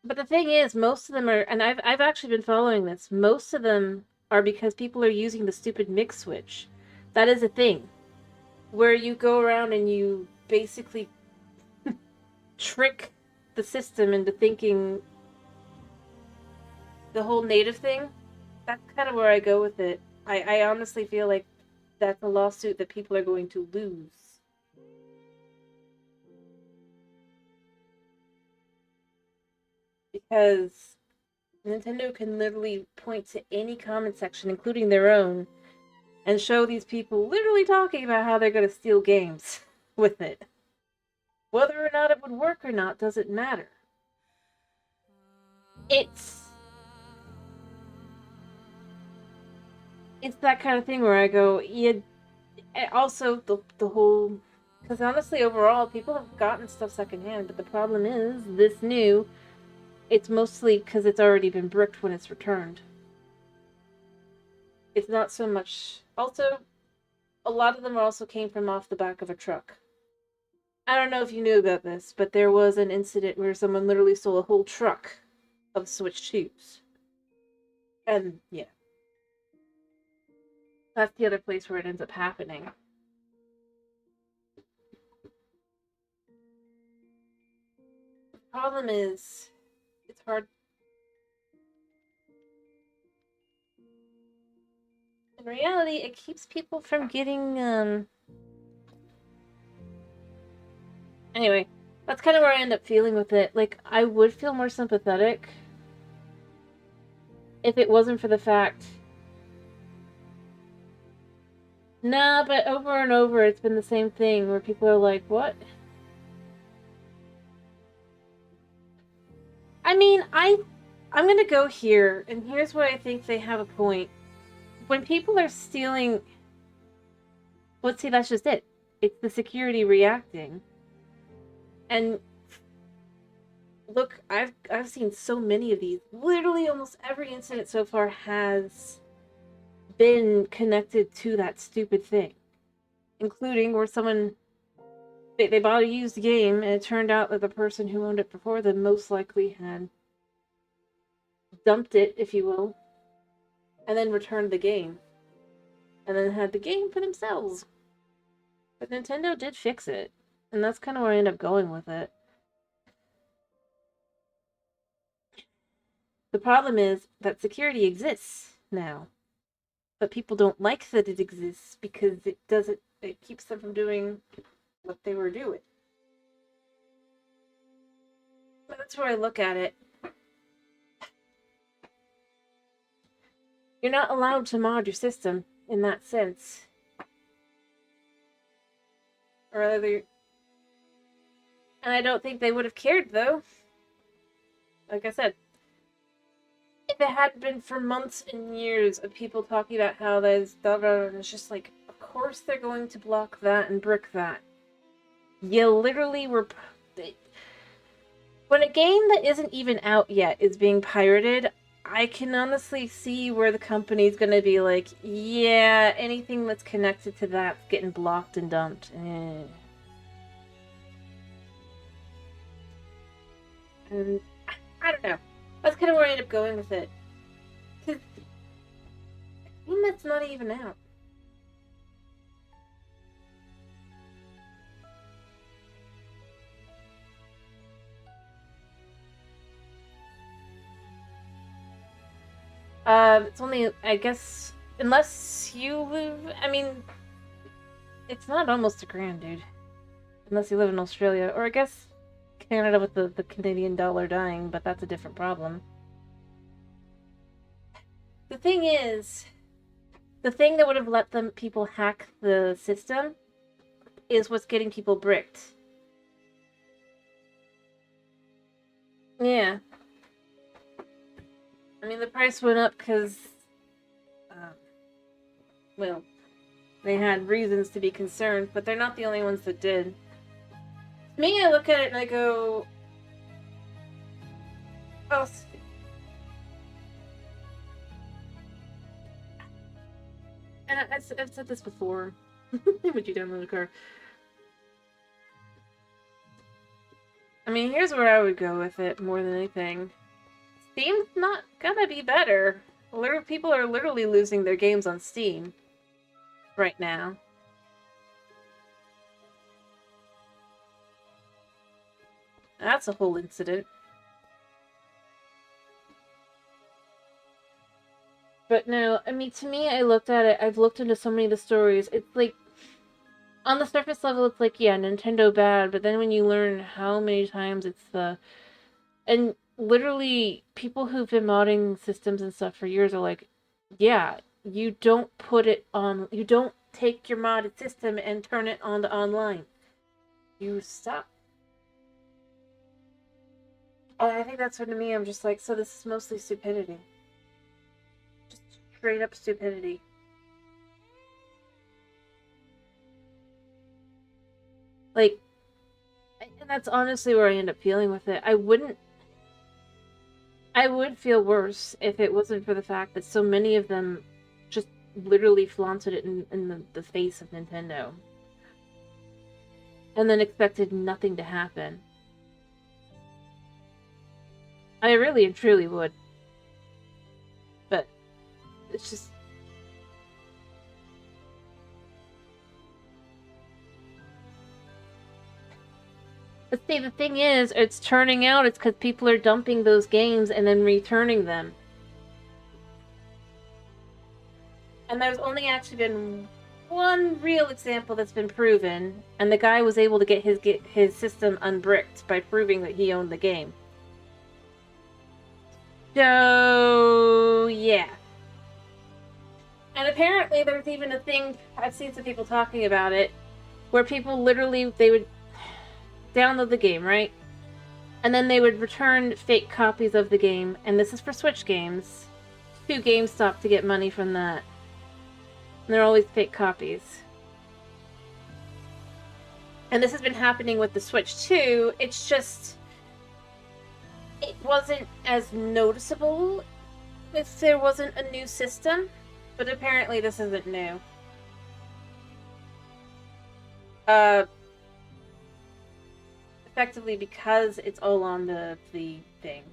[SPEAKER 1] But the thing is, most of them are, and I've actually been following this, most of them are because people are using the stupid mix switch. That is a thing. Where you go around and you basically trick the system into thinking the whole native thing. That's kind of where I go with it. I honestly feel like that's a lawsuit that people are going to lose. Because Nintendo can literally point to any comment section, including their own, and show these people literally talking about how they're going to steal games with it. Whether or not it would work or not doesn't matter. It's that kind of thing where I go, yeah. Also, the whole, because honestly, overall, people have gotten stuff secondhand, but the problem is, this new, it's mostly because it's already been bricked when it's returned. It's not so much... Also, a lot of them also came from off the back of a truck. I don't know if you knew about this, but there was an incident where someone literally stole a whole truck of Switch 2s. And, yeah. That's the other place where it ends up happening. Problem is, it's hard. In reality, it keeps people from getting, Anyway, that's kind of where I end up feeling with it. Like, I would feel more sympathetic if it wasn't for the fact... Nah, but over and over, it's been the same thing, where people are like, what? I mean, I'm gonna go here, and here's where I think they have a point. When people are stealing... Well, see, that's just it. It's the security reacting. And look, I've seen so many of these. Literally almost every incident so far has been connected to that stupid thing. Including where someone... They bought a used game, and it turned out that the person who owned it before them most likely had dumped it, if you will, and then returned the game. And then had the game for themselves. But Nintendo did fix it. And that's kind of where I end up going with it. The problem is that security exists now. But people don't like that it exists because it keeps them from doing what they were doing. But that's where I look at it. You're not allowed to mod your system in that sense. Or other... And I don't think they would have cared, though. Like I said, if it hadn't been for months and years of people talking about how there's and it's just like, of course they're going to block that and brick that. You literally were... When a game that isn't even out yet is being pirated, I can honestly see where the company's gonna be like, yeah, anything that's connected to that's getting blocked and dumped. And I don't know. That's kind of where I end up going with it. Because a game that's not even out. It's only, I guess, unless you live, I mean, it's not almost $1,000, dude. Unless you live in Australia, or I guess Canada with the Canadian dollar dying, but that's a different problem. The thing is, the thing that would have let people hack the system is what's getting people bricked. Yeah. I mean, the price went up because, well, they had reasons to be concerned, but they're not the only ones that did. Me, I look at it and I go, oh, and I've said this before. Would you download a car? I mean, here's where I would go with it more than anything. Steam's not gonna be better. People are literally losing their games on Steam right now. That's a whole incident. But no, I mean, to me, I looked at it, I've looked into so many of the stories, it's like, on the surface level, it's like, yeah, Nintendo bad, but then when you learn how many times it's the... And literally, people who've been modding systems and stuff for years are like, yeah, you don't put it on... You don't take your modded system and turn it on to online. You stop. And I think that's what to me, I'm just like, so this is mostly stupidity. Just straight up stupidity. Like, and that's honestly where I end up feeling with it. I would feel worse if it wasn't for the fact that so many of them just literally flaunted it in the face of Nintendo. And then expected nothing to happen. I really and truly would. But it's just... But see, the thing is, it's turning out it's because people are dumping those games and then returning them. And there's only actually been one real example that's been proven, and the guy was able to get his system unbricked by proving that he owned the game. So, yeah. And apparently there's even a thing, I've seen some people talking about it, where people literally, they would download the game, right? And then they would return fake copies of the game, and this is for Switch games, to GameStop to get money from that. And they're always fake copies. And this has been happening with the Switch too. It's just, it wasn't as noticeable if there wasn't a new system, but apparently this isn't new. Effectively because it's all on the thing.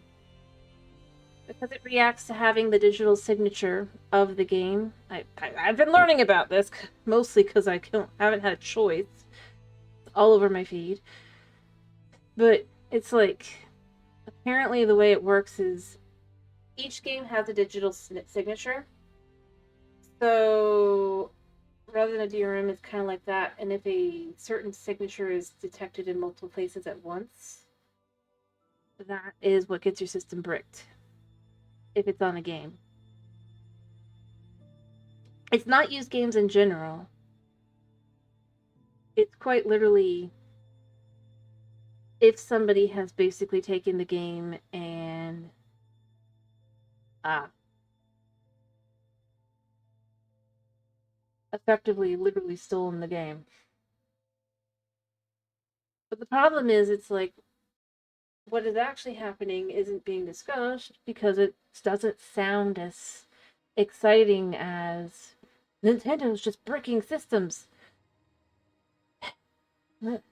[SPEAKER 1] Because it reacts to having the digital signature of the game. I've been learning about this, mostly because I haven't had a choice. It's all over my feed. But it's like, apparently the way it works is each game has a digital signature. So rather than a DRM, it's kind of like that. And if a certain signature is detected in multiple places at once, that is what gets your system bricked. If it's on a game. It's not used games in general. It's quite literally if somebody has basically taken the game and effectively literally stolen the game. But the problem is, it's like what is actually happening isn't being discussed because it doesn't sound as exciting as Nintendo's just bricking systems. But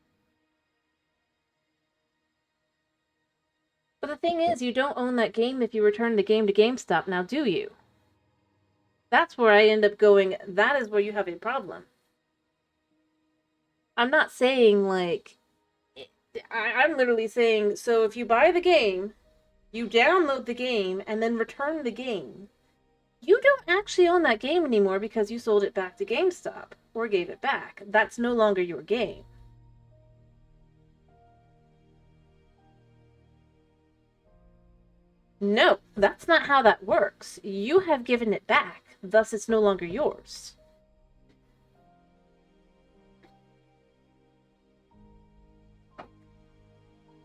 [SPEAKER 1] the thing is, you don't own that game if you return the game to GameStop now, do you? That's where I end up going, that is where you have a problem. I'm not saying, like, I'm literally saying, so if you buy the game, you download the game, and then return the game, you don't actually own that game anymore because you sold it back to GameStop, or gave it back. That's no longer your game. No, that's not how that works. You have given it back, thus it's no longer yours.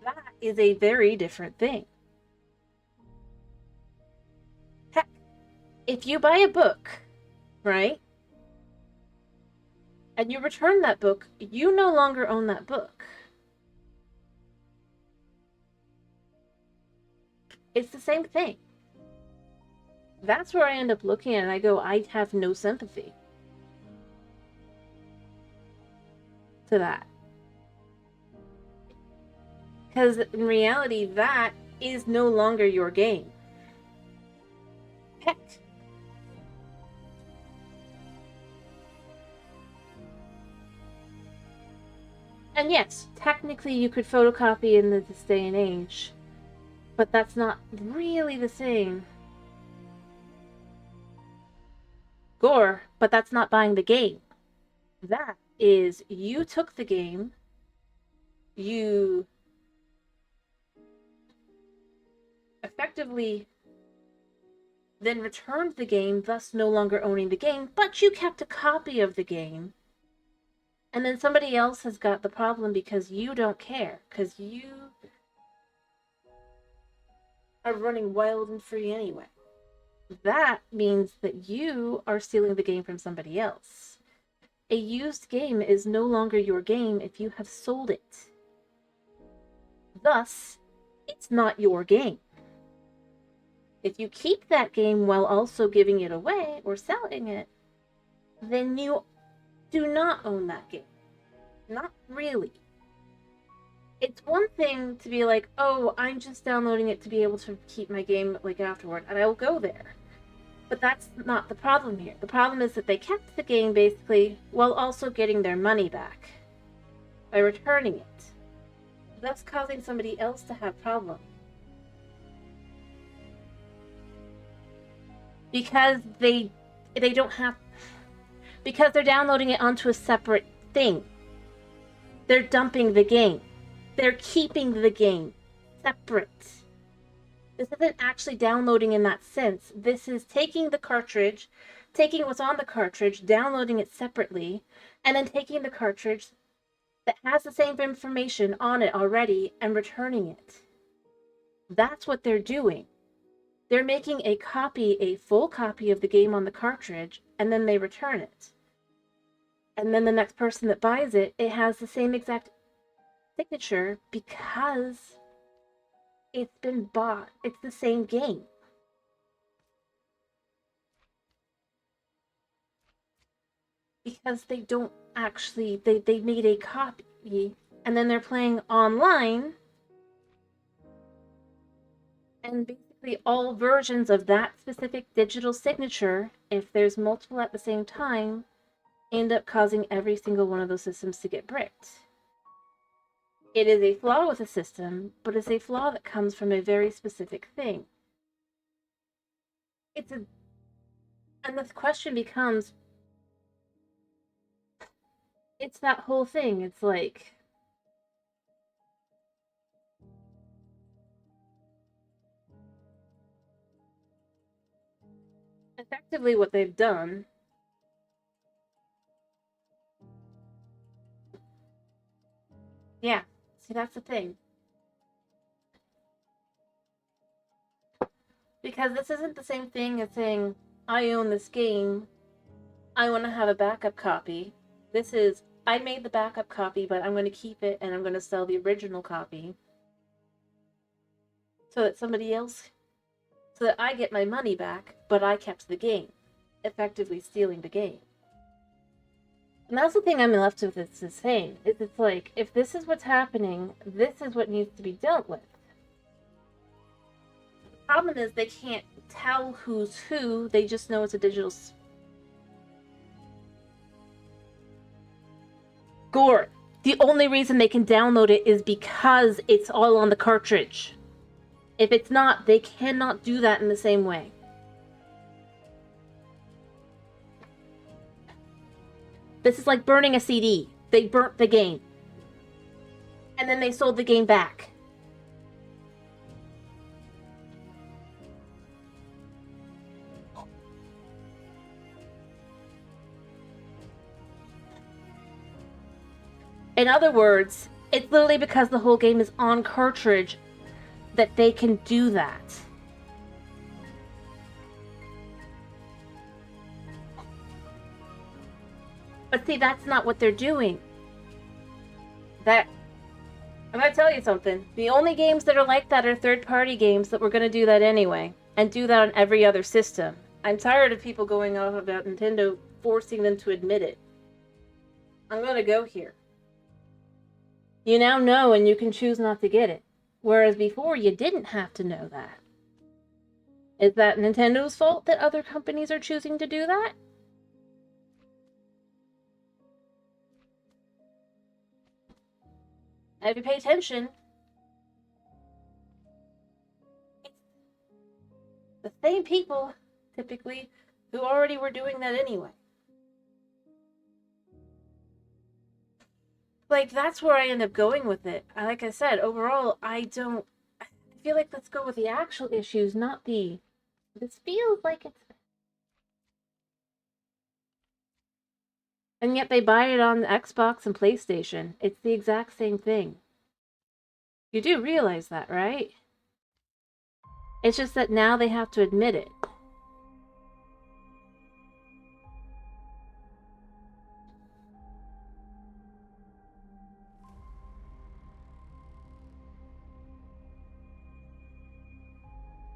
[SPEAKER 1] That is a very different thing. Heck, if you buy a book, right, and you return that book, you no longer own that book. It's the same thing. That's where I end up looking at it and I go, I have no sympathy to that. Because in reality, that is no longer your game. Heck. And yes, technically you could photocopy in this day and age, but that's not really the same. Gore, but that's not buying the game. That is, you took the game, you effectively then returned the game, thus no longer owning the game, but you kept a copy of the game. And then somebody else has got the problem because you don't care, because you are running wild and free anyway. That means that you are stealing the game from somebody else. A used game is no longer your game if you have sold it. Thus, it's not your game. If you keep that game while also giving it away or selling it, then you do not own that game. Not really. It's one thing to be like, oh, I'm just downloading it to be able to keep my game like afterward, and I will go there. But that's not the problem here. The problem is that they kept the game basically while also getting their money back by returning it. That's causing somebody else to have problems. Because they don't have, because they're downloading it onto a separate thing. They're dumping the game. They're keeping the game separate. This isn't actually downloading in that sense. This is taking the cartridge, taking what's on the cartridge, downloading it separately, and then taking the cartridge that has the same information on it already and returning it. That's what they're doing. They're making a copy, a full copy of the game on the cartridge, and then they return it. And then the next person that buys it, it has the same exact signature because it's been bought. It's the same game. Because they don't actually, they made a copy, and then they're playing online, and basically all versions of that specific digital signature, if there's multiple at the same time, end up causing every single one of those systems to get bricked. It is a flaw with the system, but it's a flaw that comes from a very specific thing. And the question becomes, it's that whole thing. It's like, effectively what they've done see, that's the thing. Because this isn't the same thing as saying, I own this game, I want to have a backup copy. This is, I made the backup copy, but I'm going to keep it and I'm going to sell the original copy so that somebody else, so that I get my money back, but I kept the game, effectively stealing the game. And that's the thing I'm left with is saying, is it's like, if this is what's happening, this is what needs to be dealt with. The problem is they can't tell who's who, they just know it's a digital Gore. The only reason they can download it is because it's all on the cartridge. If it's not, they cannot do that in the same way. This is like burning a CD. They burnt the game. And then they sold the game back. In other words, it's literally because the whole game is on cartridge that they can do that. But see, that's not what they're doing. I'm gonna tell you something. The only games that are like that are third-party games that were gonna do that anyway, and do that on every other system. I'm tired of people going off about Nintendo forcing them to admit it. I'm gonna go here. You now know and you can choose not to get it. Whereas before, you didn't have to know that. Is that Nintendo's fault that other companies are choosing to do that? And if you pay attention, it's the same people, typically, who already were doing that anyway. Like, that's where I end up going with it. Like I said, overall, I feel like let's go with the actual issues, not the... This feels like it's... And yet they buy it on Xbox and PlayStation. It's the exact same thing. You do realize that, right? It's just that now they have to admit it.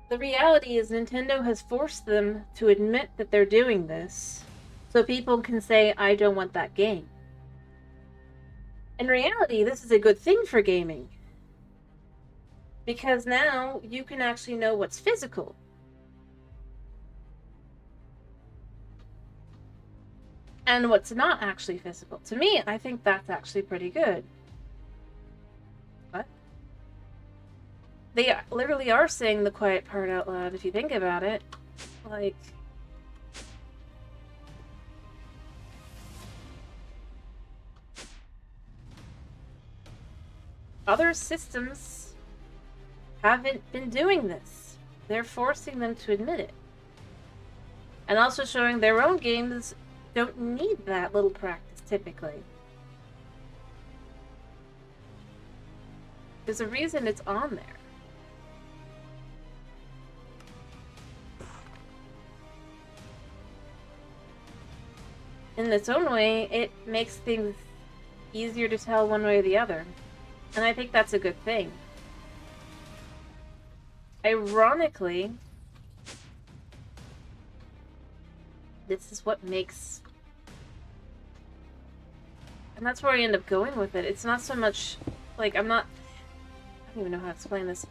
[SPEAKER 1] The reality is Nintendo has forced them to admit that they're doing this, so people can say, I don't want that game. In reality, this is a good thing for gaming. Because now you can actually know what's physical. And what's not actually physical. To me, I think that's actually pretty good. What? they literally are saying the quiet part out loud if you think about it. Like, other systems haven't been doing this. They're forcing them to admit it. And also showing their own games don't need that little practice, typically. There's a reason it's on there. In its own way, it makes things easier to tell one way or the other. And I think that's a good thing. Ironically, this is what makes... And that's where I end up going with it. It's not so much... Like, I'm not... I don't even know how to explain this.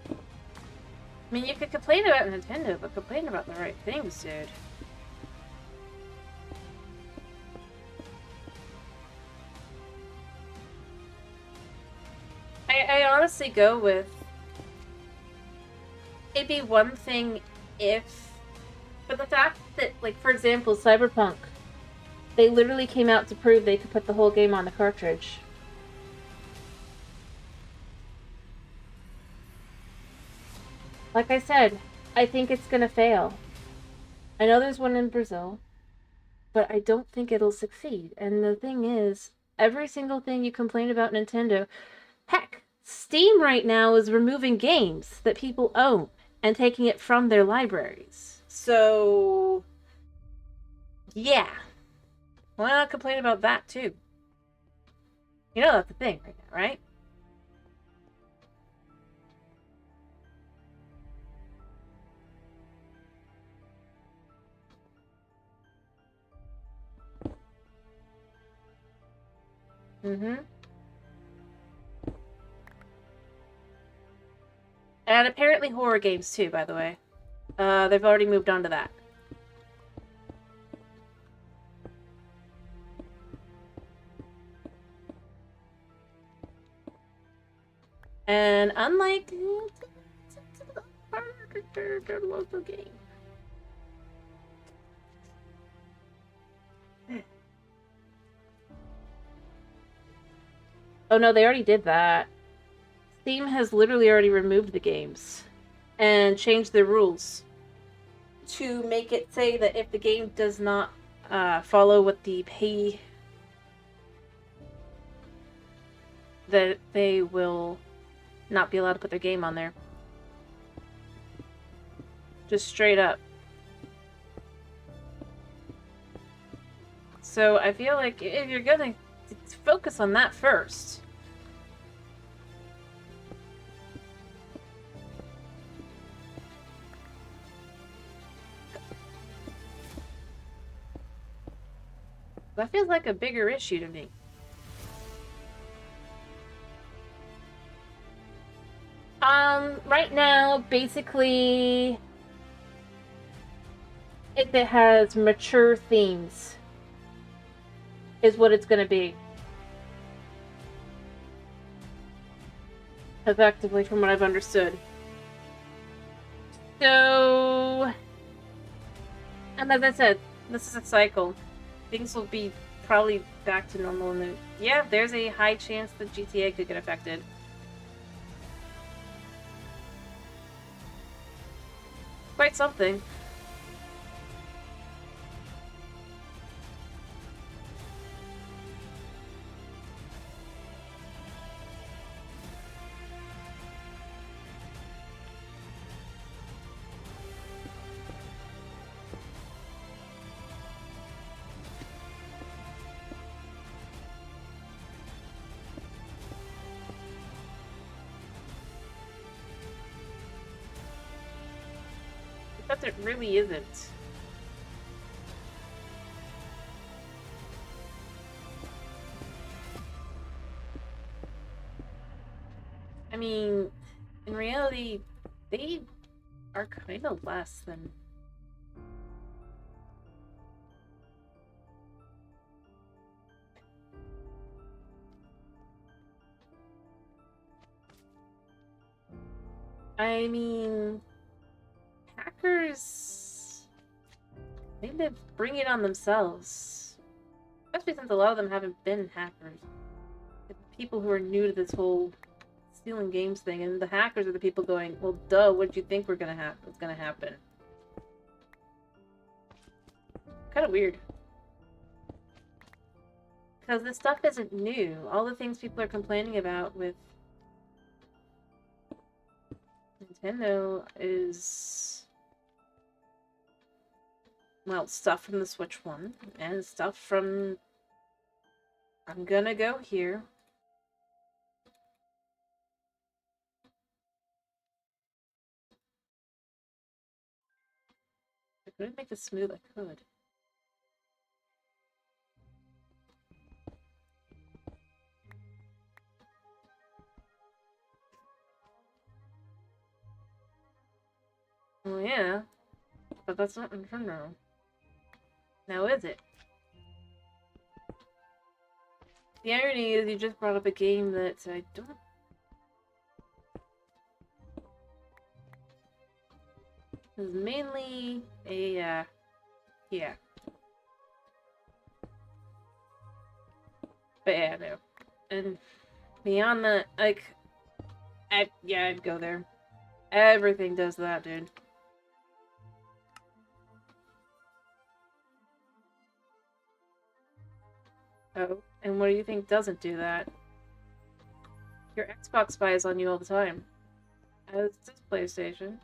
[SPEAKER 1] I mean, you could complain about Nintendo, but complain about the right things, dude. I honestly go with... It'd be one thing if... But the fact that, like, for example, Cyberpunk, they literally came out to prove they could put the whole game on the cartridge. Like I said, I think it's gonna fail. I know there's one in Brazil, but I don't think it'll succeed. And the thing is, every single thing you complain about Nintendo... Heck, Steam right now is removing games that people own and taking it from their libraries. So... yeah. Why not complain about that, too? You know that's the thing right now, right? Mm-hmm. And apparently horror games, too, by the way. They've already moved on to that. And unlike the local game. Oh no, they already did that. Steam has literally already removed the games and changed their rules to make it say that if the game does not follow what the pay, that they will not be allowed to put their game on there. Just straight up. So I feel like if you're gonna focus on that first. That feels like a bigger issue to me. Right now, basically, if it has mature themes, is what it's gonna be. Effectively, from what I've understood. So, and as I said, this is a cycle. Things will be probably back to normal. And yeah, there's a high chance that GTA could get affected. Quite something. But it really isn't. I mean, in reality, they are kind of less than... I mean, hackers, maybe they bring it on themselves. Especially since a lot of them haven't been hackers. The people who are new to this whole stealing games thing, and the hackers are the people going, well, duh, what did you think was gonna happen? Kind of weird. Because this stuff isn't new. All the things people are complaining about with Nintendo is, well, stuff from the Switch 1 and stuff from, I'm gonna go here. I couldn't make this smooth, I could. Oh yeah, but that's not Nintendo. Now is it? The irony is you just brought up a game that I don't... It was mainly a, yeah. But yeah, no. And beyond that, like, yeah, I'd go there. Everything does that, dude. Oh, and what do you think doesn't do that? Your Xbox spies on you all the time. As does PlayStation.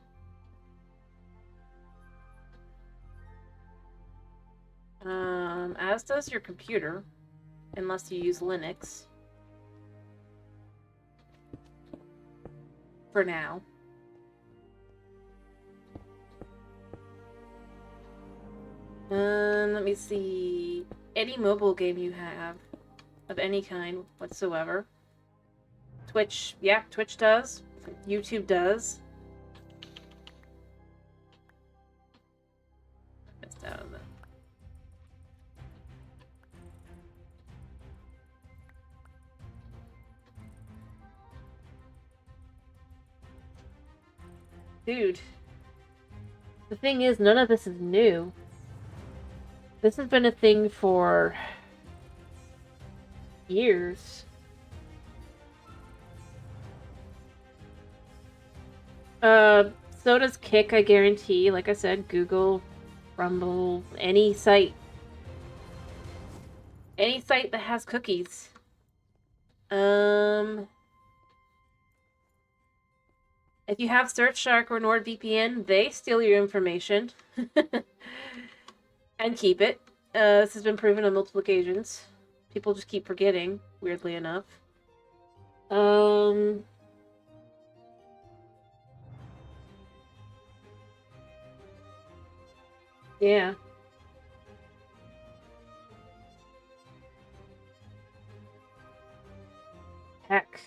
[SPEAKER 1] As does your computer, unless you use Linux. For now. Let me see. Any mobile game you have, of any kind whatsoever. Twitch, yeah, Twitch does. YouTube does. Missed out on that. Dude. The thing is, none of this is new. This has been a thing for years. So does Kick, I guarantee. Like I said, Google, Rumble, any site. Any site that has cookies. If you have Surfshark or NordVPN, they steal your information. And keep it. This has been proven on multiple occasions. People just keep forgetting, weirdly enough. Yeah. Heck.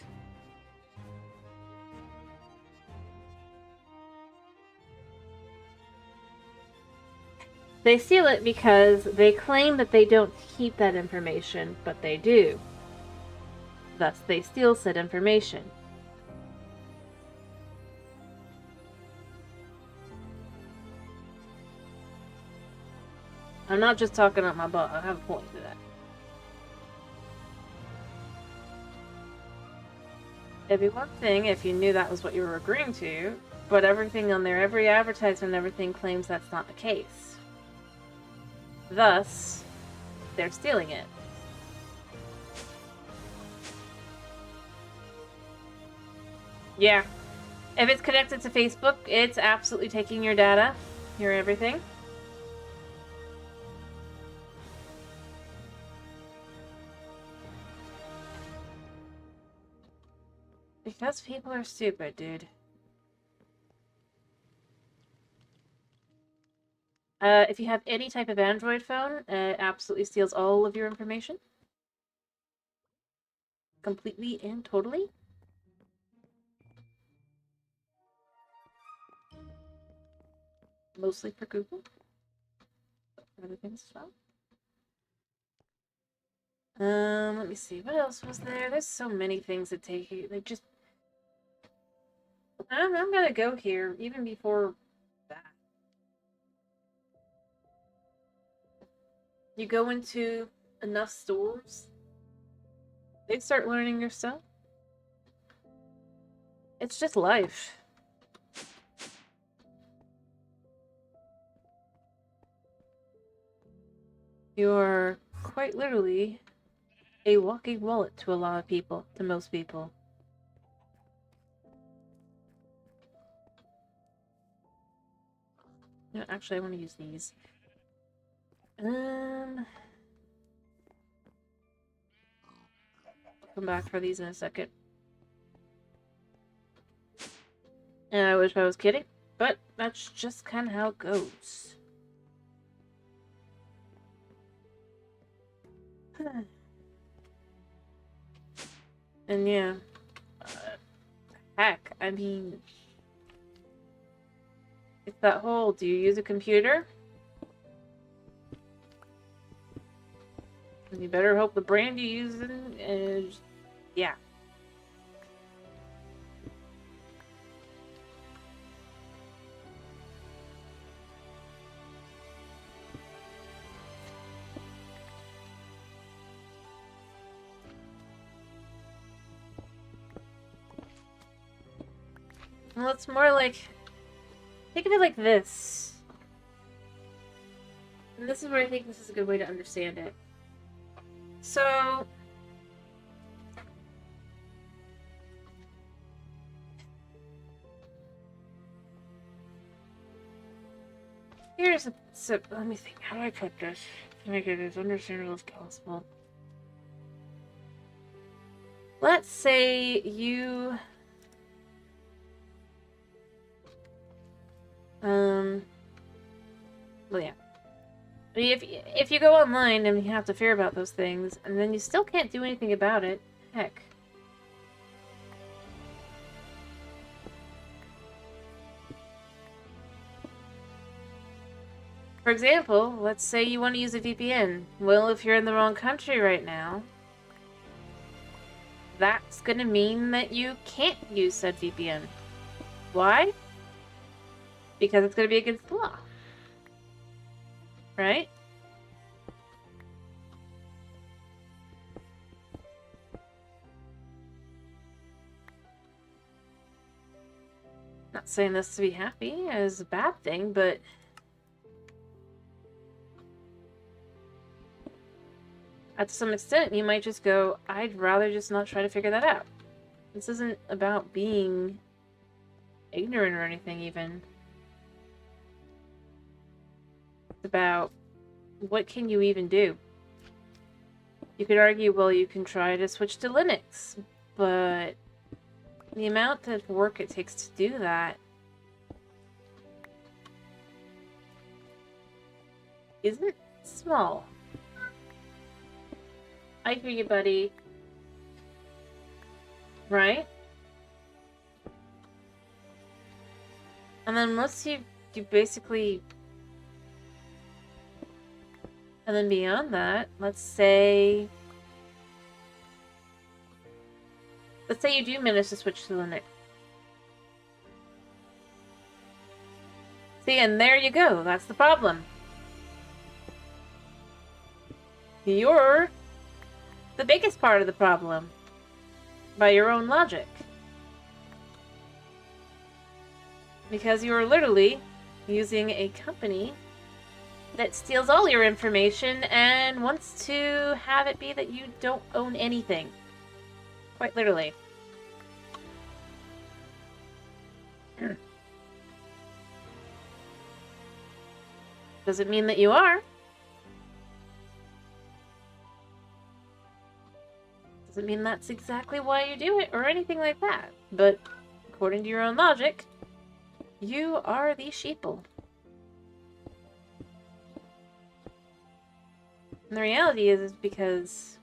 [SPEAKER 1] They steal it because they claim that they don't keep that information, but they do. Thus, they steal said information. I'm not just talking out my butt. I have a point to that. It'd be one thing if you knew that was what you were agreeing to, but everything on there, every advertisement, everything claims that's not the case. Thus, they're stealing it. Yeah. If it's connected to Facebook, it's absolutely taking your data, your everything. Because people are stupid, dude. If you have any type of Android phone, it absolutely steals all of your information. Completely and totally. Mostly for Google. But for other things as well. Let me see. What else was there? There's so many things that take you. They just... I'm gonna go here, even before that. You go into enough stores, they start learning your stuff. It's just life. You're quite literally a walking wallet to a lot of people, to most people. No, actually, I want to use these. I'll come back for these in a second. And I wish I was kidding, but that's just kind of how it goes. And yeah, heck, I mean, it's that whole, do you use a computer? You better hope the brand you use is, yeah. Well, it's more like, think of it like this. And this is where I think this is a good way to understand it. So, here's a, so let me think, how do I put this to make it as understandable as possible? Let's say you, well, yeah. If you go online and you have to fear about those things, and then you still can't do anything about it, heck. For example, let's say you want to use a VPN. Well, if you're in the wrong country right now, that's going to mean that you can't use said VPN. Why? Because it's going to be against the law. Right? Not saying this to be happy is a bad thing, but to some extent, you might just go, I'd rather just not try to figure that out. This isn't about being ignorant or anything, even. It's about what can you even do? You could argue, well, you can try to switch to Linux, but the amount of work it takes to do that isn't small. I hear you, buddy. Right? And then once you basically... And then beyond that, let's say you do manage to switch to Linux. See, and there you go. That's the problem. You're the biggest part of the problem by your own logic. Because you are literally using a company that steals all your information and wants to have it be that you don't own anything. Quite literally. Doesn't mean that you are. Doesn't mean that's exactly why you do it or anything like that. But according to your own logic, you are the sheeple. And the reality is because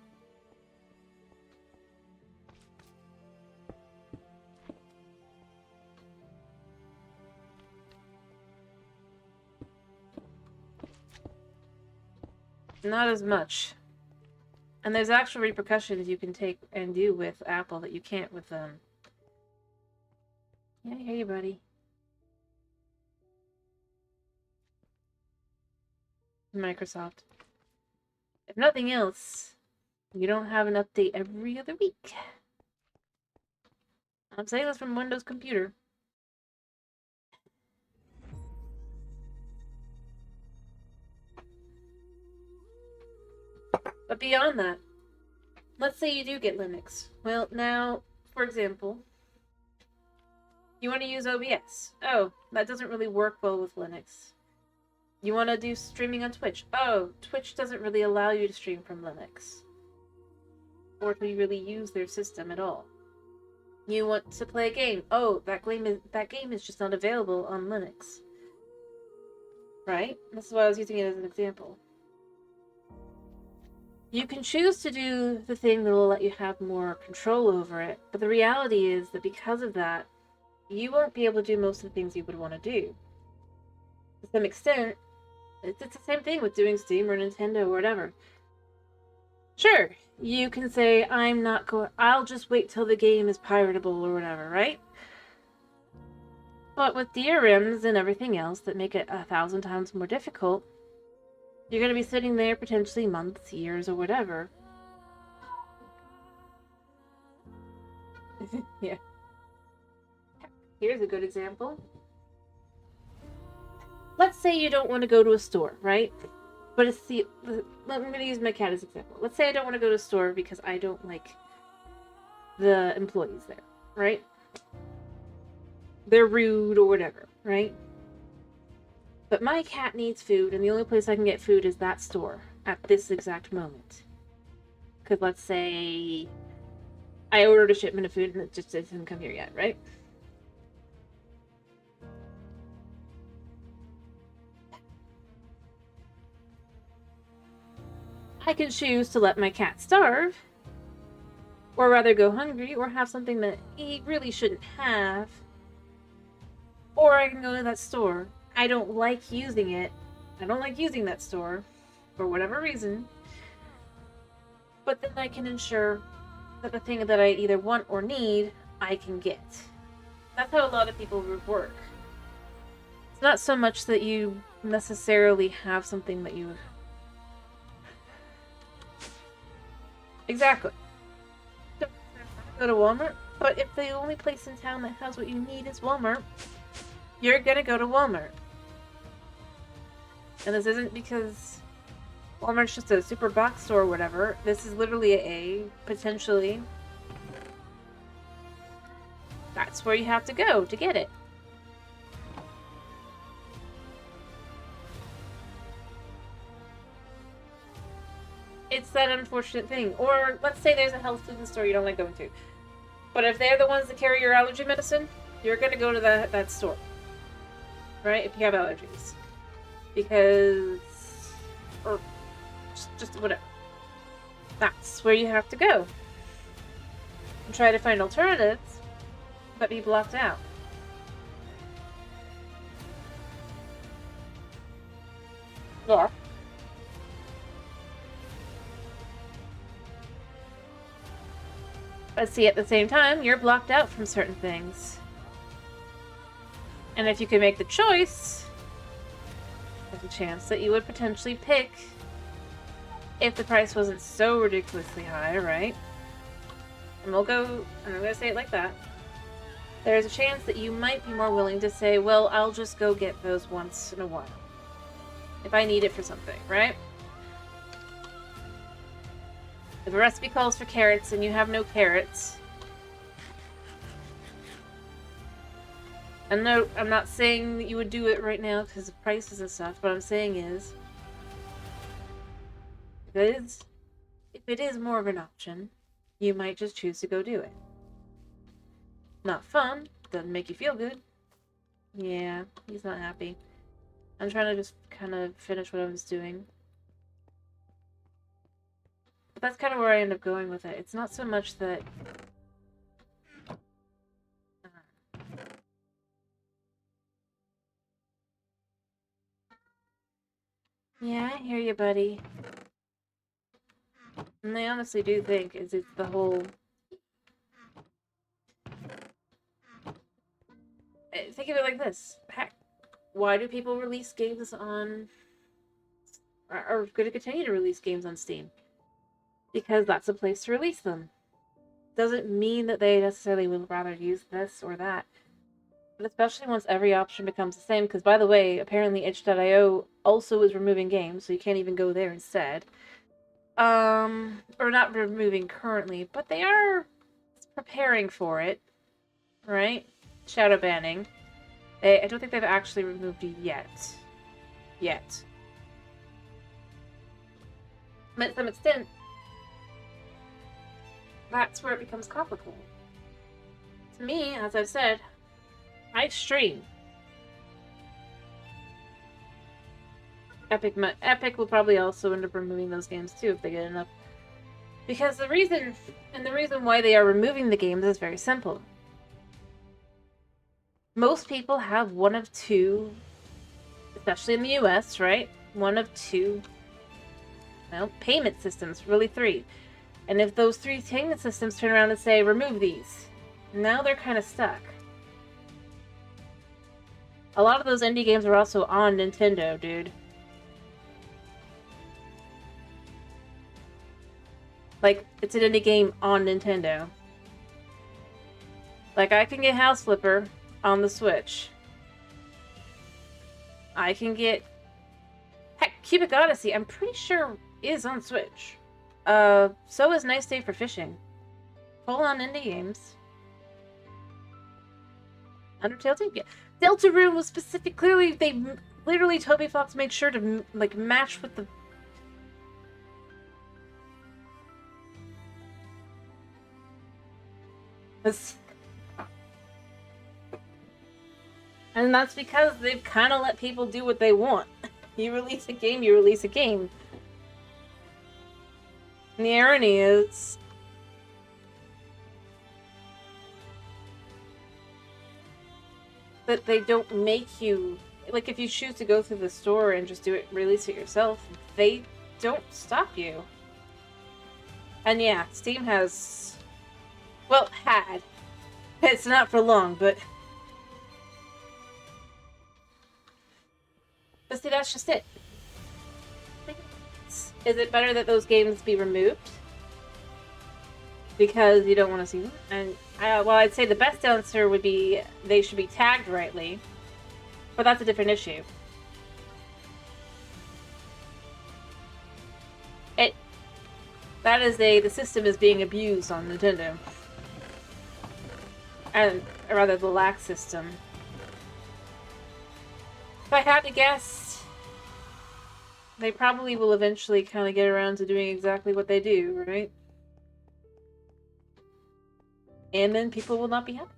[SPEAKER 1] not as much. And there's actual repercussions you can take and do with Apple that you can't with Yeah, I hear you, buddy. Microsoft. If nothing else, you don't have an update every other week. I'm saying this from Windows Computer. But beyond that, let's say you do get Linux. Well, now, for example, you want to use OBS. Oh, that doesn't really work well with Linux. You want to do streaming on Twitch. Oh, Twitch doesn't really allow you to stream from Linux. Or to really use their system at all. You want to play a game. Oh, that game is just not available on Linux. Right? This is why I was using it as an example. You can choose to do the thing that will let you have more control over it, but the reality is that because of that, you won't be able to do most of the things you would want to do. To some extent, it's the same thing with doing Steam or Nintendo or whatever. Sure, you can say, I'll just wait till the game is piratable or whatever, right? But with DRMs and everything else that make it 1,000 times more difficult, you're going to be sitting there potentially months, years, or whatever. Yeah. Here's a good example. Let's say you don't want to go to a store, right? But I'm going to use my cat as an example. Let's say I don't want to go to a store because I don't like the employees there, right? They're rude or whatever, right? But my cat needs food, and the only place I can get food is that store at this exact moment. Because let's say I ordered a shipment of food and it just doesn't come here yet, right? I can choose to let my cat starve, or rather go hungry, or have something that he really shouldn't have. Or I can go to that store. I don't like using it. I don't like using that store, for whatever reason. But then I can ensure that the thing that I either want or need, I can get. That's how a lot of people work. It's not so much that you necessarily have something that you... Exactly. Don't go to Walmart, but if the only place in town that has what you need is Walmart, you're gonna go to Walmart. And this isn't because Walmart's just a super box store or whatever. This is literally a potentially... That's where you have to go to get it. It's that unfortunate thing. Or let's say there's a health food store you don't like going to. But if they're the ones that carry your allergy medicine, you're going to go to that store. Right? If you have allergies. Because... Or just whatever. That's where you have to go. And try to find alternatives that be blocked out. Yeah. But see, at the same time, you're blocked out from certain things. And if you could make the choice, there's a chance that you would potentially pick, if the price wasn't so ridiculously high, right? And I'm going to say it like that. There's a chance that you might be more willing to say, well, I'll just go get those once in a while. If I need it for something, right? If a recipe calls for carrots and you have no carrots... And no, I'm not saying that you would do it right now because of prices and stuff. What I'm saying is... If it is more of an option, you might just choose to go do it. Not fun. Doesn't make you feel good. Yeah, he's not happy. I'm trying to just kind of finish what I was doing. But that's kind of where I end up going with it. It's not so much that... Yeah, I hear you, buddy. And I honestly do think it's the whole... think of it like this. Heck, why do people release games on... are going to continue to release games on Steam? Because that's a place to release them. Doesn't mean that they necessarily would rather use this or that. But especially once every option becomes the same, because by the way, apparently itch.io also is removing games, so you can't even go there instead. Or not removing currently, but they are preparing for it, right? Shadow banning. I don't think they've actually removed it yet. But to some extent, that's where it becomes complicated. To me, as I've said, I stream. Epic will probably also end up removing those games too if they get enough. Because the reason why they are removing the games is very simple. Most people have one of two, especially in the US, right? One of two, well, payment systems, really three. And if those three payment systems turn around and say, remove these, now they're kind of stuck. A lot of those indie games are also on Nintendo, dude. Like, it's an indie game on Nintendo. Like, I can get House Flipper on the Switch. I can get... Heck, Cubic Odyssey, I'm pretty sure is on Switch. So is Nice Day for Fishing. Full-on indie games. Undertale 2? Yeah. Deltarune was specific. Clearly, they literally, Toby Fox made sure to, like, match with the... And that's because they've kind of let people do what they want. You release a game, you release a game. And the irony is... that they don't make you... Like, if you choose to go through the store and just release it yourself, they don't stop you. And yeah, Steam has... Well, had. It's not for long, but... But see, that's just it. Is it better that those games be removed? Because you don't want to see them? And, well, I'd say the best answer would be they should be tagged rightly. But that's a different issue. The system is being abused on Nintendo. And, or rather, the lax system. If I had to guess, they probably will eventually kind of get around to doing exactly what they do, right? And then people will not be happy.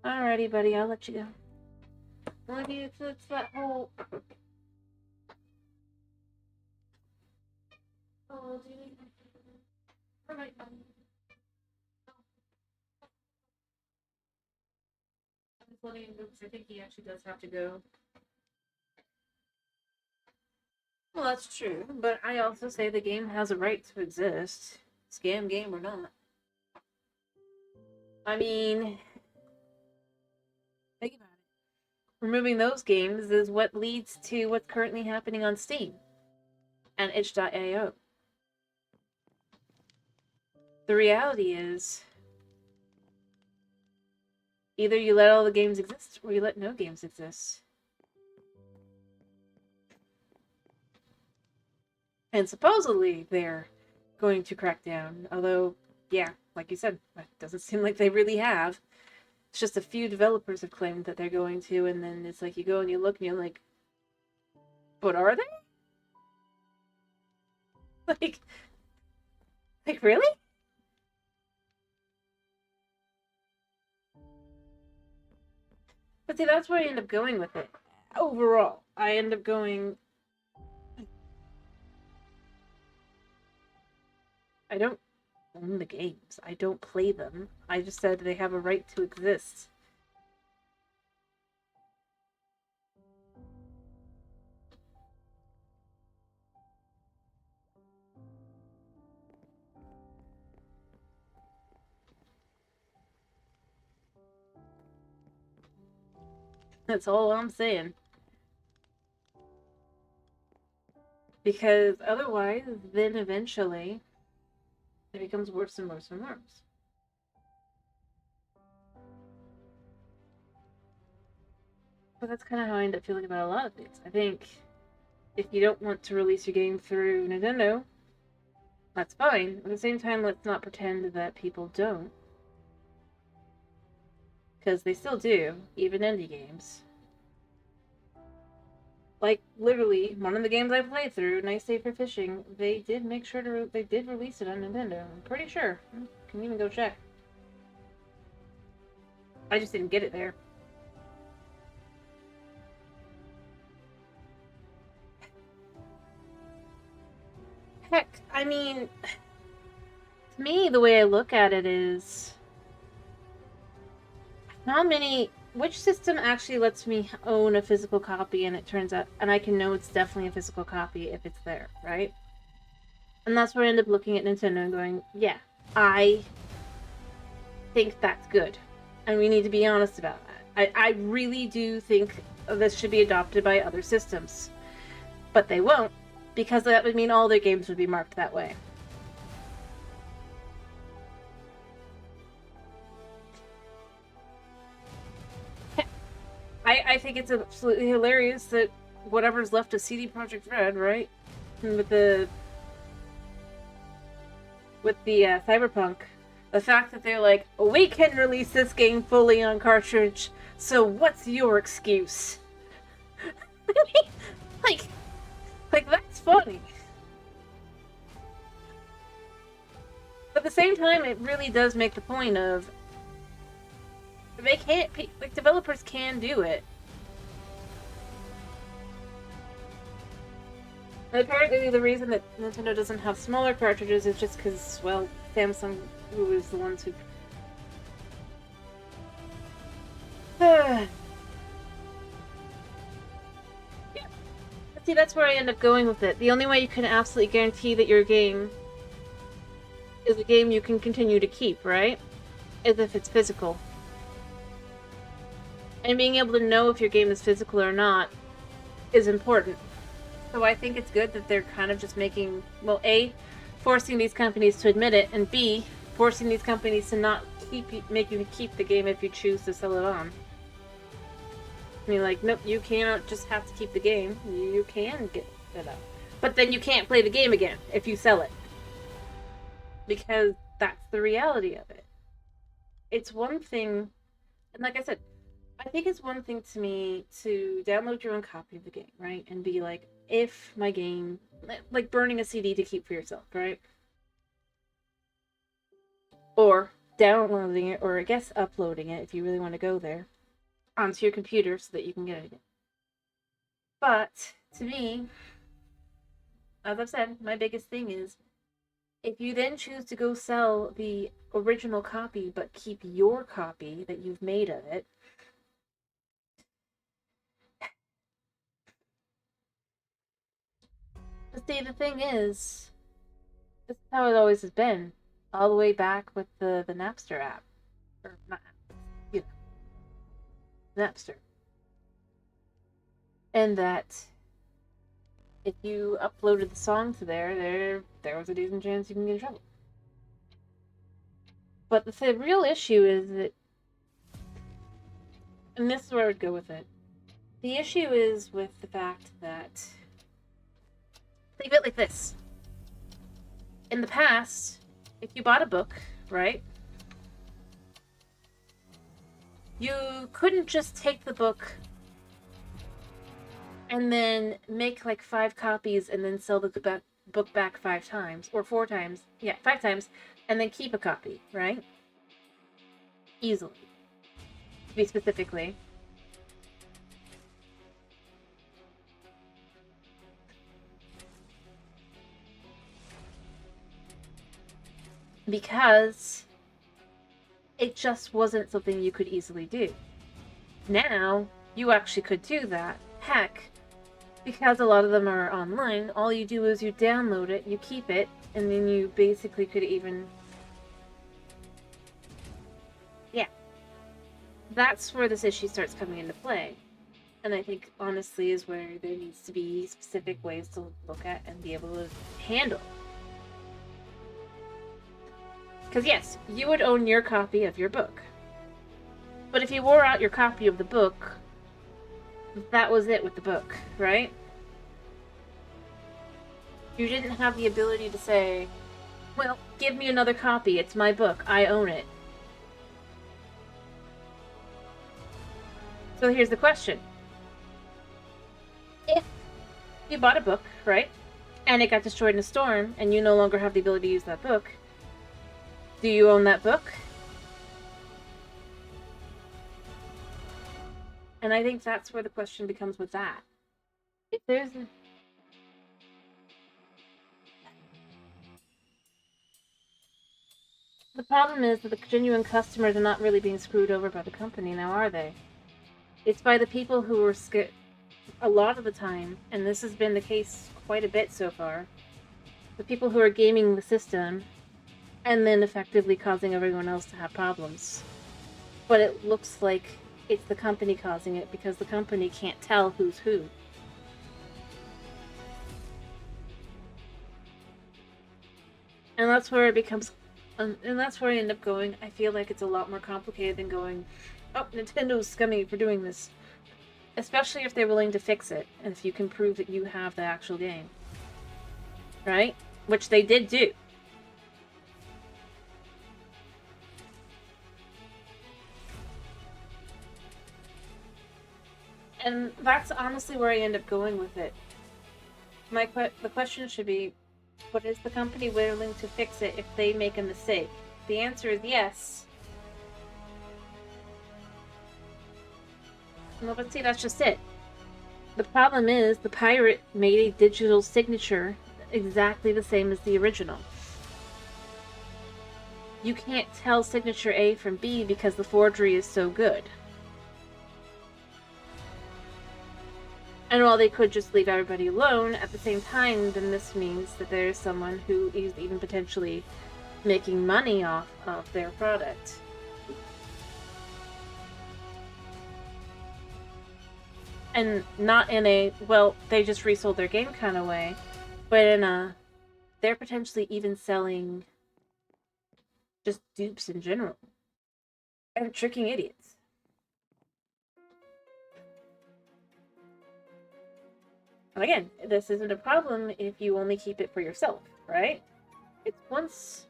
[SPEAKER 1] Alrighty, buddy, I'll let you go. Maybe it's that whole... Oh, do you... Alright, I was letting him go because I think he actually does have to go. Well, that's true, but I also say the game has a right to exist. Scam game or not. I mean... Think about it. Removing those games is what leads to what's currently happening on Steam and itch.io. The reality is, either you let all the games exist or you let no games exist. And supposedly they're going to crack down, although, yeah, like you said, it doesn't seem like they really have. It's just a few developers have claimed that they're going to, and then it's like you go and you look and you're like, but are they? Like really? But see, that's where I end up going with it. Overall, I end up going... I don't own the games. I don't play them. I just said they have a right to exist. That's all I'm saying. Because otherwise, then eventually, it becomes worse and worse and worse. But that's kind of how I end up feeling about a lot of things. I think if you don't want to release your game through Nintendo, that's fine. At the same time, let's not pretend that people don't. Because they still do, even indie games. Like, literally, one of the games I played through, Nice Day for Fishing, they did make sure to, they did release it on Nintendo. I'm pretty sure. You can even go check. I just didn't get it there. Heck, I mean, to me, the way I look at it is, which system actually lets me own a physical copy and it turns out, and I can know it's definitely a physical copy if it's there, right? And that's where I end up looking at Nintendo and going, yeah, I think that's good. And we need to be honest about that. I really do think this should be adopted by other systems. But they won't, because that would mean all their games would be marked that way. I think it's absolutely hilarious that whatever's left of CD Projekt Red, right? And with the Cyberpunk, the fact that they're like, we can release this game fully on cartridge, so what's your excuse? like that's funny. But at the same time, it really does make the point of they can't, like, developers can do it. And apparently the reason that Nintendo doesn't have smaller cartridges is just because, well, Samsung, who is the ones who... yeah. See, that's where I end up going with it. The only way you can absolutely guarantee that your game is a game you can continue to keep, right? Is if it's physical. And being able to know if your game is physical or not is important. So I think it's good that they're kind of just making, well, A, forcing these companies to admit it, and B, forcing these companies to not make you keep the game if you choose to sell it on. I mean, like, nope, you cannot just have to keep the game. You can get it up. But then you can't play the game again if you sell it. Because that's the reality of it. It's one thing, and like I said, I think it's one thing to me to download your own copy of the game, right? And be like, if my game, like burning a CD to keep for yourself, right? Or downloading it, or I guess uploading it if you really want to go there, onto your computer so that you can get it. But to me, as I've said, my biggest thing is if you then choose to go sell the original copy but keep your copy that you've made of it, but see, the thing is, this is how it always has been, all the way back with the Napster app, or not, you know, Napster, and that if you uploaded the song to there was a decent chance you can get in trouble. But the real issue is that, and this is where I would go with it, the issue is with the fact that, think of it like this. In the past, if you bought a book, right, you couldn't just take the book and then make like 5 copies and then sell the book back 5 times, or 4 times, yeah, 5 times, and then keep a copy, right? Easily. To be specifically. Because it just wasn't something you could easily do. Now, you actually could do that. Heck, because a lot of them are online, all you do is you download it, you keep it, and then you basically could even... yeah. That's where this issue starts coming into play. And I think, honestly, is where there needs to be specific ways to look at and be able to handle. Because, yes, you would own your copy of your book. But if you wore out your copy of the book, that was it with the book, right? You didn't have the ability to say, well, give me another copy. It's my book. I own it. So here's the question. If you bought a book, right, and it got destroyed in a storm, and you no longer have the ability to use that book, do you own that book? And I think that's where the question becomes with that. If there's the problem is that the genuine customers are not really being screwed over by the company now, are they? It's by the people who are scared a lot of the time, and this has been the case quite a bit so far. The people who are gaming the system and then effectively causing everyone else to have problems. But it looks like it's the company causing it because the company can't tell who's who. And that's where it becomes, and that's where I end up going. I feel like it's a lot more complicated than going, oh, Nintendo's scummy for doing this. Especially if they're willing to fix it, and if you can prove that you have the actual game. Right? Which they did do. And that's honestly where I end up going with it. The question should be, but is the company willing to fix it if they make a mistake? The answer is yes. Well, but see, that's just it. The problem is the pirate made a digital signature exactly the same as the original. You can't tell signature A from B because the forgery is so good. And while they could just leave everybody alone, at the same time, then this means that there is someone who is even potentially making money off of their product. And not in a, well, they just resold their game kind of way, but in a, they're potentially even selling just dupes in general. And tricking idiots. And again, this isn't a problem if you only keep it for yourself, right? It's once...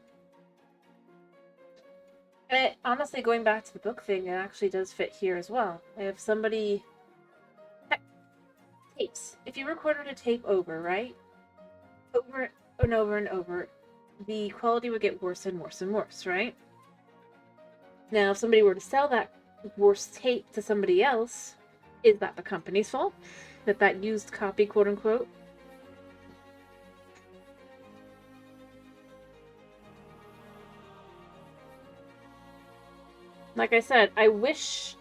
[SPEAKER 1] And it, honestly, going back to the book thing, it actually does fit here as well. If somebody... Tapes. If you recorded a tape over, right? Over and over and over, the quality would get worse and worse and worse, right? Now, if somebody were to sell that worse tape to somebody else, is that the company's fault? That used copy, quote unquote? Like I said, I wish...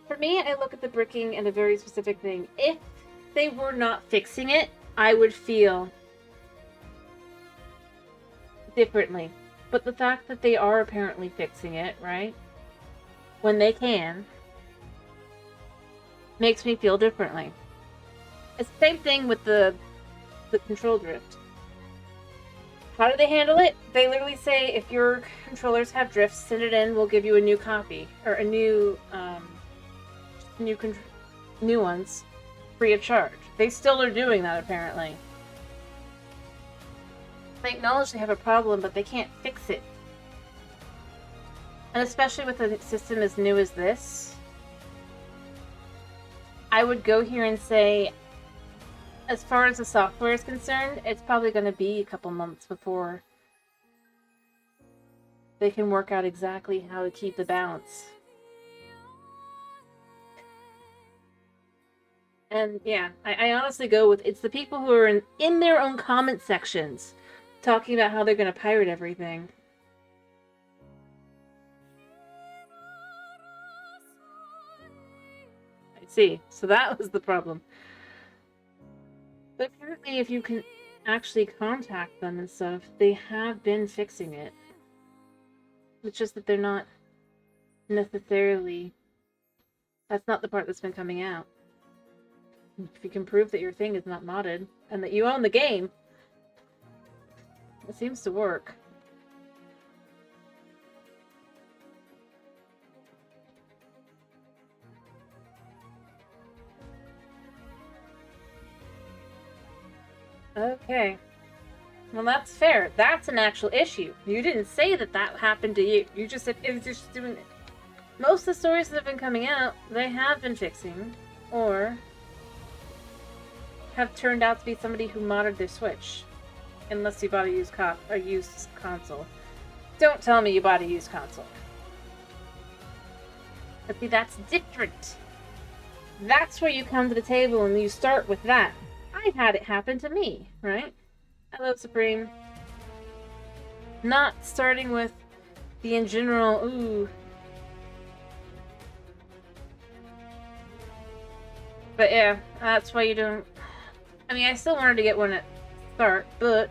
[SPEAKER 1] For me, I look at the bricking and a very specific thing. If they were not fixing it, I would feel differently. But the fact that they are apparently fixing it, right? When they can, makes me feel differently. It's the same thing with the control drift. How do they handle it? They literally say, if your controllers have drifts, send it in, we'll give you a new copy. Or a new, new ones, free of charge. They still are doing that, apparently. They acknowledge they have a problem, but they can't fix it. And especially with a system as new as this, I would go here and say, as far as the software is concerned, it's probably going to be a couple months before they can work out exactly how to keep the balance. And yeah, I honestly go with, it's the people who are in their own comment sections talking about how they're going to pirate everything. I see. So that was the problem. But apparently if you can actually contact them and stuff, they have been fixing it. It's just that they're not necessarily That's not the part that's been coming out. If you can prove that your thing is not modded, and that you own the game, it seems to work. Okay. Well, that's fair. That's an actual issue. You didn't say that that happened to you. You just said it was just doing it. Most of the stories that have been coming out, they have been fixing, or have turned out to be somebody who modded their Switch. Unless you bought a used console. Don't tell me you bought a used console. But see, that's different. That's where you come to the table and you start with that. I've had it happen to me, right? Hello, Supreme. Not starting with the in general, ooh. But yeah, that's why you don't... I mean, I still wanted to get one at start, but...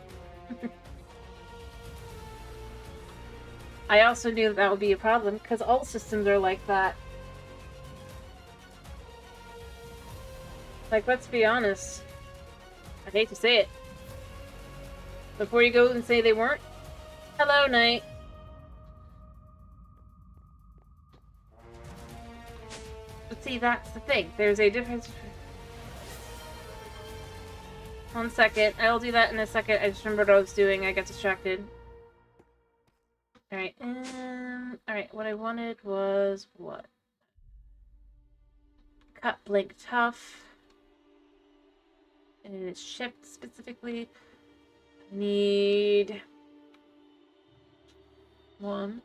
[SPEAKER 1] I also knew that would be a problem, because all systems are like that. Like, let's be honest. I hate to say it. Before you go and say they weren't. Hello, Knight. But see, that's the thing. There's a difference. 1 second. I'll do that in a second. I just remembered what I was doing. I got distracted. Alright, alright, what I wanted was what? Cut blank tough. And it's shipped specifically. Need 1.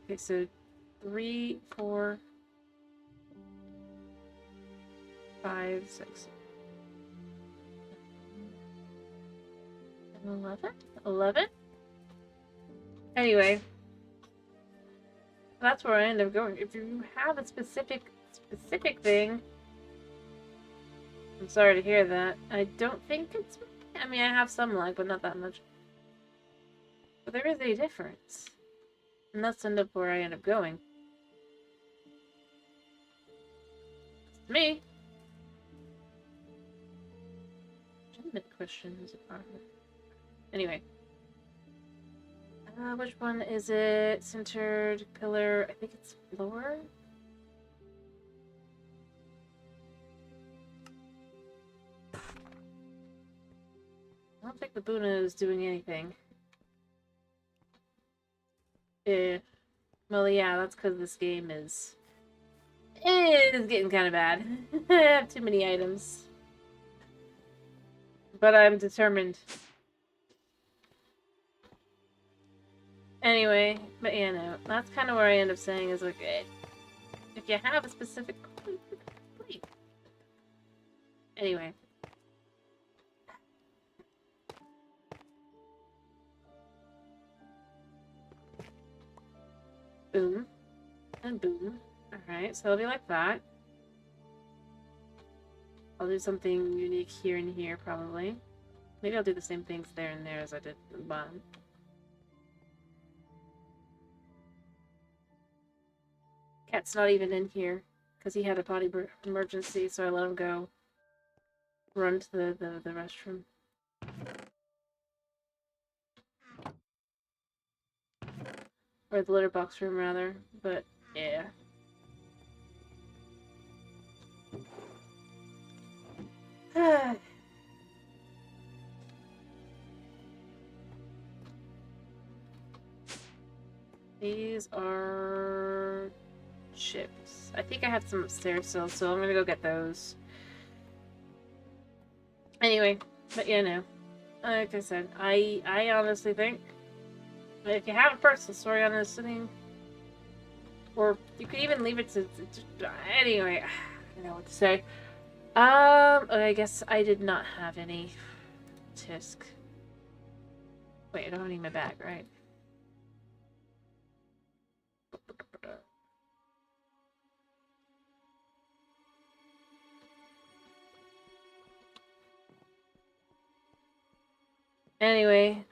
[SPEAKER 1] Okay, so 3, 4, 5, 6, 11? 11? Anyway, that's where I end up going. If you have a specific thing, I'm sorry to hear that. I don't think it's me. I mean, I have some luck, but not that much. But there is a difference. And that's end up where I end up going. It's me. Legitimate questions are... Anyway. Which one is it? Centered, pillar, I think it's lower? I don't think the Buna is doing anything. Well, yeah, that's because this game is... It is getting kind of bad. I have too many items. But I'm determined. Anyway, but yeah, no. That's kind of where I end up saying is, like, if you have a specific... Please. Anyway. Boom. And boom. Alright, so it'll be like that. I'll do something unique here and here, probably. Maybe I'll do the same things there and there as I did at the bottom. Cat's not even in here, because he had a potty emergency, so I let him go run to the restroom. Or the litter box room, rather. But, yeah. These are... chips. I think I have some upstairs still, so I'm gonna go get those. Anyway, but yeah, no. Like I said, I honestly think if you have a personal story on this thing, or you could even leave it to anyway, I don't know what to say. I guess I did not have any tisk. Wait, I don't need my bag, right? Anyway,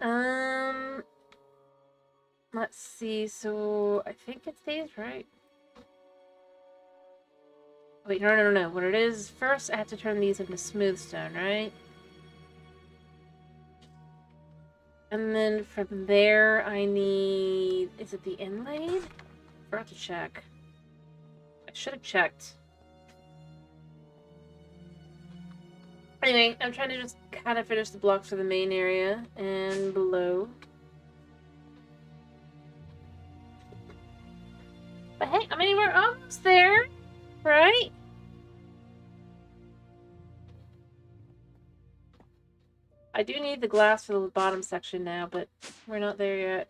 [SPEAKER 1] Let's see, so I think it stays right. Wait, no. What it is, first I have to turn these into smooth stone, right? And then from there I need... Is it the inlaid? Forgot to check. I should have checked. Anyway, I'm trying to just kind of finish the blocks for the main area and below. But hey, I mean, we're almost there, right? I do need the glass for the bottom section now, but we're not there yet.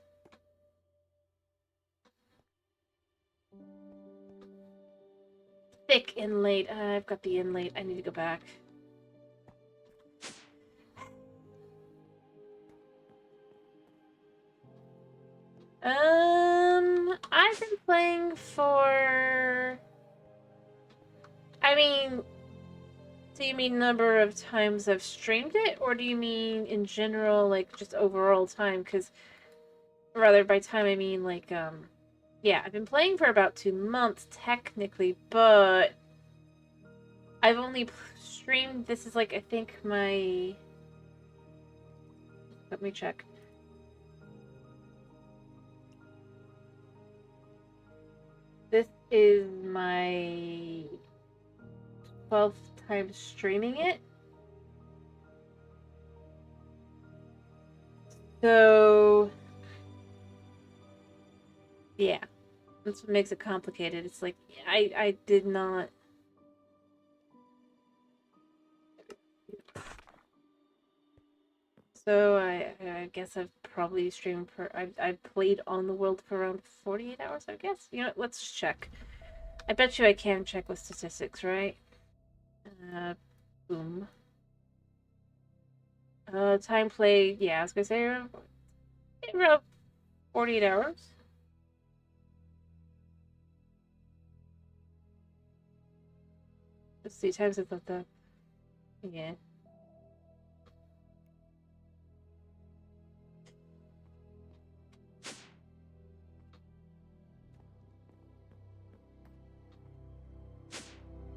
[SPEAKER 1] Thick inlaid. I've got the inlaid. I need to go back. I've been playing for... I mean, do you mean number of times I've streamed it? Or do you mean in general, like, just overall time? Because, rather, by time I mean, like, yeah, I've been playing for about 2 months, technically, but I've only streamed... This is, like, I think my... Let me check. This is my 12th time streaming it. So, yeah, that's what makes it complicated. It's like, I did not... So, I guess I've probably streamed for... I've played on the world for around 48 hours, I guess? You know, let's just check. I bet you I can check with statistics, right? Boom. Time played, yeah, I was gonna say around 48 hours. Let's see, times I thought that. Yeah.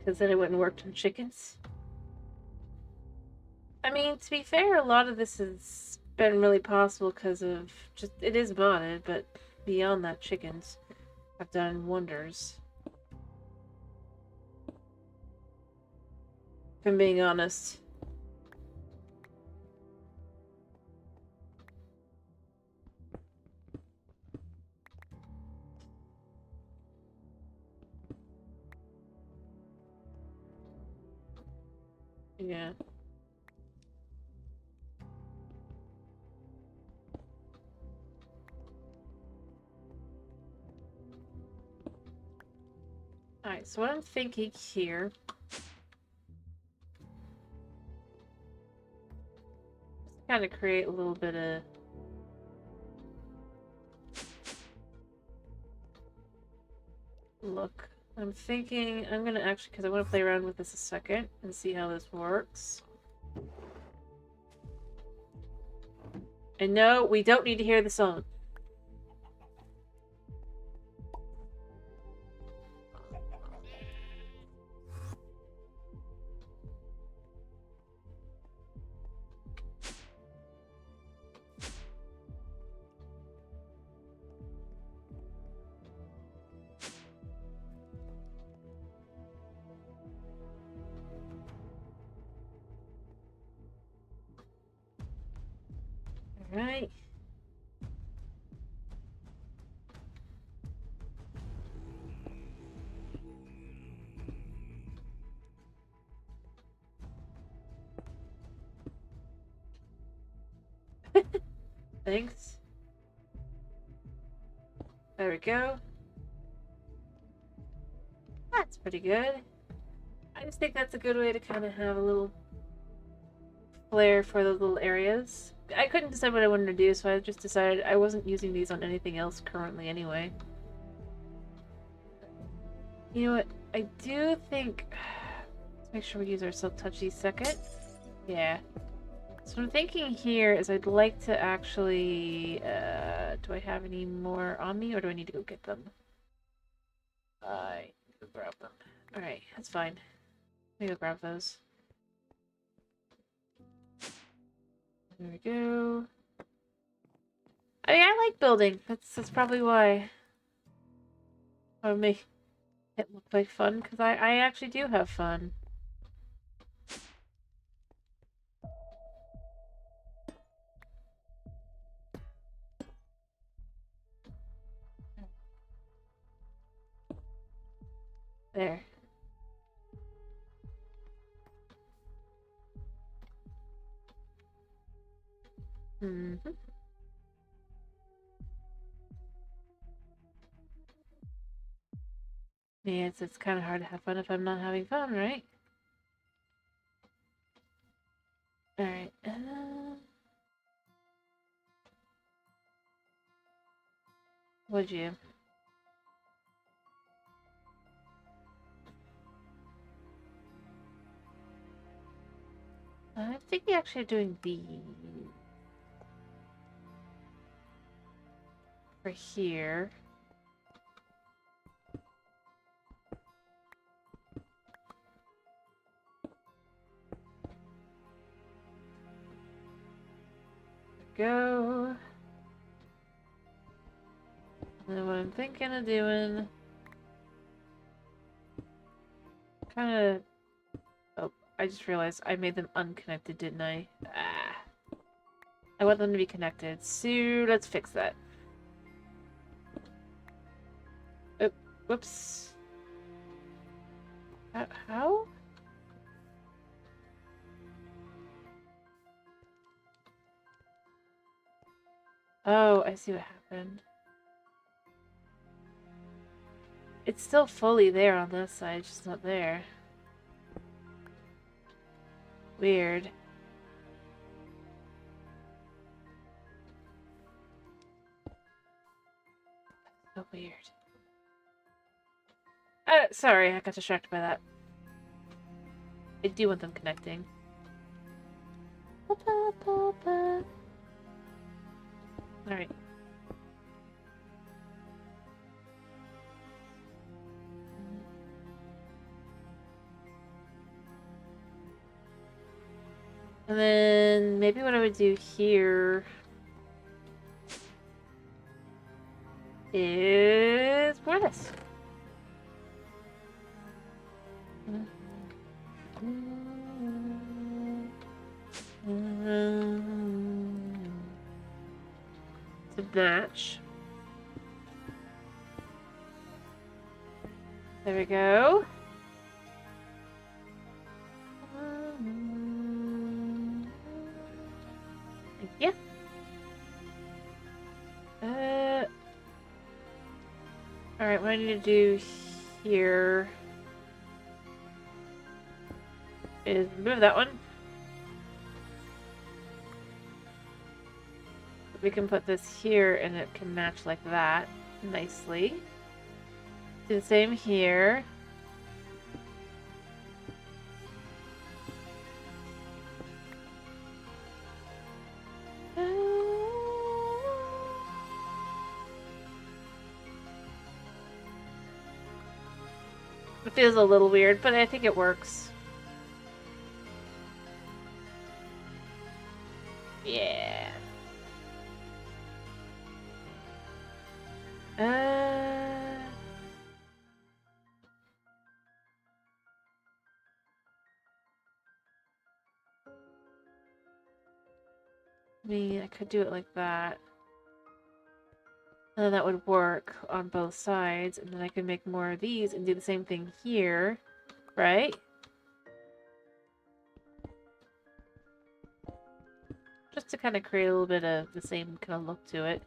[SPEAKER 1] Because then it wouldn't work on chickens. I mean, to be fair, a lot of this has been really possible because of just... It is modded, but beyond that, chickens have done wonders. If I'm being honest. Yeah. Alright, so what I'm thinking here... kind of create a little bit of... look. I'm thinking I'm gonna actually... because I want to play around with this a second and see how this works. And no, we don't need to hear the song. Alright. Thanks. There we go. That's pretty good. I just think that's a good way to kind of have a little flair for those little areas. I couldn't decide what I wanted to do, so I just decided I wasn't using these on anything else currently anyway. You know what? I do think... Let's make sure we use our silk touchy second. Yeah. So what I'm thinking here is I'd like to actually, do I have any more on me or do I need to go get them? I need to grab them. Alright, that's fine. Let me go grab those. There we go. I mean, I like building. That's probably why. I would make it look like fun, because I actually do have fun. There. Mm-hmm. Yeah, it's kind of hard to have fun if I'm not having fun, right? Alright. Would you? I'm thinking actually of doing these for here. Go. And then what I'm thinking of doing, kind of. Oh, I just realized I made them unconnected, didn't I? Ah. I want them to be connected, so let's fix that. Oh, whoops. How? Oh, I see what happened. It's still fully there on this side, just not there. Weird. So weird. Sorry, I got distracted by that. I do want them connecting. Alright. And then maybe what I would do here is pour this. To match. There we go. Thank you. Alright, what I need to do here is remove that one. We can put this here and it can match like that nicely. Do the same here. It feels a little weird, but I think it works. Yeah. I mean, I could do it like that. And then that would work on both sides, and then I could make more of these and do the same thing here, right? Just to kind of create a little bit of the same kind of look to it.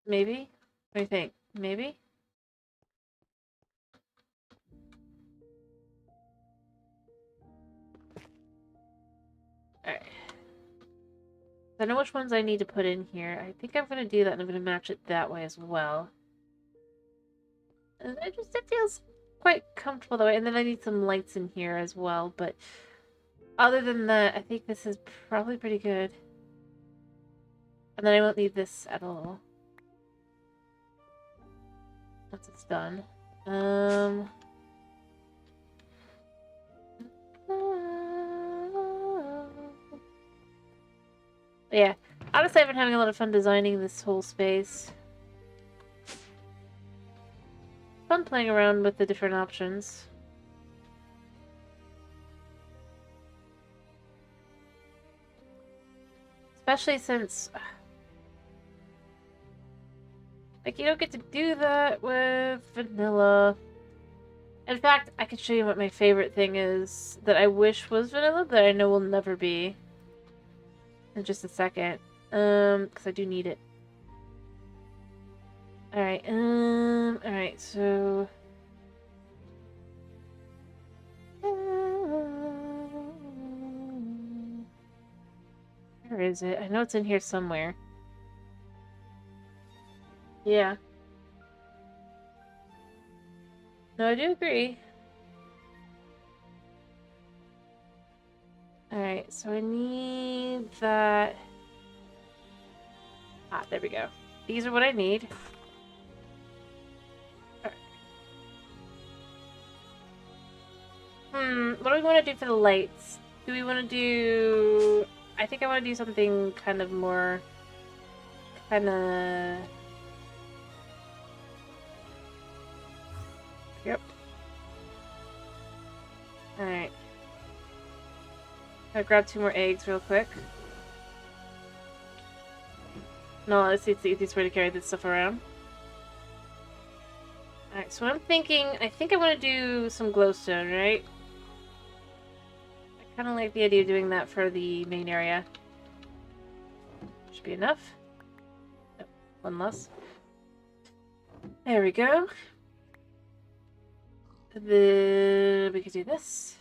[SPEAKER 1] Maybe? What do you think? Maybe? Alright. I know which ones I need to put in here. I think I'm going to do that, and I'm going to match it that way as well. And it feels quite comfortable that way. And then I need some lights in here as well. But other than that, I think this is probably pretty good. And then I won't need this at all. Once it's done. Yeah, honestly, I've been having a lot of fun designing this whole space. Fun playing around with the different options. Especially since... like, you don't get to do that with vanilla. In fact, I could show you what my favorite thing is that I wish was vanilla, that I know will never be. In just a second. Because I do need it. Alright, so... where is it? I know it's in here somewhere. Yeah. No, I do agree. Alright, so I need that... ah, there we go. These are what I need. What do we want to do for the lights? Do we want to do... I think I want to do something kind of more... Yep. Alright. I'll grab 2 more eggs real quick. No, let's see, it's the easiest way to carry this stuff around. Alright, so I'm thinking... I think I want to do some glowstone, right? I kind of like the idea of doing that for the main area. Should be enough. Nope, 1 less. There we go. Then we could do this.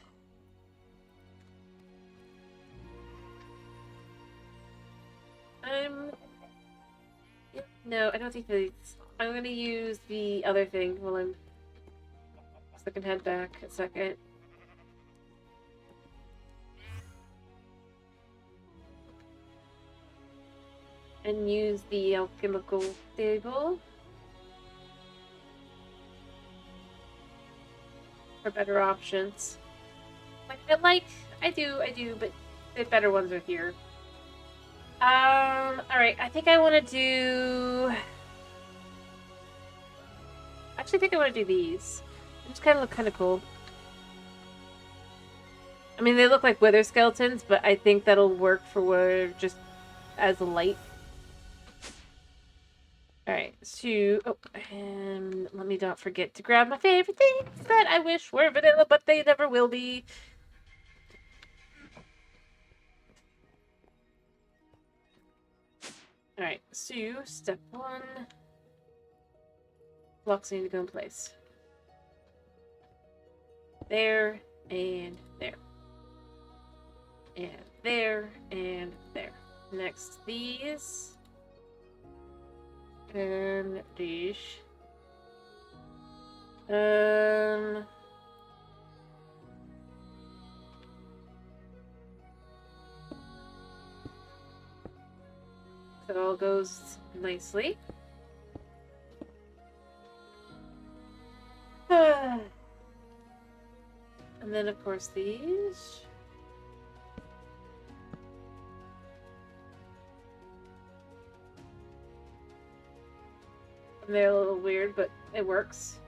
[SPEAKER 1] No, I don't think these. I'm gonna use the other thing while I'm... so I can head back a second. And use the alchemical table for better options. I do, but the better ones are here. Alright, I think I want to do... actually, I think I want to do these. They just kind of look kind of cool. I mean, they look like wither skeletons, but I think that'll work for just as a light. Alright, so... oh, and let me not forget to grab my favorite things that I wish were vanilla, but they never will be. Alright, so step 1. Blocks need to go in place. There, and there. And there, and there. Next, these. And these. It all goes nicely. And then, of course, these. And they're a little weird, but it works.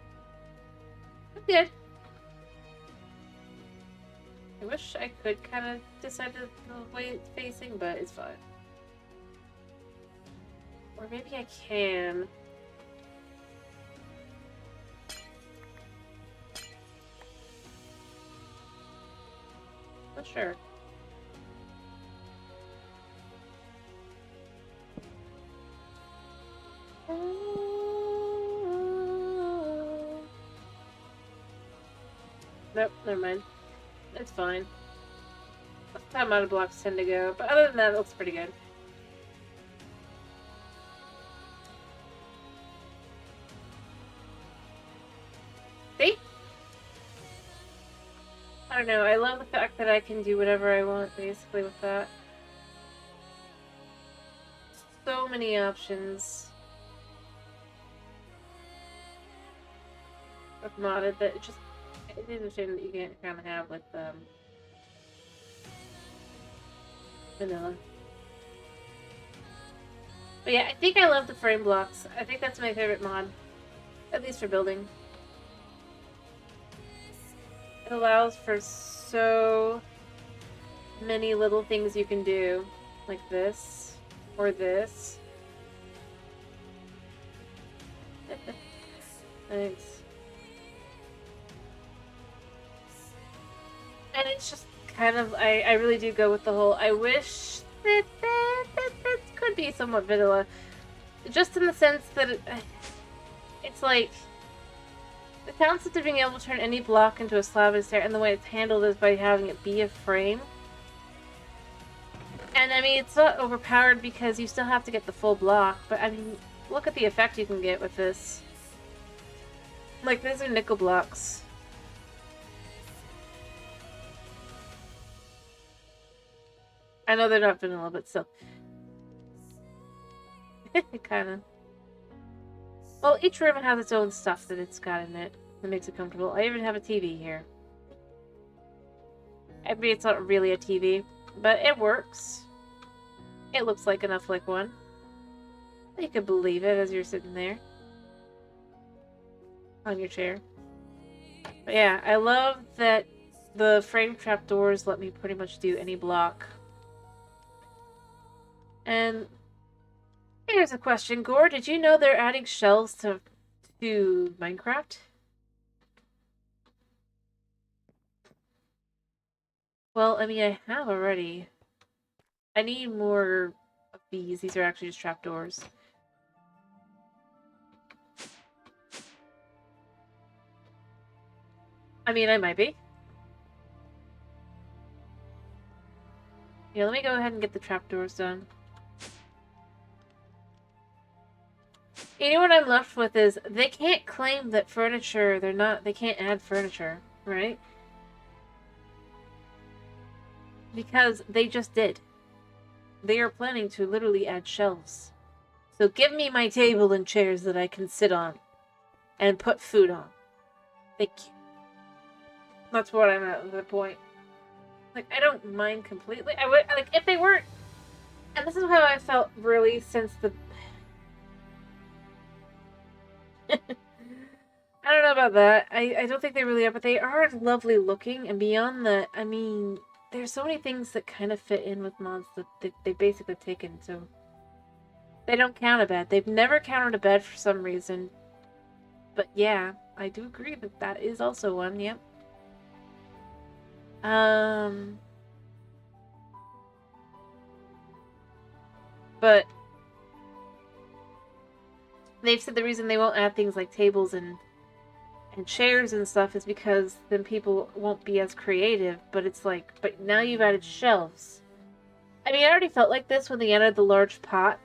[SPEAKER 1] I'm good. I wish I could kind of decide the way it's facing, but it's fine. Or maybe I can. Not sure. Nope, never mind. It's fine. That's how my blocks tend to go. But other than that, it looks pretty good. don't know. I love the fact that I can do whatever I want, basically, with that. So many options. I've modded that it just... It is a shame that you can't kind of have with vanilla. But yeah, I think I love the frame blocks. I think that's my favorite mod. At least for building. It allows for so many little things you can do. Like this. Or this. Thanks. And it's just kind of, I really do go with the whole, I wish that could be somewhat vanilla. Just in the sense that it's like, the concept of being able to turn any block into a slab and stair, and the way it's handled is by having it be a frame. And I mean, it's not overpowered because you still have to get the full block, but I mean, look at the effect you can get with this. Like, these are nickel blocks. I know they're not vanilla, but still. Kinda. Well, each room has its own stuff that it's got in it that makes it comfortable. I even have a TV here. I mean, it's not really a TV, but it works. It looks like enough like one. You could believe it as you're sitting there. On your chair. But yeah, I love that the frame trapdoors let me pretty much do any block. And here's a question, Gore. Did you know they're adding shelves to Minecraft? Well, I mean, I have already. I need more of these. These are actually just trapdoors. I mean, I might be. Yeah, let me go ahead and get the trapdoors done. You know what I'm left with is, they can't claim that furniture, they can't add furniture, right? Because they just did. They are planning to literally add shelves. So give me my table and chairs that I can sit on and put food on. Thank you. That's what I'm at the point. Like, I don't mind completely. I would, like, if they weren't... And this is how I felt, really, since the... I don't know about that. I don't think they really are, but they are lovely looking, and beyond that, I mean, there's so many things that kind of fit in with mods that they basically taken, so... They don't count a bed. They've never counted a bed for some reason. But yeah, I do agree that that is also one, yep. But they've said the reason they won't add things like tables and chairs and stuff is because then people won't be as creative, but it's like, but now you've added shelves. I mean, I already felt like this when they added the large pot,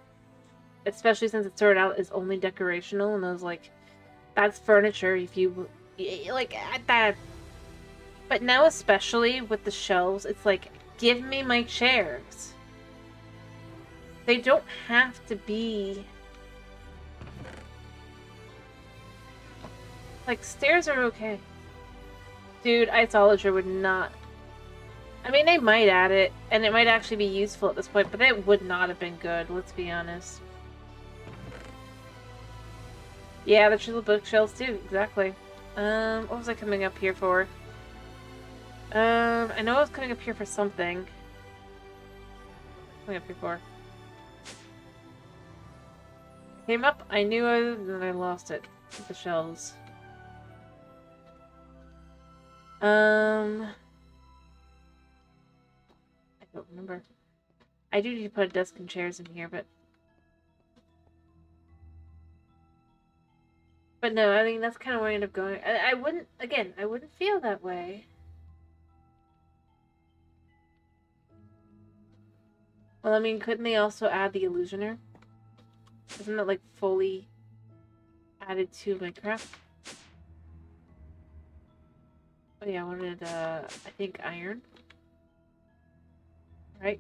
[SPEAKER 1] especially since it started out as only decorational, and I was like, that's furniture if you, like, at that. But now, especially with the shelves, it's like, give me my chairs. They don't have to be... Like, stairs are okay. Dude, Isolager would not... I mean, they might add it, and it might actually be useful at this point, but it would not have been good, let's be honest. Yeah, the chisel bookshelves too, exactly. What was I coming up here for? I know I was coming up here for something. Coming up here for... Came up, I knew it, and then I lost it. With the shelves. I don't remember. I do need to put a desk and chairs in here, but... But no, I mean, that's kind of where I end up going. I wouldn't, again, I wouldn't feel that way. Well, I mean, couldn't they also add the Illusioner? Isn't that, like, fully added to Minecraft? Oh yeah, I wanted, I think iron. Right?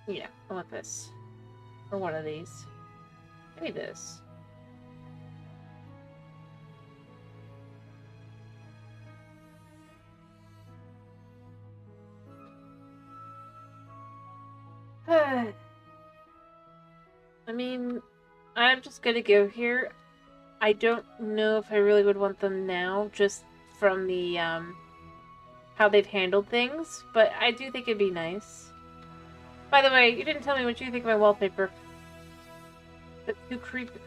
[SPEAKER 1] Yeah, I want this. Or one of these. Maybe this. I mean, I'm just gonna go here. I don't know if I really would want them now, just from the, how they've handled things, but I do think it'd be nice. By the way, you didn't tell me what you think of my wallpaper. That's too creepy.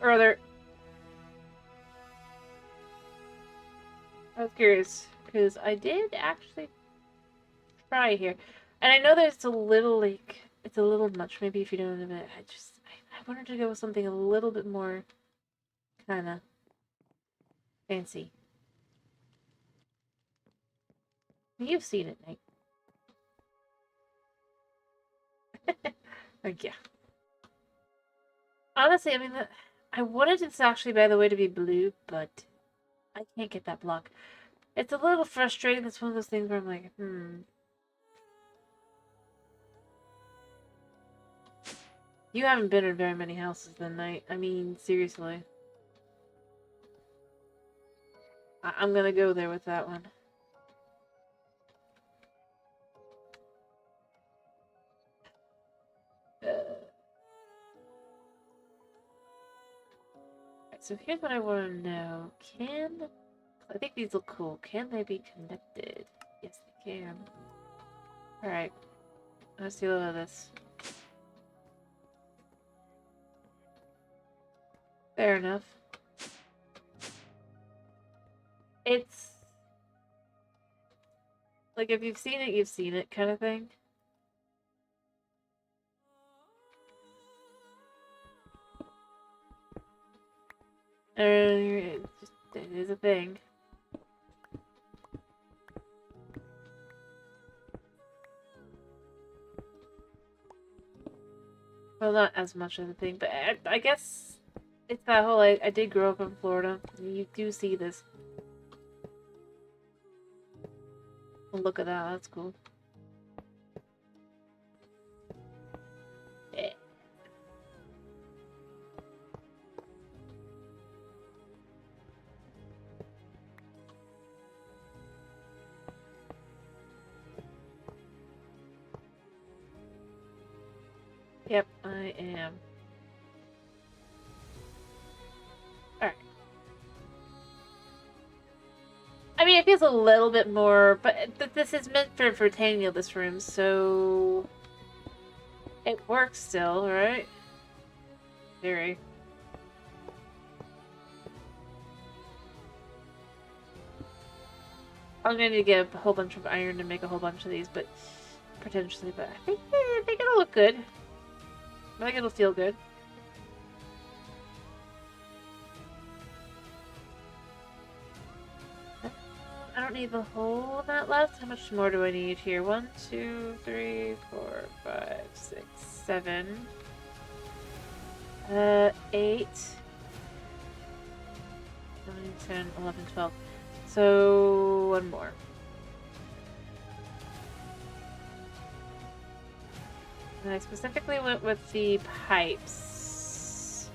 [SPEAKER 1] Or other... I was curious, because I did actually try here. And I know that it's a little, like, it's a little much, maybe if you don't know it. I wanted to go with something a little bit more, kind of, fancy. You've seen it, Nate. Like, yeah. Honestly, I mean, I wanted this actually, by the way, to be blue, but I can't get that block. It's a little frustrating. It's one of those things where I'm like, You haven't been in very many houses then, Night. I mean, seriously. I'm gonna go there with that one. So here's what I want to know. I think these look cool. Can they be connected? Yes, they can. Alright. Let's do a little of this. Fair enough. It's... like, if you've seen it kind of thing. It is a thing. Well, not as much of a thing, but I guess it's that whole, I did grow up in Florida. You do see this. Look at that, that's cool. Yeah. Yep, I am. Alright. I mean, it feels a little bit more, but this is meant for Taniel, this room, so... it works still, right? Very. I'm gonna need to get a whole bunch of iron to make a whole bunch of these, but... potentially, but I think it'll look good. I think it'll feel good. I don't need the whole amount left. How much more do I need here? 1, 2, 3, 4, 5, 6, 7. 8. 9, 10, 11, 12. So, one more. And I specifically went with the pipes.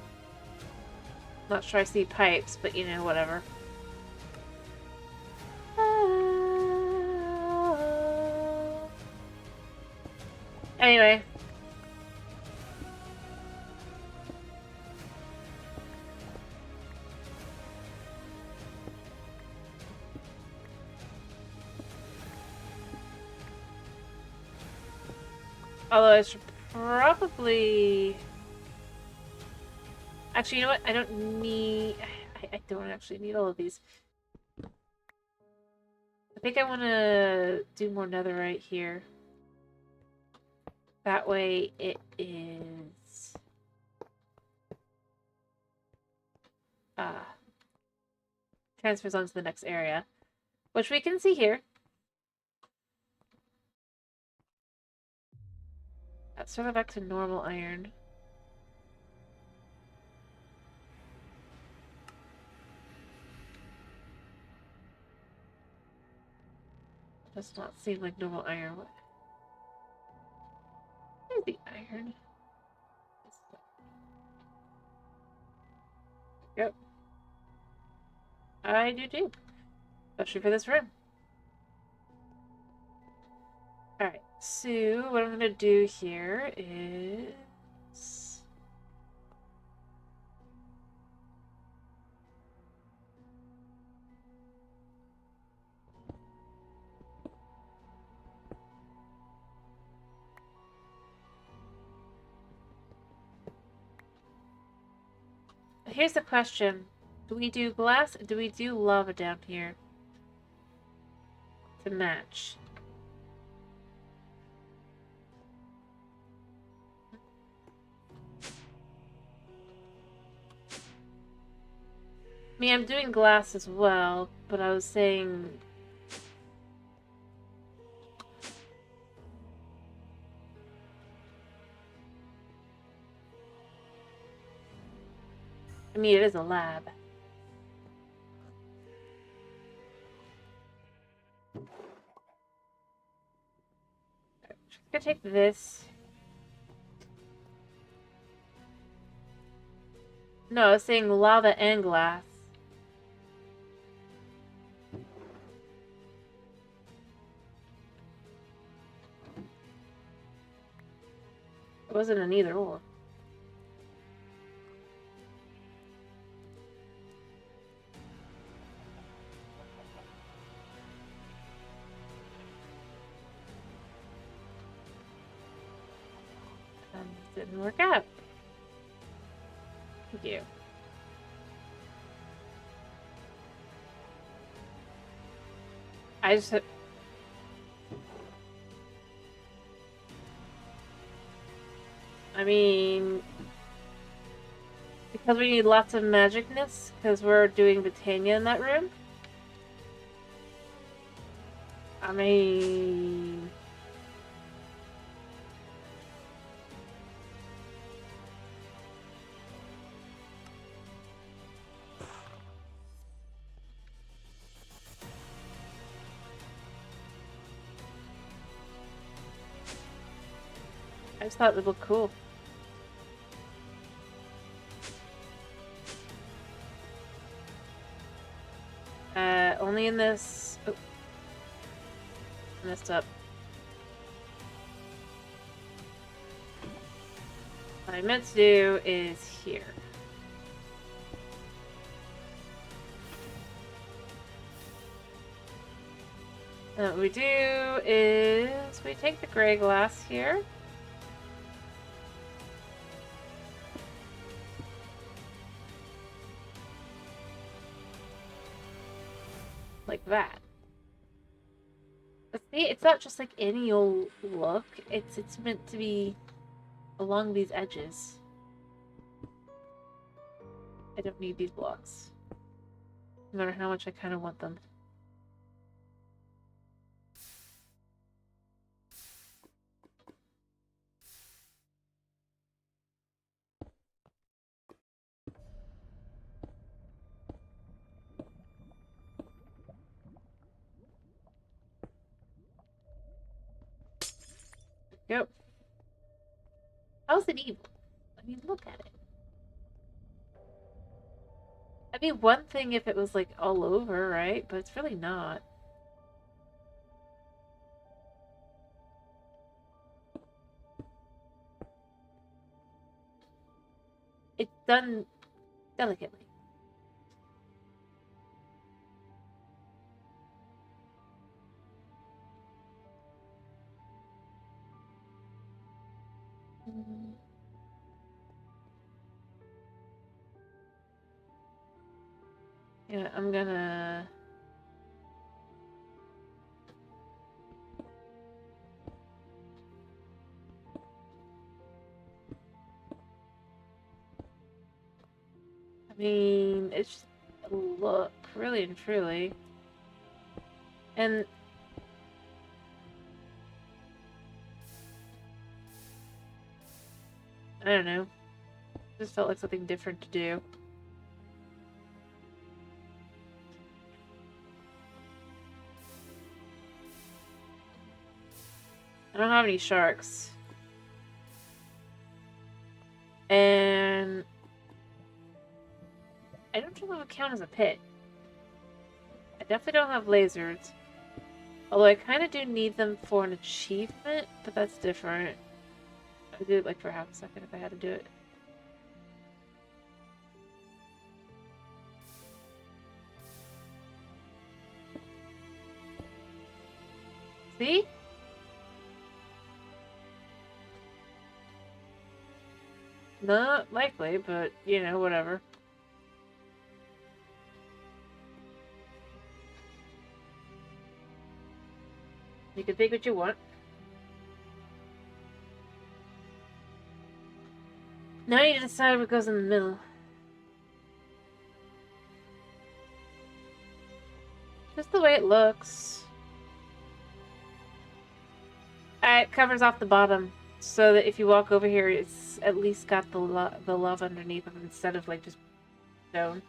[SPEAKER 1] Not sure I see pipes, but you know, whatever. Anyway. Although I should probably... actually, you know what? I don't need... I don't actually need all of these. I think I want to do more netherite here. That way it is... transfers onto the next area. Which we can see here. That's sort of back to normal iron. Does not seem like normal iron. Where's the iron? Yep. I do too. Especially for this room. Alright, so what I'm gonna do here is... Here's the question. Do we do glass or do we do lava down here? To match. I mean, I'm doing glass as well, but I was saying... I mean, it is a lab. I'm gonna take this. No, I was saying lava and glass. It wasn't an either or. Didn't work out. Thank you. I just... I mean... Because we need lots of magicness, because we're doing Britannia in that room. I mean... I just thought it would look cool. Only in this... Oh. Messed up. What I meant to do is here. And what we do is we take the gray glass here. Like that. But see, it's not just like any old look. It's meant to be along these edges. I don't need these blocks. No matter how much I kind of want them. Yep. How's it evil? I mean, look at it. That'd be one thing if it was like all over, right? But it's really not. It's done delicately. Yeah, I'm gonna... I mean, it's just a look, really and truly. And... I don't know. Just felt like something different to do. don't have any sharks. And I don't know if it would count as a pit. I definitely don't have lasers. Although I kind of do need them for an achievement, but that's different. I'd do it like for half a second if I had to do it. See? Not likely, but, you know, whatever. You can think what you want. Now you decide what goes in the middle. Just the way it looks. It covers off the bottom, so that if you walk over here, it's at least got the love underneath them instead of like just stone.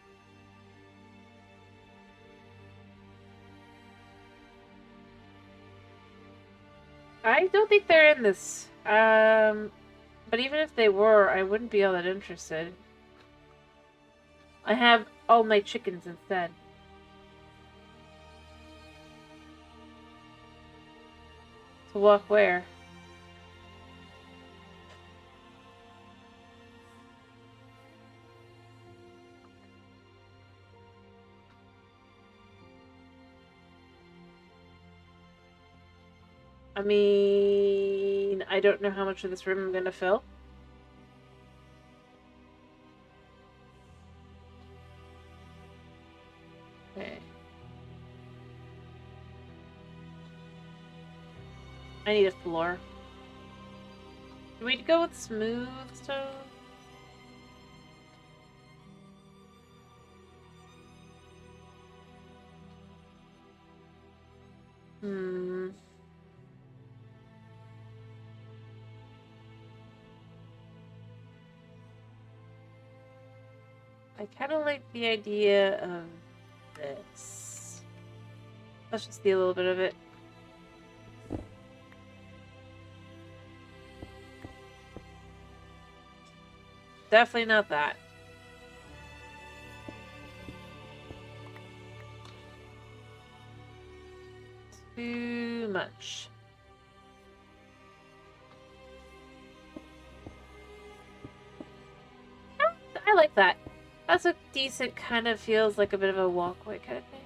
[SPEAKER 1] I don't think they're in this. But even if they were, I wouldn't be all that interested. I have all my chickens instead. To walk where? I mean, I don't know how much of this room I'm gonna fill. Okay. I need a floor. Do we go with smooth stone? I kind of like the idea of this. Let's just see a little bit of it. Definitely not that. Too much. I like that. That's a decent, kind of feels like a bit of a walkway kind of thing.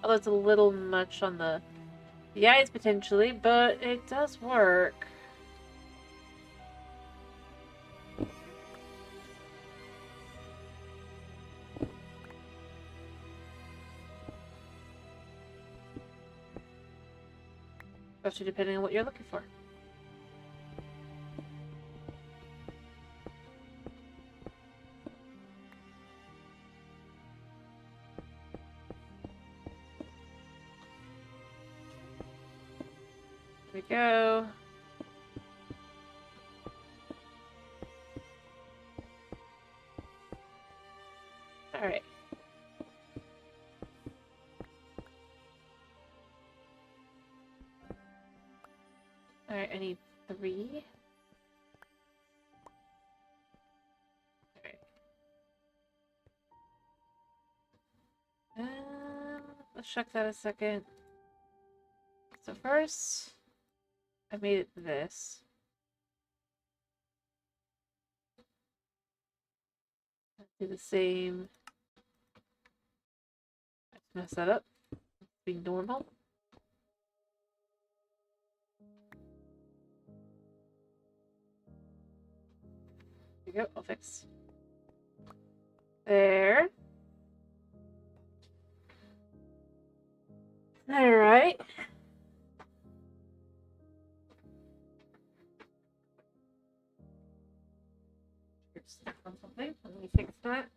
[SPEAKER 1] Although it's a little much on the eyes potentially, but it does work. Especially depending on what you're looking for. Here we go. Alright. Alright, I need 3. Alright. Let's check that a second. So first, I made it this. Do the same. Let's mess that up. Be normal. There you go. I'll fix. There. All right. Stuck on something. Let me fix that.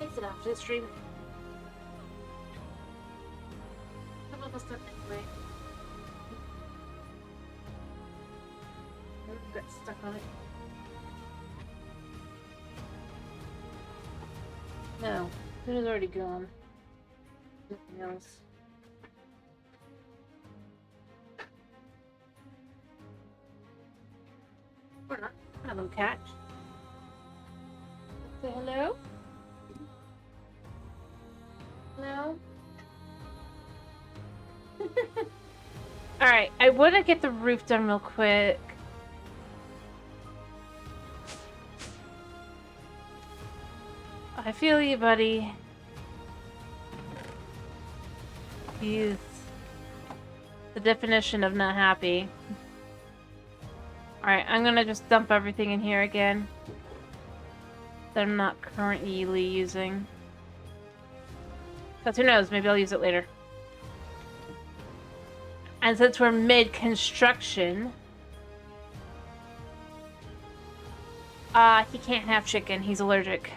[SPEAKER 1] fix it after the stream. I'm almost done anyway. Got stuck on it. No, it is already gone. Nothing else. Or not. Hello, cat. Say hello. Hello. Alright, I want to get the roof done real quick. I feel you, buddy. He's the definition of not happy. Alright, I'm gonna just dump everything in here again that I'm not currently using. Because who knows, maybe I'll use it later. And since we're mid-construction... he can't have chicken, he's allergic.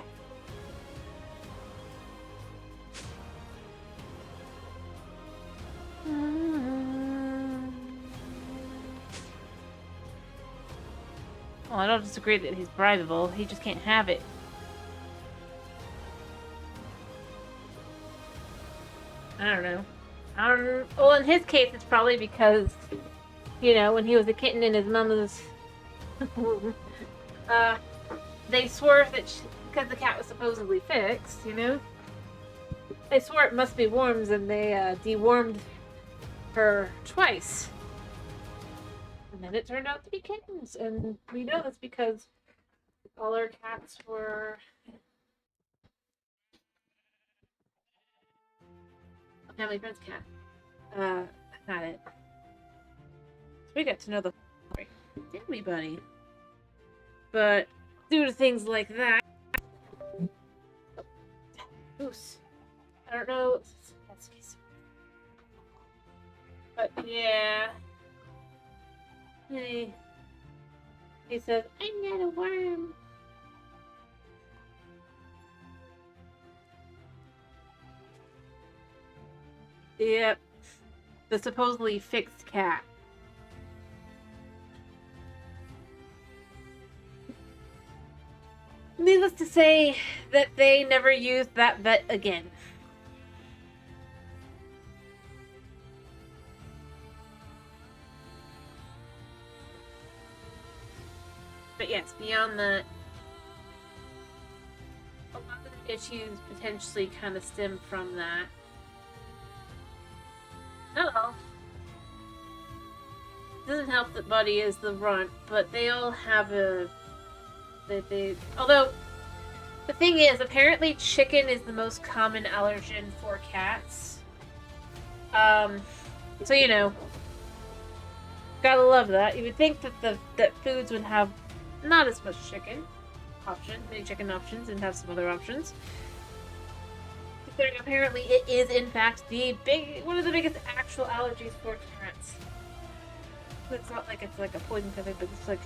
[SPEAKER 1] Well, I don't disagree that he's bribable. He just can't have it. I don't know. Well, in his case, it's probably because, you know, when he was a kitten in his mama's womb, they swore that because the cat was supposedly fixed, you know, they swore it must be worms, and they dewormed her twice. And then it turned out to be kittens, and we know that's because all our cats were... a family friend's cat. Not it. So we got to know the story, didn't we, buddy? But due to things like that... Goose. I don't know... But yeah... He says, I'm not a worm. Yep. The supposedly fixed cat. Needless to say that they never used that vet again. But yes, beyond that, a lot of the issues potentially kind of stem from that. Not all. It doesn't help that Buddy is the runt, but they all have a... Although, the thing is, apparently chicken is the most common allergen for cats. So, you know, gotta love that. You would think that that foods would have not as much chicken options, many chicken options, and have some other options. Considering apparently it is in fact one of the biggest actual allergies for cats. It's not like it's like a poison type, but it's like,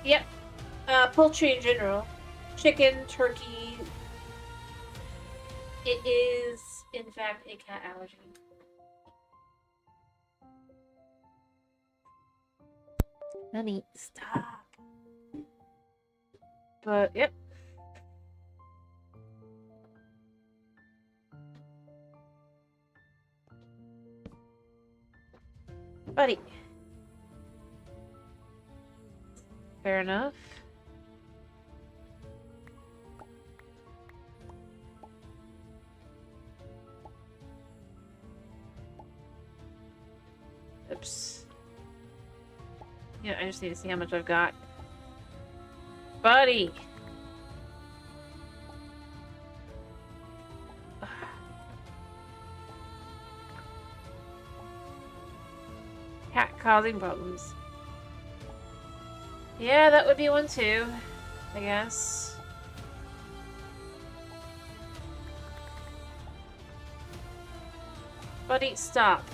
[SPEAKER 1] yep, poultry in general, chicken, turkey. It is in fact a cat allergy. Honey, stop. But, yep. Buddy. Fair enough. Oops. Yeah, I just need to see how much I've got. Buddy! Cat causing problems. Yeah, that would be one too, I guess. Buddy, stop.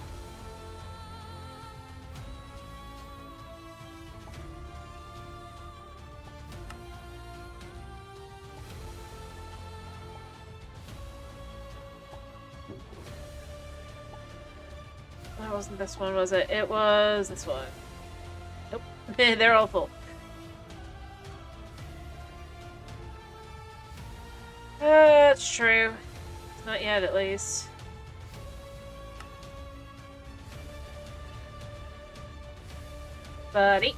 [SPEAKER 1] wasn't this one, was it? It was this one. Nope. They're all full. That's true. Not yet, at least. Buddy.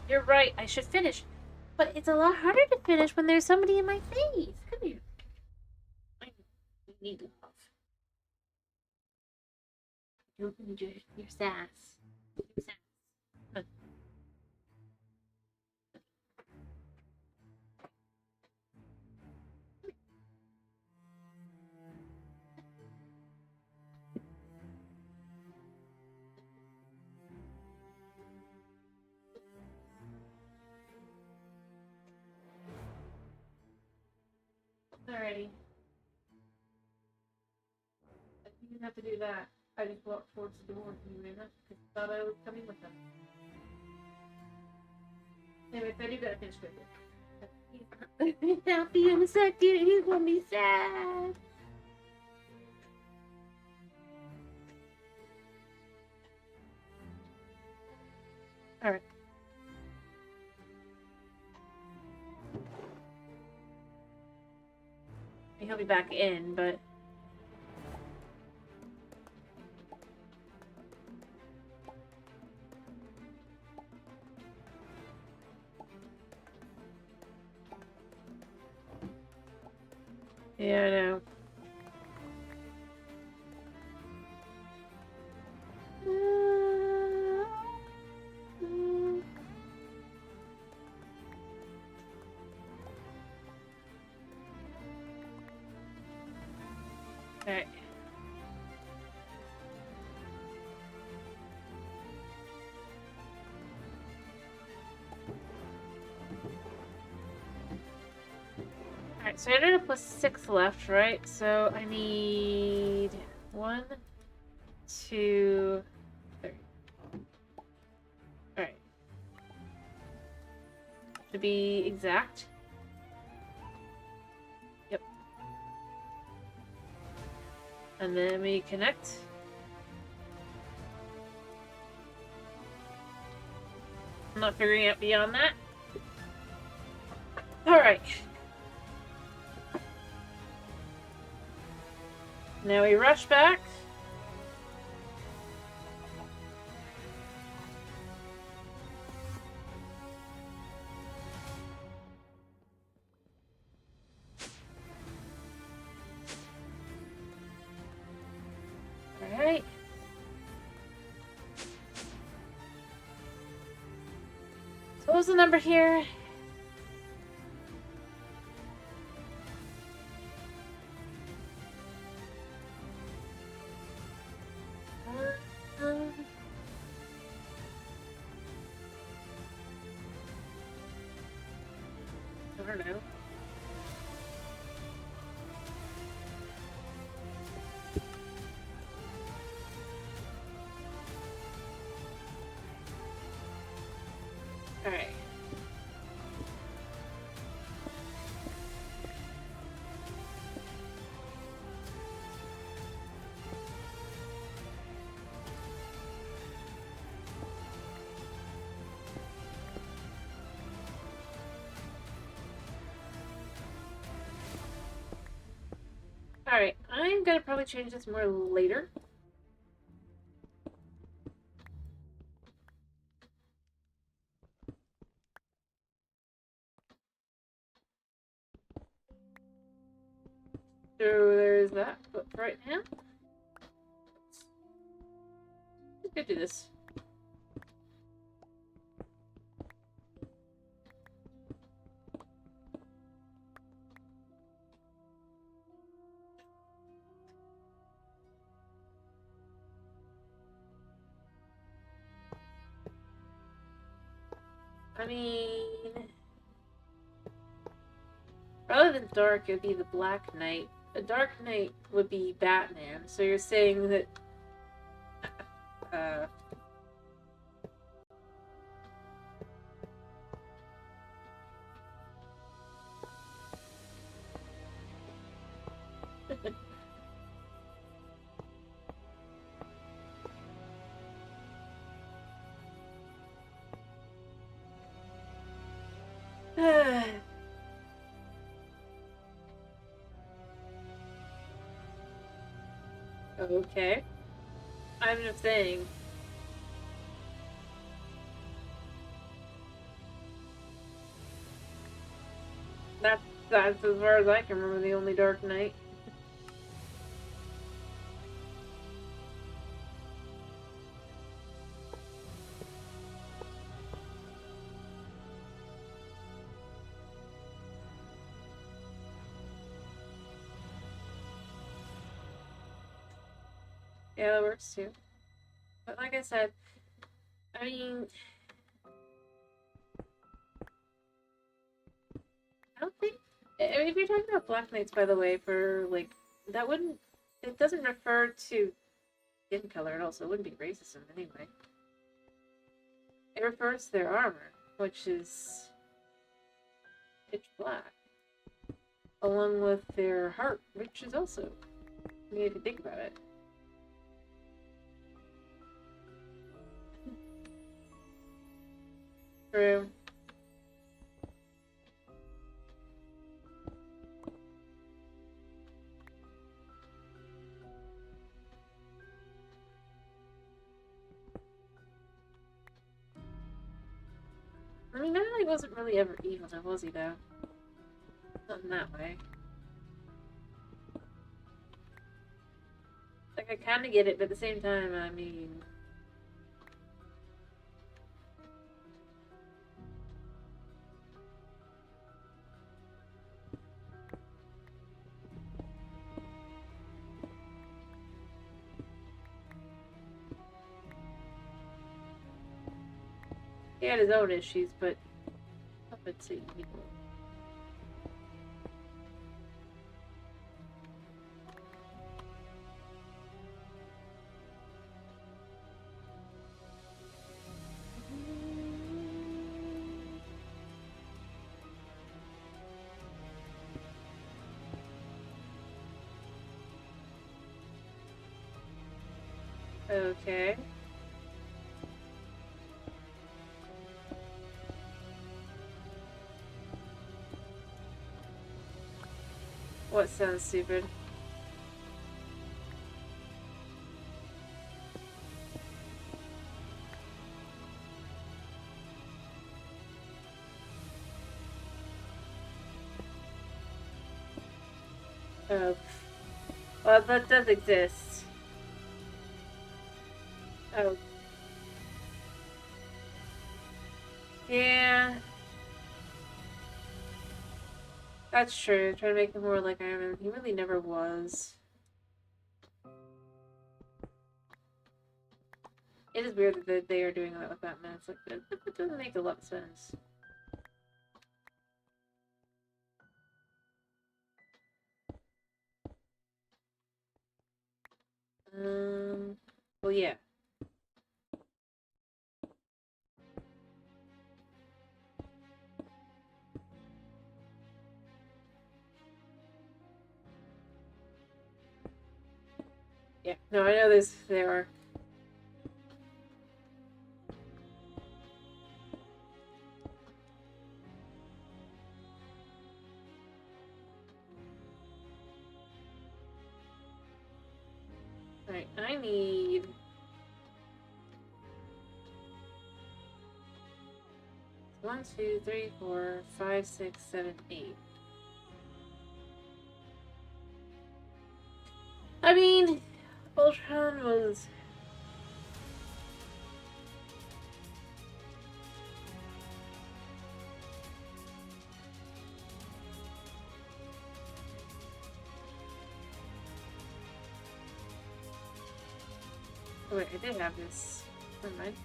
[SPEAKER 1] You're right, I should finish. But it's a lot harder to finish when there's somebody in my face. Come here. I need love. You need your sass. Your sass. Come on. Alrighty. I think you have to do that. I just walked towards the door and you ran up because I thought I was coming with them. Anyway, I do gotta finish with it. He's happy in a second, he's gonna be sad. Alright. He'll be back in, but... Yeah, I know. Alright. Alright, so I ended up with 6 left, right? So I need 1, 2, 3. Alright. To be exact. Yep. And then we connect. I'm not figuring out beyond that. Alright. Now we rush back. Alright. So what was the number here? I don't know. Alright. Alright, I'm gonna probably change this more later. So there's that, but for right now, let's go do this. I mean, rather than dark, it would be the Black Knight. A Dark Knight would be Batman. So you're saying that, Okay. I'm just saying. That's as far as I can remember the only Dark Knight. Yeah, that works too. But like I said, I mean, I don't think. I mean, if you're talking about Black Knights, by the way, for like, that wouldn't. It doesn't refer to skin color at all, so it wouldn't be racism anyway. It refers to their armor, which is pitch black, along with their heart, which is also. I mean, if you think about it. True. I mean, Natalie wasn't really ever evil, though, was he, though? Not in that way. Like, I kind of get it, but at the same time, I mean... He had his own issues, but... Let's see. Okay. What sounds stupid? Oh. Well, that does exist. Oh. Yeah. That's true. Try to make him more like Iron Man. He really never was. It is weird that they are doing that with Batman. It's like, that doesn't make a lot of sense. Well, yeah. Yeah, no, I know there are. Alright, I need... 1, 2, 3, 4, 5, 6, 7, 8. I mean, Ultron was... Oh, wait, I did have this. Never mind.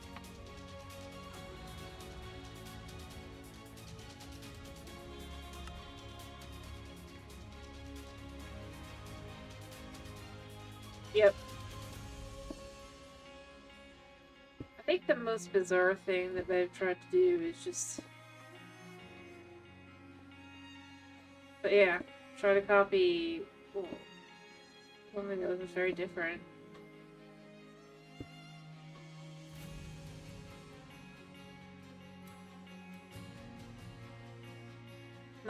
[SPEAKER 1] Yep. I think the most bizarre thing that they've tried to do is just... But yeah, try to copy... Well, something that was very different.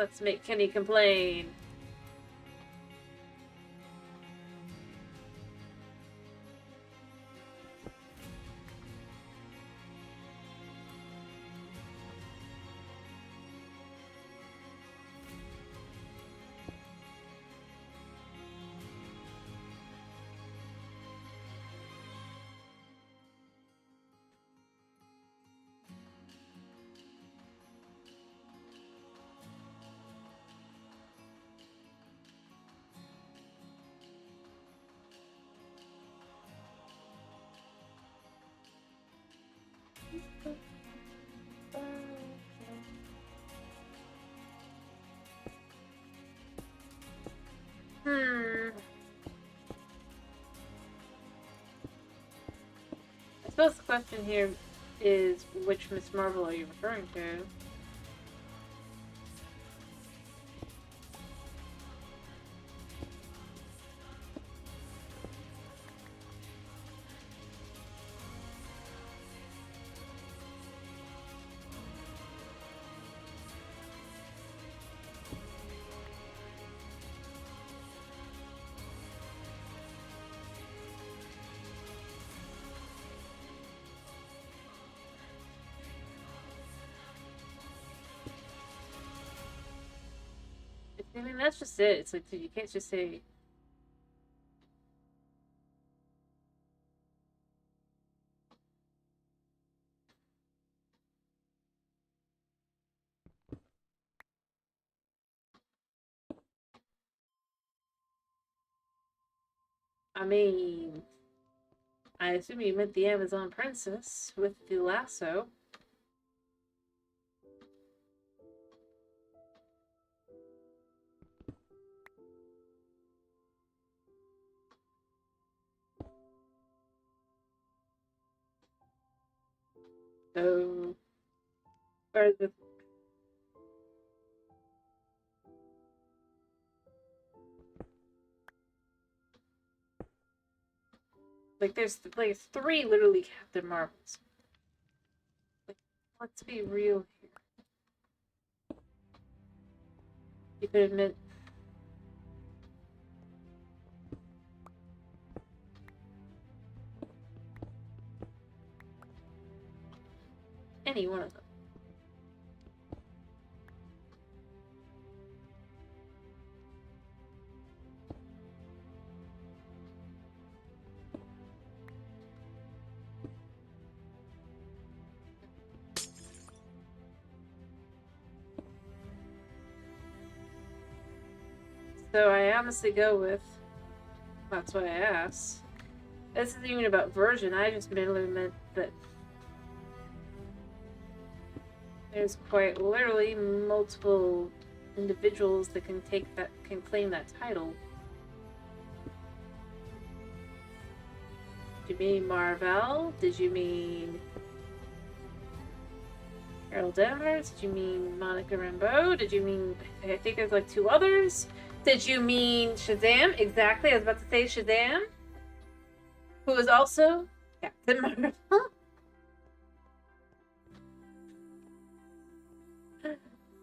[SPEAKER 1] Let's make Kenny complain. I suppose the question here is, which Miss Marvel are you referring to? I mean, that's just it. It's like, dude, you can't just say... I mean... I assume you meant the Amazon princess with the lasso. So... Or the... Like, there's like 3 literally Captain Marvels. Like, let's be real here. You could admit... any one of them. So I honestly go with... That's why I asked. This isn't even about version, I just merely meant that there's quite literally multiple individuals that can claim that title. Did you mean Marvel? Did you mean Carol Danvers? Did you mean Monica Rambeau? Did you mean, I think there's like 2 others? Did you mean Shazam? Exactly, I was about to say Shazam. Who is also Captain Marvel.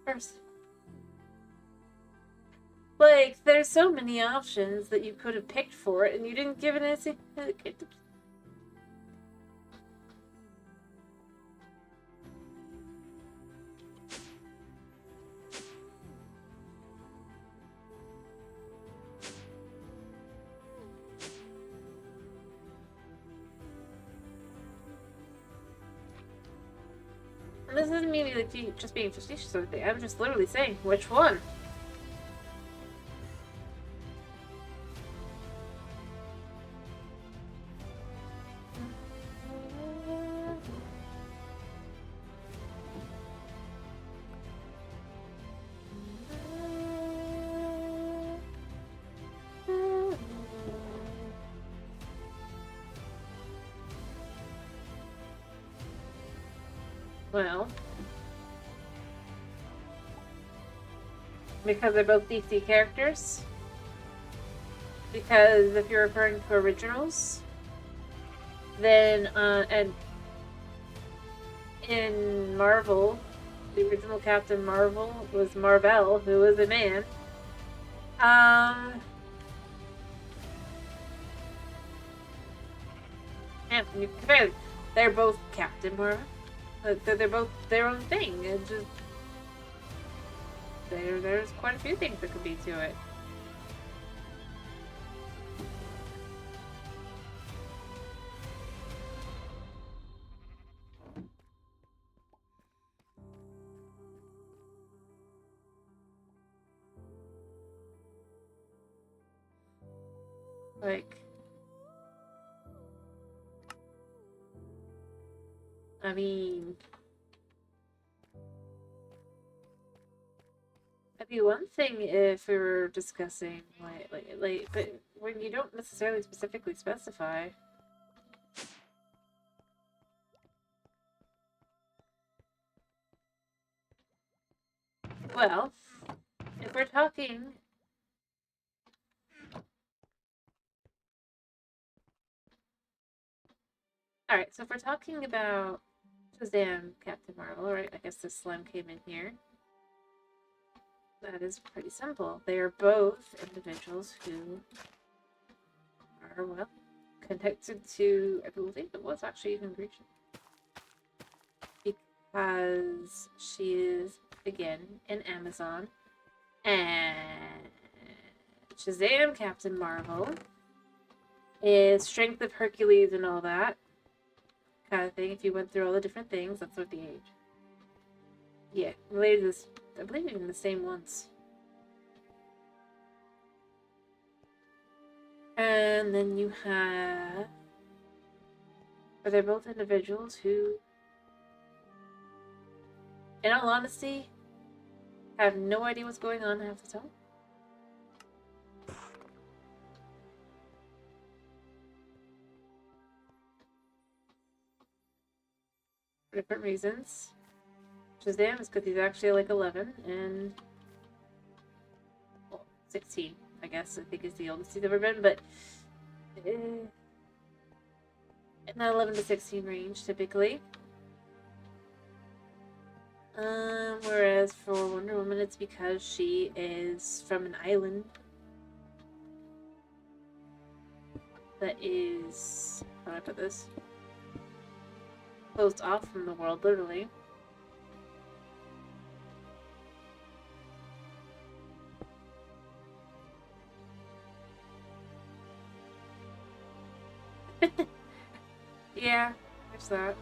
[SPEAKER 1] First. Like, there's so many options that you could have picked for it, and you didn't give it anything. And this isn't me like just being facetious or anything. I'm just literally saying which one. Well, because they're both DC characters. Because if you're referring to originals, then and in Marvel, The original Captain Marvel was Marvel, who was a man. And when you compare them, they're both Captain Marvel. They're both their own thing. It just there's quite a few things that could be to it. Like, I mean, that'd be one thing if we were discussing but when you don't necessarily specifically specify. Well, if we're talking. Alright, so if we're talking about Shazam, Captain Marvel, right? I guess this slime came in here. That is pretty simple. They are both individuals who are, well, connected to, I believe it was actually even Grecian. Because she is, again, an Amazon. And Shazam, Captain Marvel, is strength of Hercules and all that kind of thing. If you went through all the different things, that's what the age. Yeah, related to this, I believe even the same ones. And then you have, are they both individuals who, in all honesty, have no idea what's going on half the time? For different reasons. Shazam is because he's actually like 11 and, well, 16, I guess. I think is the oldest he's ever been, but in that 11 to 16 range, typically. Whereas for Wonder Woman, it's because she is from an island that is, how do I put this? Closed off from the world, literally. Yeah, there's that.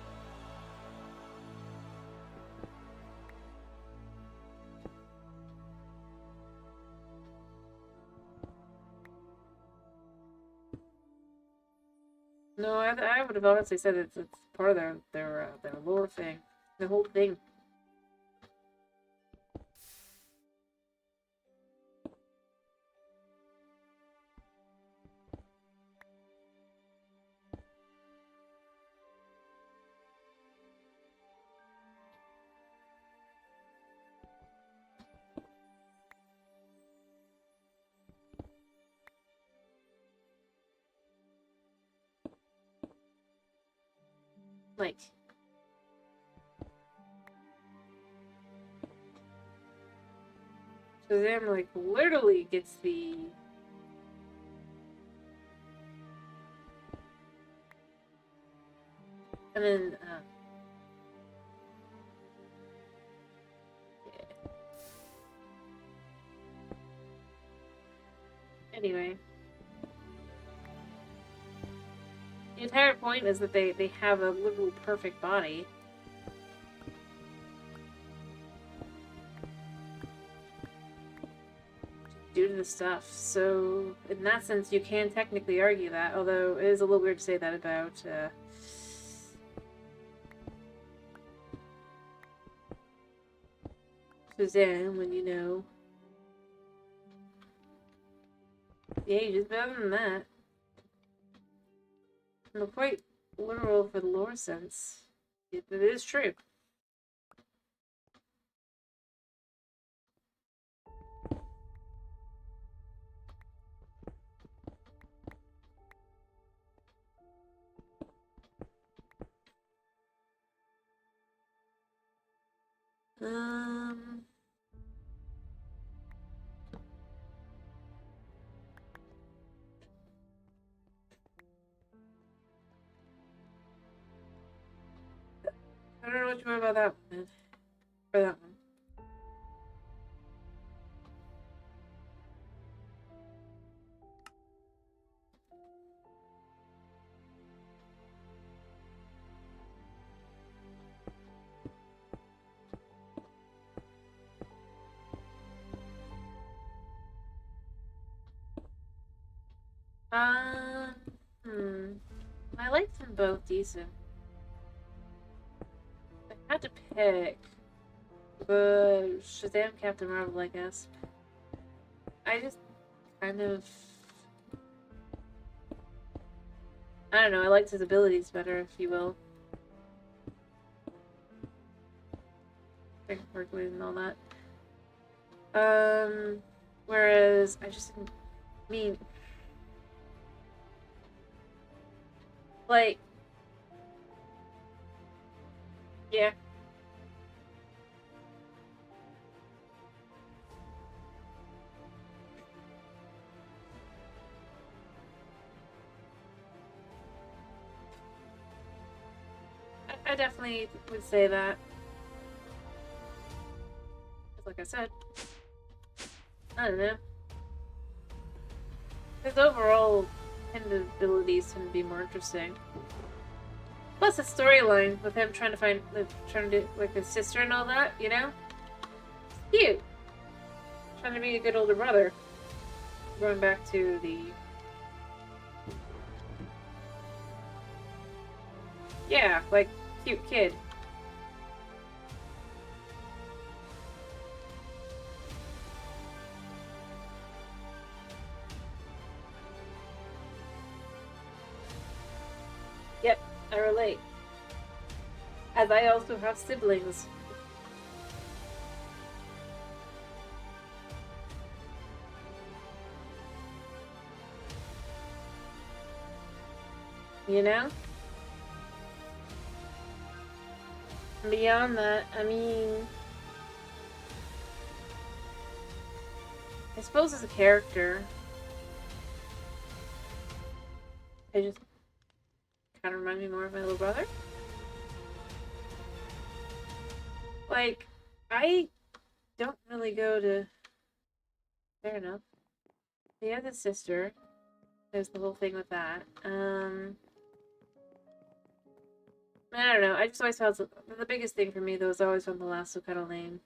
[SPEAKER 1] No, I would have honestly said it's part of their lore thing, the whole thing. Like, Shazam, like, literally gets the... And then, yeah. Anyway. The entire point is that they have a literal perfect body. Due to the stuff. So, in that sense, you can technically argue that, although it is a little weird to say that about, Shazam, when you know the age is better than that. And quite literal for the lore sense. It is true. I don't know what you meant about that one. For that one. I liked them both decent. I had to pick, but Shazam, Captain Marvel, I guess. I just kind of, I don't know, I liked his abilities better, if you will. And all that. Whereas I just didn't mean, like, yeah. I definitely would say that. Like I said, I don't know. His overall abilities tend to be more interesting. Plus, the storyline with him trying to find, like, trying to do like his sister and all that, you know, it's cute. Trying to be a good older brother. Going back to the, yeah, like cute kid. Yep, I relate. As I also have siblings. You know? And beyond that, I mean, I suppose as a character, I just kind of remind me more of my little brother. Like, I don't really go to... Fair enough. He has a sister. There's the whole thing with that. I don't know. I just always felt the biggest thing for me though is I always found the lasso kind of lame.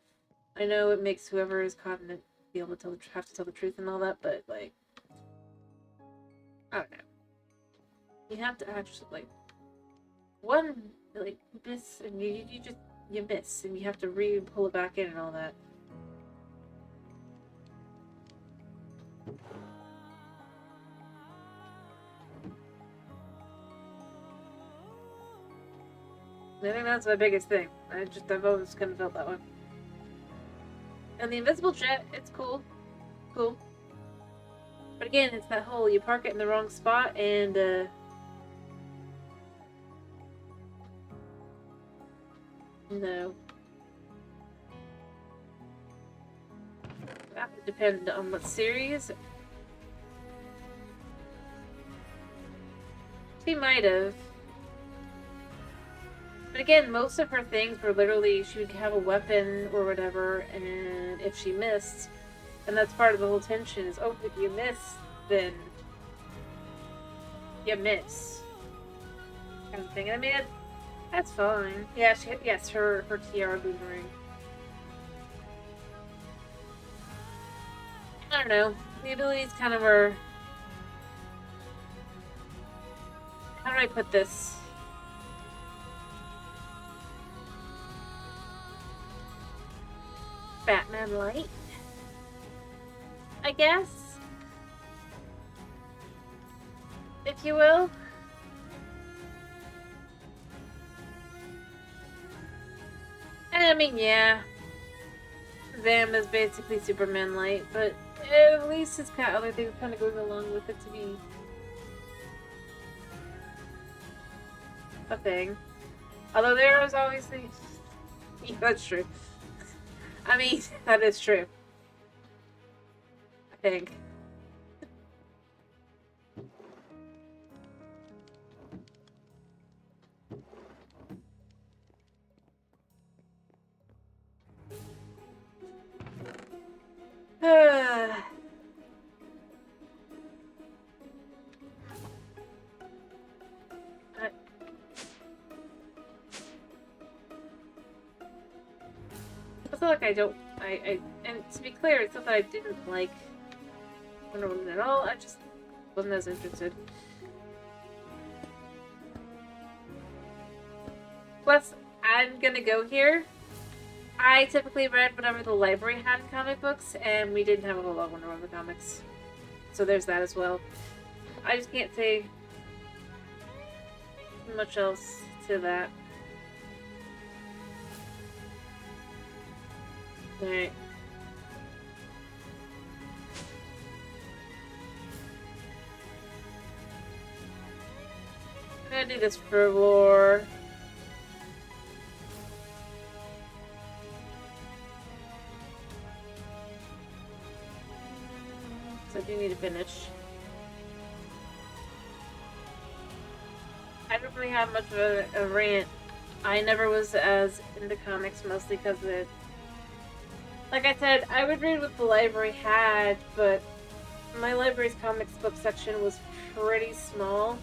[SPEAKER 1] I know it makes whoever is caught in it be able to have to tell the truth and all that, but like, I don't know. You have to actually like one like miss and you miss and you have to pull it back in and all that. I think that's my biggest thing. I've always kind of felt that way. And the invisible jet, it's cool. Cool. But again, it's that whole, you park it in the wrong spot and, no. That would depend on what series. She might have. But again, most of her things were literally, she would have a weapon or whatever, and if she missed, and that's part of the whole tension is, oh, if you miss, then you miss. Kind of thing. I mean, that's fine. Yeah, yes, her tiara boomerang. I don't know. The abilities kind of were... How do I put this? Batman light, I guess, if you will. And I mean, yeah, Zam is basically Superman light, but at least it's got other things kind of going along with it to be a thing. Although there was always the... Yeah, that's true. I mean, that is true. I think. It's not like I don't. And to be clear, it's not that I didn't like Wonder Woman at all. I just wasn't as interested. Plus, I'm gonna go here. I typically read whatever the library had in comic books, and we didn't have a whole lot of Wonder Woman comics. So there's that as well. I just can't say much else to that. Alright. I'm gonna do this for lore. So I do need to finish. I don't really have much of a rant. I never was as into comics, mostly because of it. Like I said, I would read what the library had, but my library's comics book section was pretty small.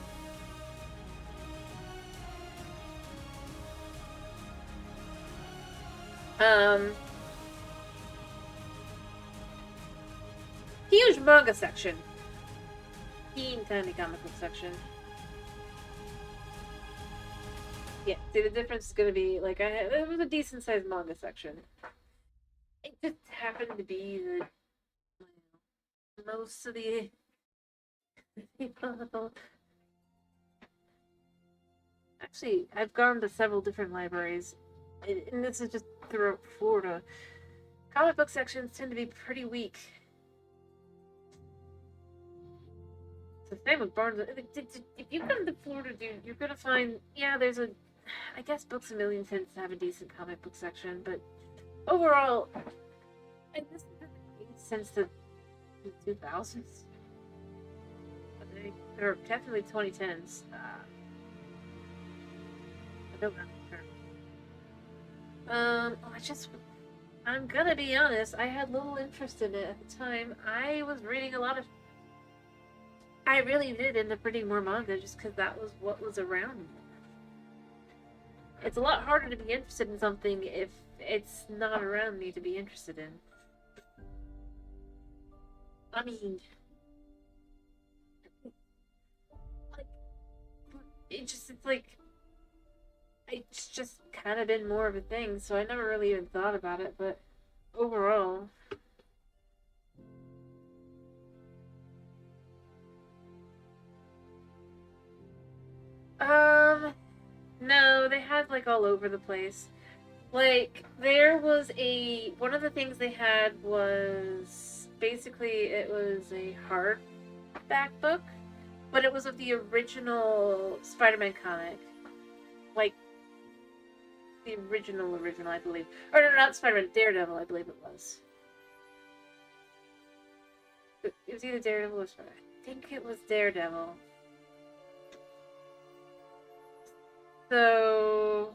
[SPEAKER 1] Huge manga section. Teeny tiny comic book section. Yeah, see the difference is gonna be like it was a decent sized manga section. It just happened to be that most of the people. Actually, I've gone to several different libraries, and this is just throughout Florida. Comic book sections tend to be pretty weak. It's the same with Barnes. If you come to Florida, dude, you're gonna find, yeah, there's a, I guess Books A Million tends to have a decent comic book section, but overall, and this has been the case since the 2000s, or definitely 2010s. I don't know. I'm gonna be honest, I had little interest in it at the time. I was reading a lot of, I really did end up reading more manga just because that was what was around me. It's a lot harder to be interested in something if it's not around me to be interested in. I mean, like, it's just kind of been more of a thing, so I never really even thought about it, but overall. No, they had like all over the place. Like, there was one of the things they had was basically it was a hardback book, but it was of the original Spider-Man comic. Like, the original, I believe. Or no, not Spider-Man, Daredevil, I believe it was. It was either Daredevil or Spider-Man. I think it was Daredevil. So,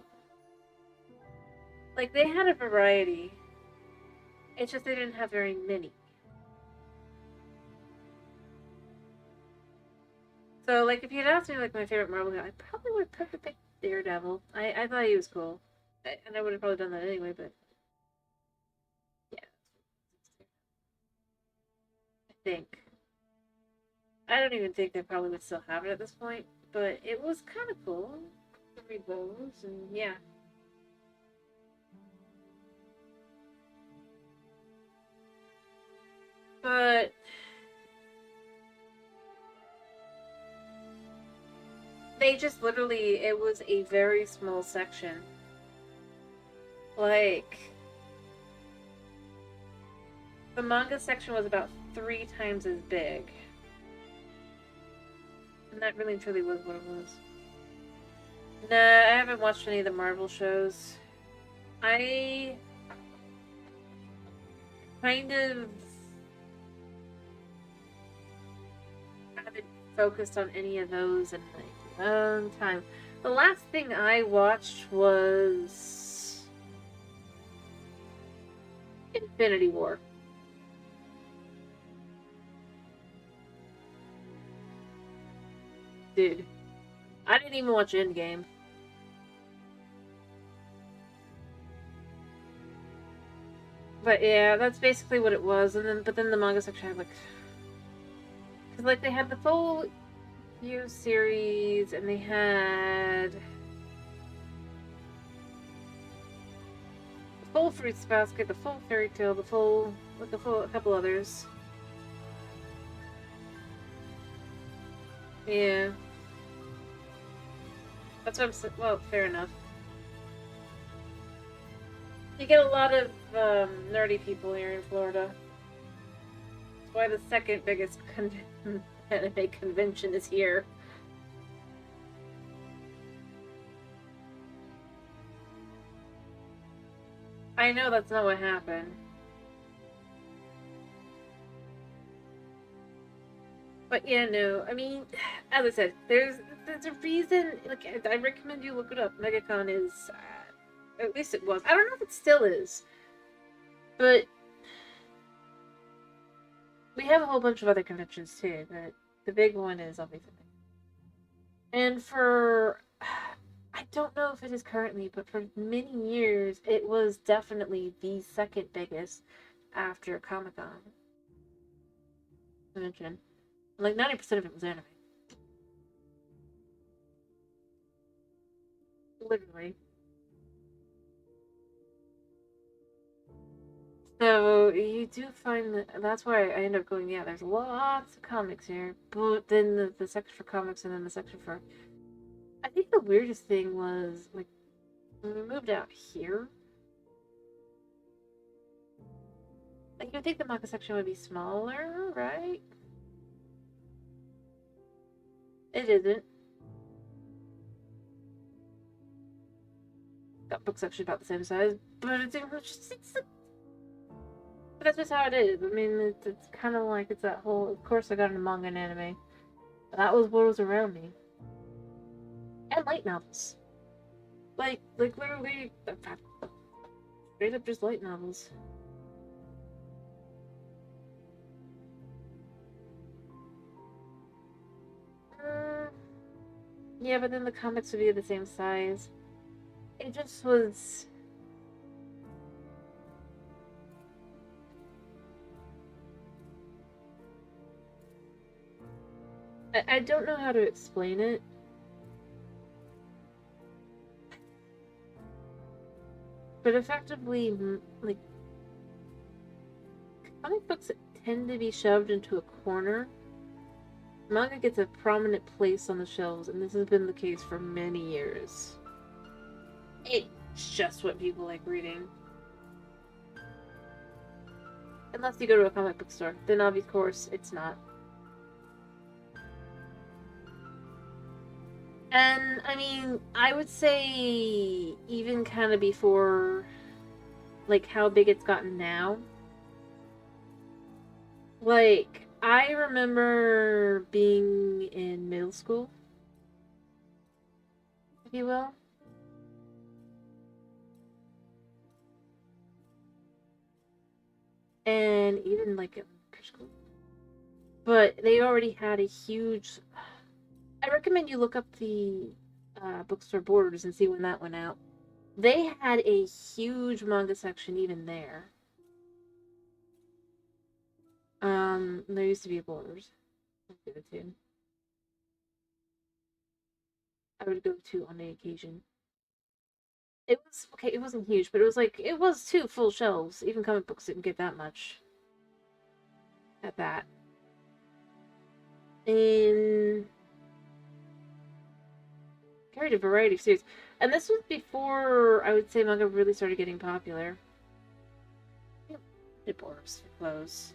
[SPEAKER 1] like, they had a variety. It's just they didn't have very many. So, like, if you'd asked me, like, my favorite Marvel guy, I probably would have picked Daredevil. I thought he was cool. And I would have probably done that anyway, but... yeah. I think. I don't even think they probably would still have it at this point, but it was kind of cool to read those, and yeah. But they just literally, it was a very small section. Like, the manga section was about 3 times as big. And that really truly was what it was. Nah, I haven't watched any of the Marvel shows. kind of haven't focused on any of those in a long time. The last thing I watched was Infinity War. Dude, I didn't even watch Endgame. But yeah, that's basically what it was. And then the manga section had like, because like they had the full U series, and they had the full Fruits Basket, the full Fairy Tale, a couple others. Yeah. That's what I'm saying. Well, fair enough. You get a lot of nerdy people here in Florida. That's why the second biggest anime convention is here. I know that's not what happened. But yeah, no, I mean, as I said, there's a reason. Like, I recommend you look it up. MegaCon is, at least it was. I don't know if it still is, but we have a whole bunch of other conventions too. But the big one is obviously. And for, I don't know if it is currently, but for many years, it was definitely the second biggest after Comic-Con convention. Like 90% of it was anime. Literally. So you do find that's why I end up going, yeah, there's lots of comics here. But then the section for comics and then the section for, I think the weirdest thing was like when we moved out here, like you'd think the manga section would be smaller, right? It isn't. Got book section about the same size, but but that's just how it is. I mean, it's kind of like it's that whole. Of course, I got into manga and anime. That was what was around me, and light novels. Like literally, straight up just light novels. Yeah, but then the comics would be the same size. It just was. I don't know how to explain it. But effectively, like, comic books tend to be shoved into a corner. Manga gets a prominent place on the shelves, and this has been the case for many years. It's just what people like reading. Unless you go to a comic book store, then of course it's not. And I mean, I would say even kind of before, like, how big it's gotten now. Like, I remember being in middle school, if you will. And even like in school. But they already had a huge. I recommend you look up the bookstore borders and see when that went out. They had a huge manga section even there. There used to be a Borders. I would go to on the occasion. It was okay. It wasn't huge, but it was two full shelves. Even comic books didn't get that much at that. And carried a variety of series. And this was before I would say manga really started getting popular. The Borders close.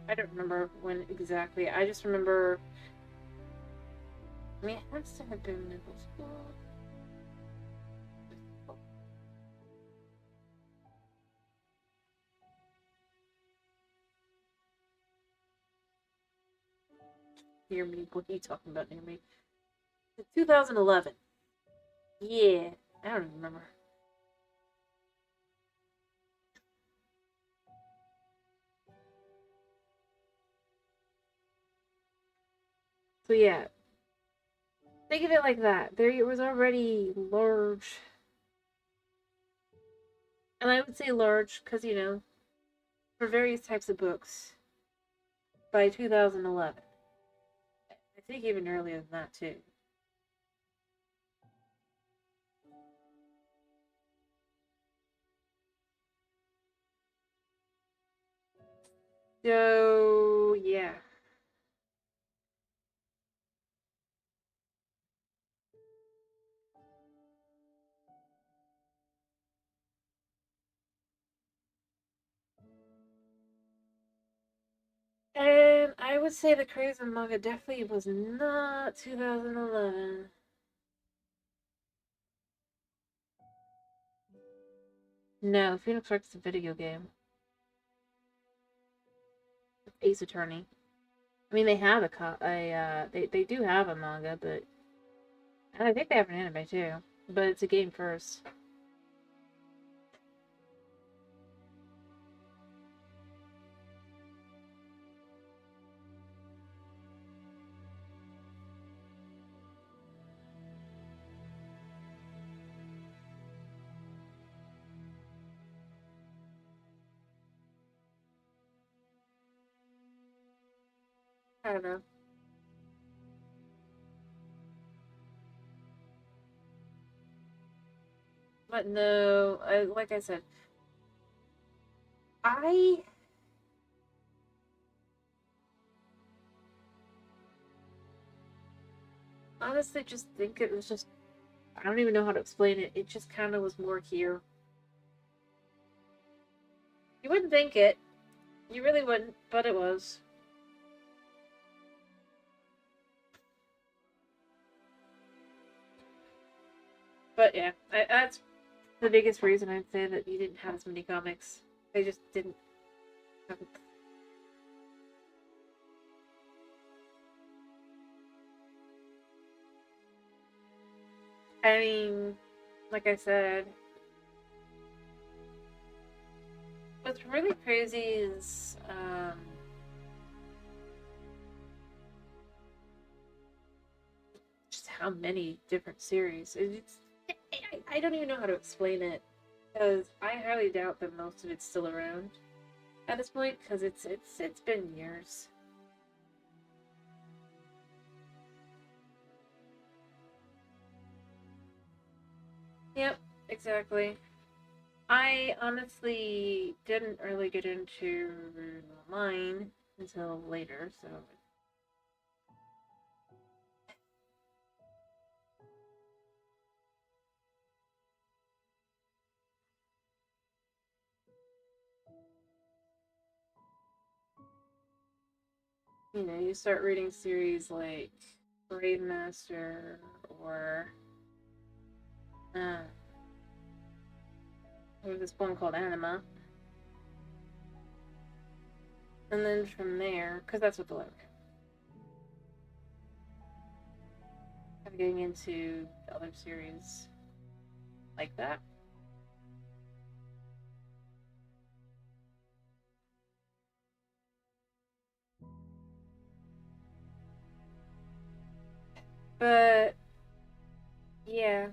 [SPEAKER 1] I don't remember when exactly. I just remember. I mean, it has to have been middle school. Near me? What are you talking about near me? 2011. Yeah, I don't even remember. So yeah, think of it like that. There was already large, and I would say large because, you know, for various types of books by 2011. I think even earlier than that too. So yeah. And I would say the craze of manga definitely was not 2011. No, Phoenix Wright is a video game. Ace Attorney. I mean, they have they do have a manga, but and I think they have an anime too. But it's a game first. I don't know. But no, like I said, I honestly just think it was just, I don't even know how to explain it. It just kind of was more here. You wouldn't think it. You really wouldn't, but it was. But yeah, that's the biggest reason I'd say that you didn't have as many comics. They just didn't have. I mean, like I said, what's really crazy is just how many different series. I don't even know how to explain it because I highly doubt that most of it's still around at this point because it's been years. Yep, exactly. I honestly didn't really get into mine until later, so you know, you start reading series like Brave Master or uh, there's this one called Anima, and then from there, because that's what the library. I'm getting into other series like that. But yeah,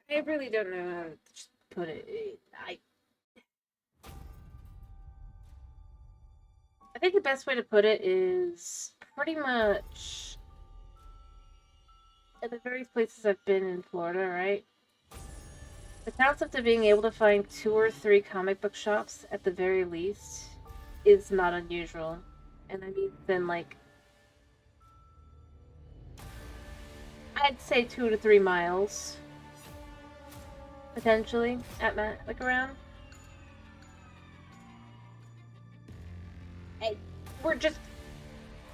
[SPEAKER 1] I really don't know how to put it. I think the best way to put it is pretty much at the various places I've been in Florida, right? The concept of being able to find 2 or 3 comic book shops at the very least is not unusual. And I mean, then like, I'd say 2 to 3 miles potentially at like around. I, we're just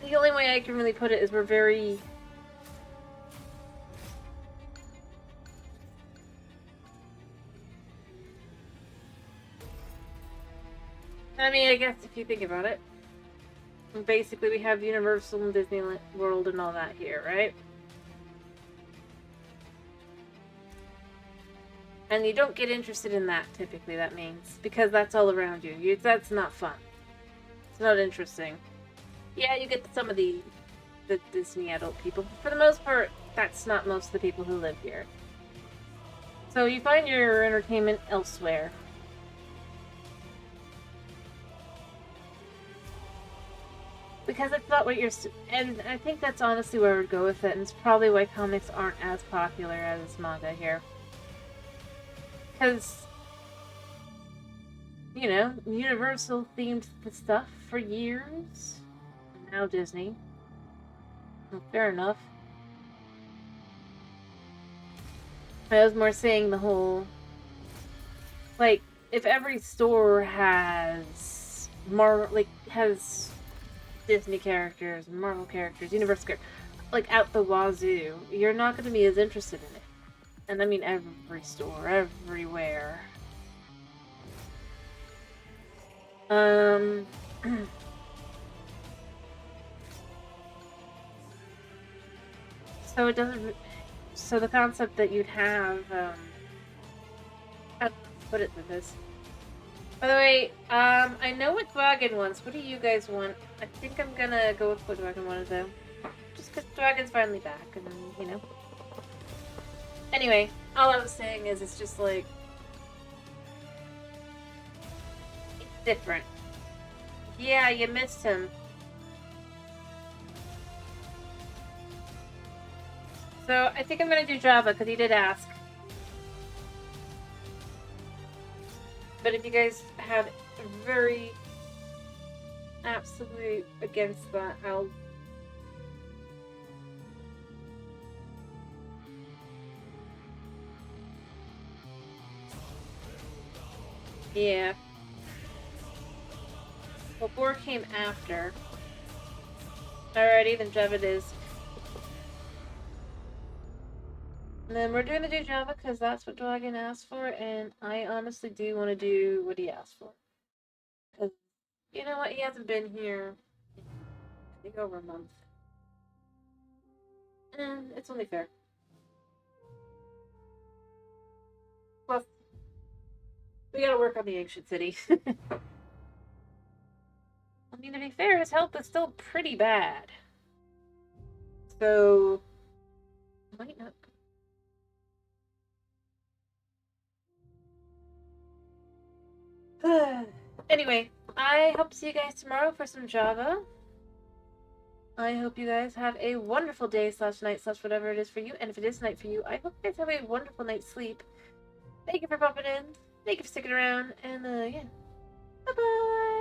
[SPEAKER 1] the only way I can really put it is we're very I mean, I guess if you think about it, basically we have Universal and Disney World and all that here, right? And you don't get interested in that, typically, that means. Because that's all around you. That's not fun. It's not interesting. Yeah, you get some of the Disney adult people. But for the most part, that's not most of the people who live here. So you find your entertainment elsewhere. Because it's not what you're... And I think that's honestly where I would go with it. And it's probably why comics aren't as popular as manga here. Because, you know, Universal themed the stuff for years. Now Disney. Well, fair enough. I was more saying the whole... Like, if every store has... has Disney characters, Marvel characters, Universal characters, like, out the wazoo, you're not going to be as interested in it. And I mean every store, everywhere. So it doesn't... So the concept that you'd have, how to put it with this. By the way, I know what Dragon wants. What do you guys want? I think I'm gonna go with what Dragon wanted, though. Just because Dragon's finally back, and, you know. Anyway, all I was saying is it's just like... It's different. Yeah, you missed him. So, I think I'm gonna do Java, because he did ask. But if you guys have very... absolutely against that, I'll... Yeah. Well, 4 came after. Alrighty, then Java it is. And then we're gonna do Java because that's what Dragon asked for, and I honestly do want to do what he asked for. Because, you know what, he hasn't been here, I think, over a month. And it's only fair. Plus, we gotta work on the ancient city. I mean, to be fair, his health is still pretty bad. So, might not. Anyway, I hope to see you guys tomorrow for some Java. I hope you guys have a wonderful day / night / whatever it is for you. And if it is night for you, I hope you guys have a wonderful night's sleep. Thank you for popping in. Thank you for sticking around. And, yeah. Bye-bye.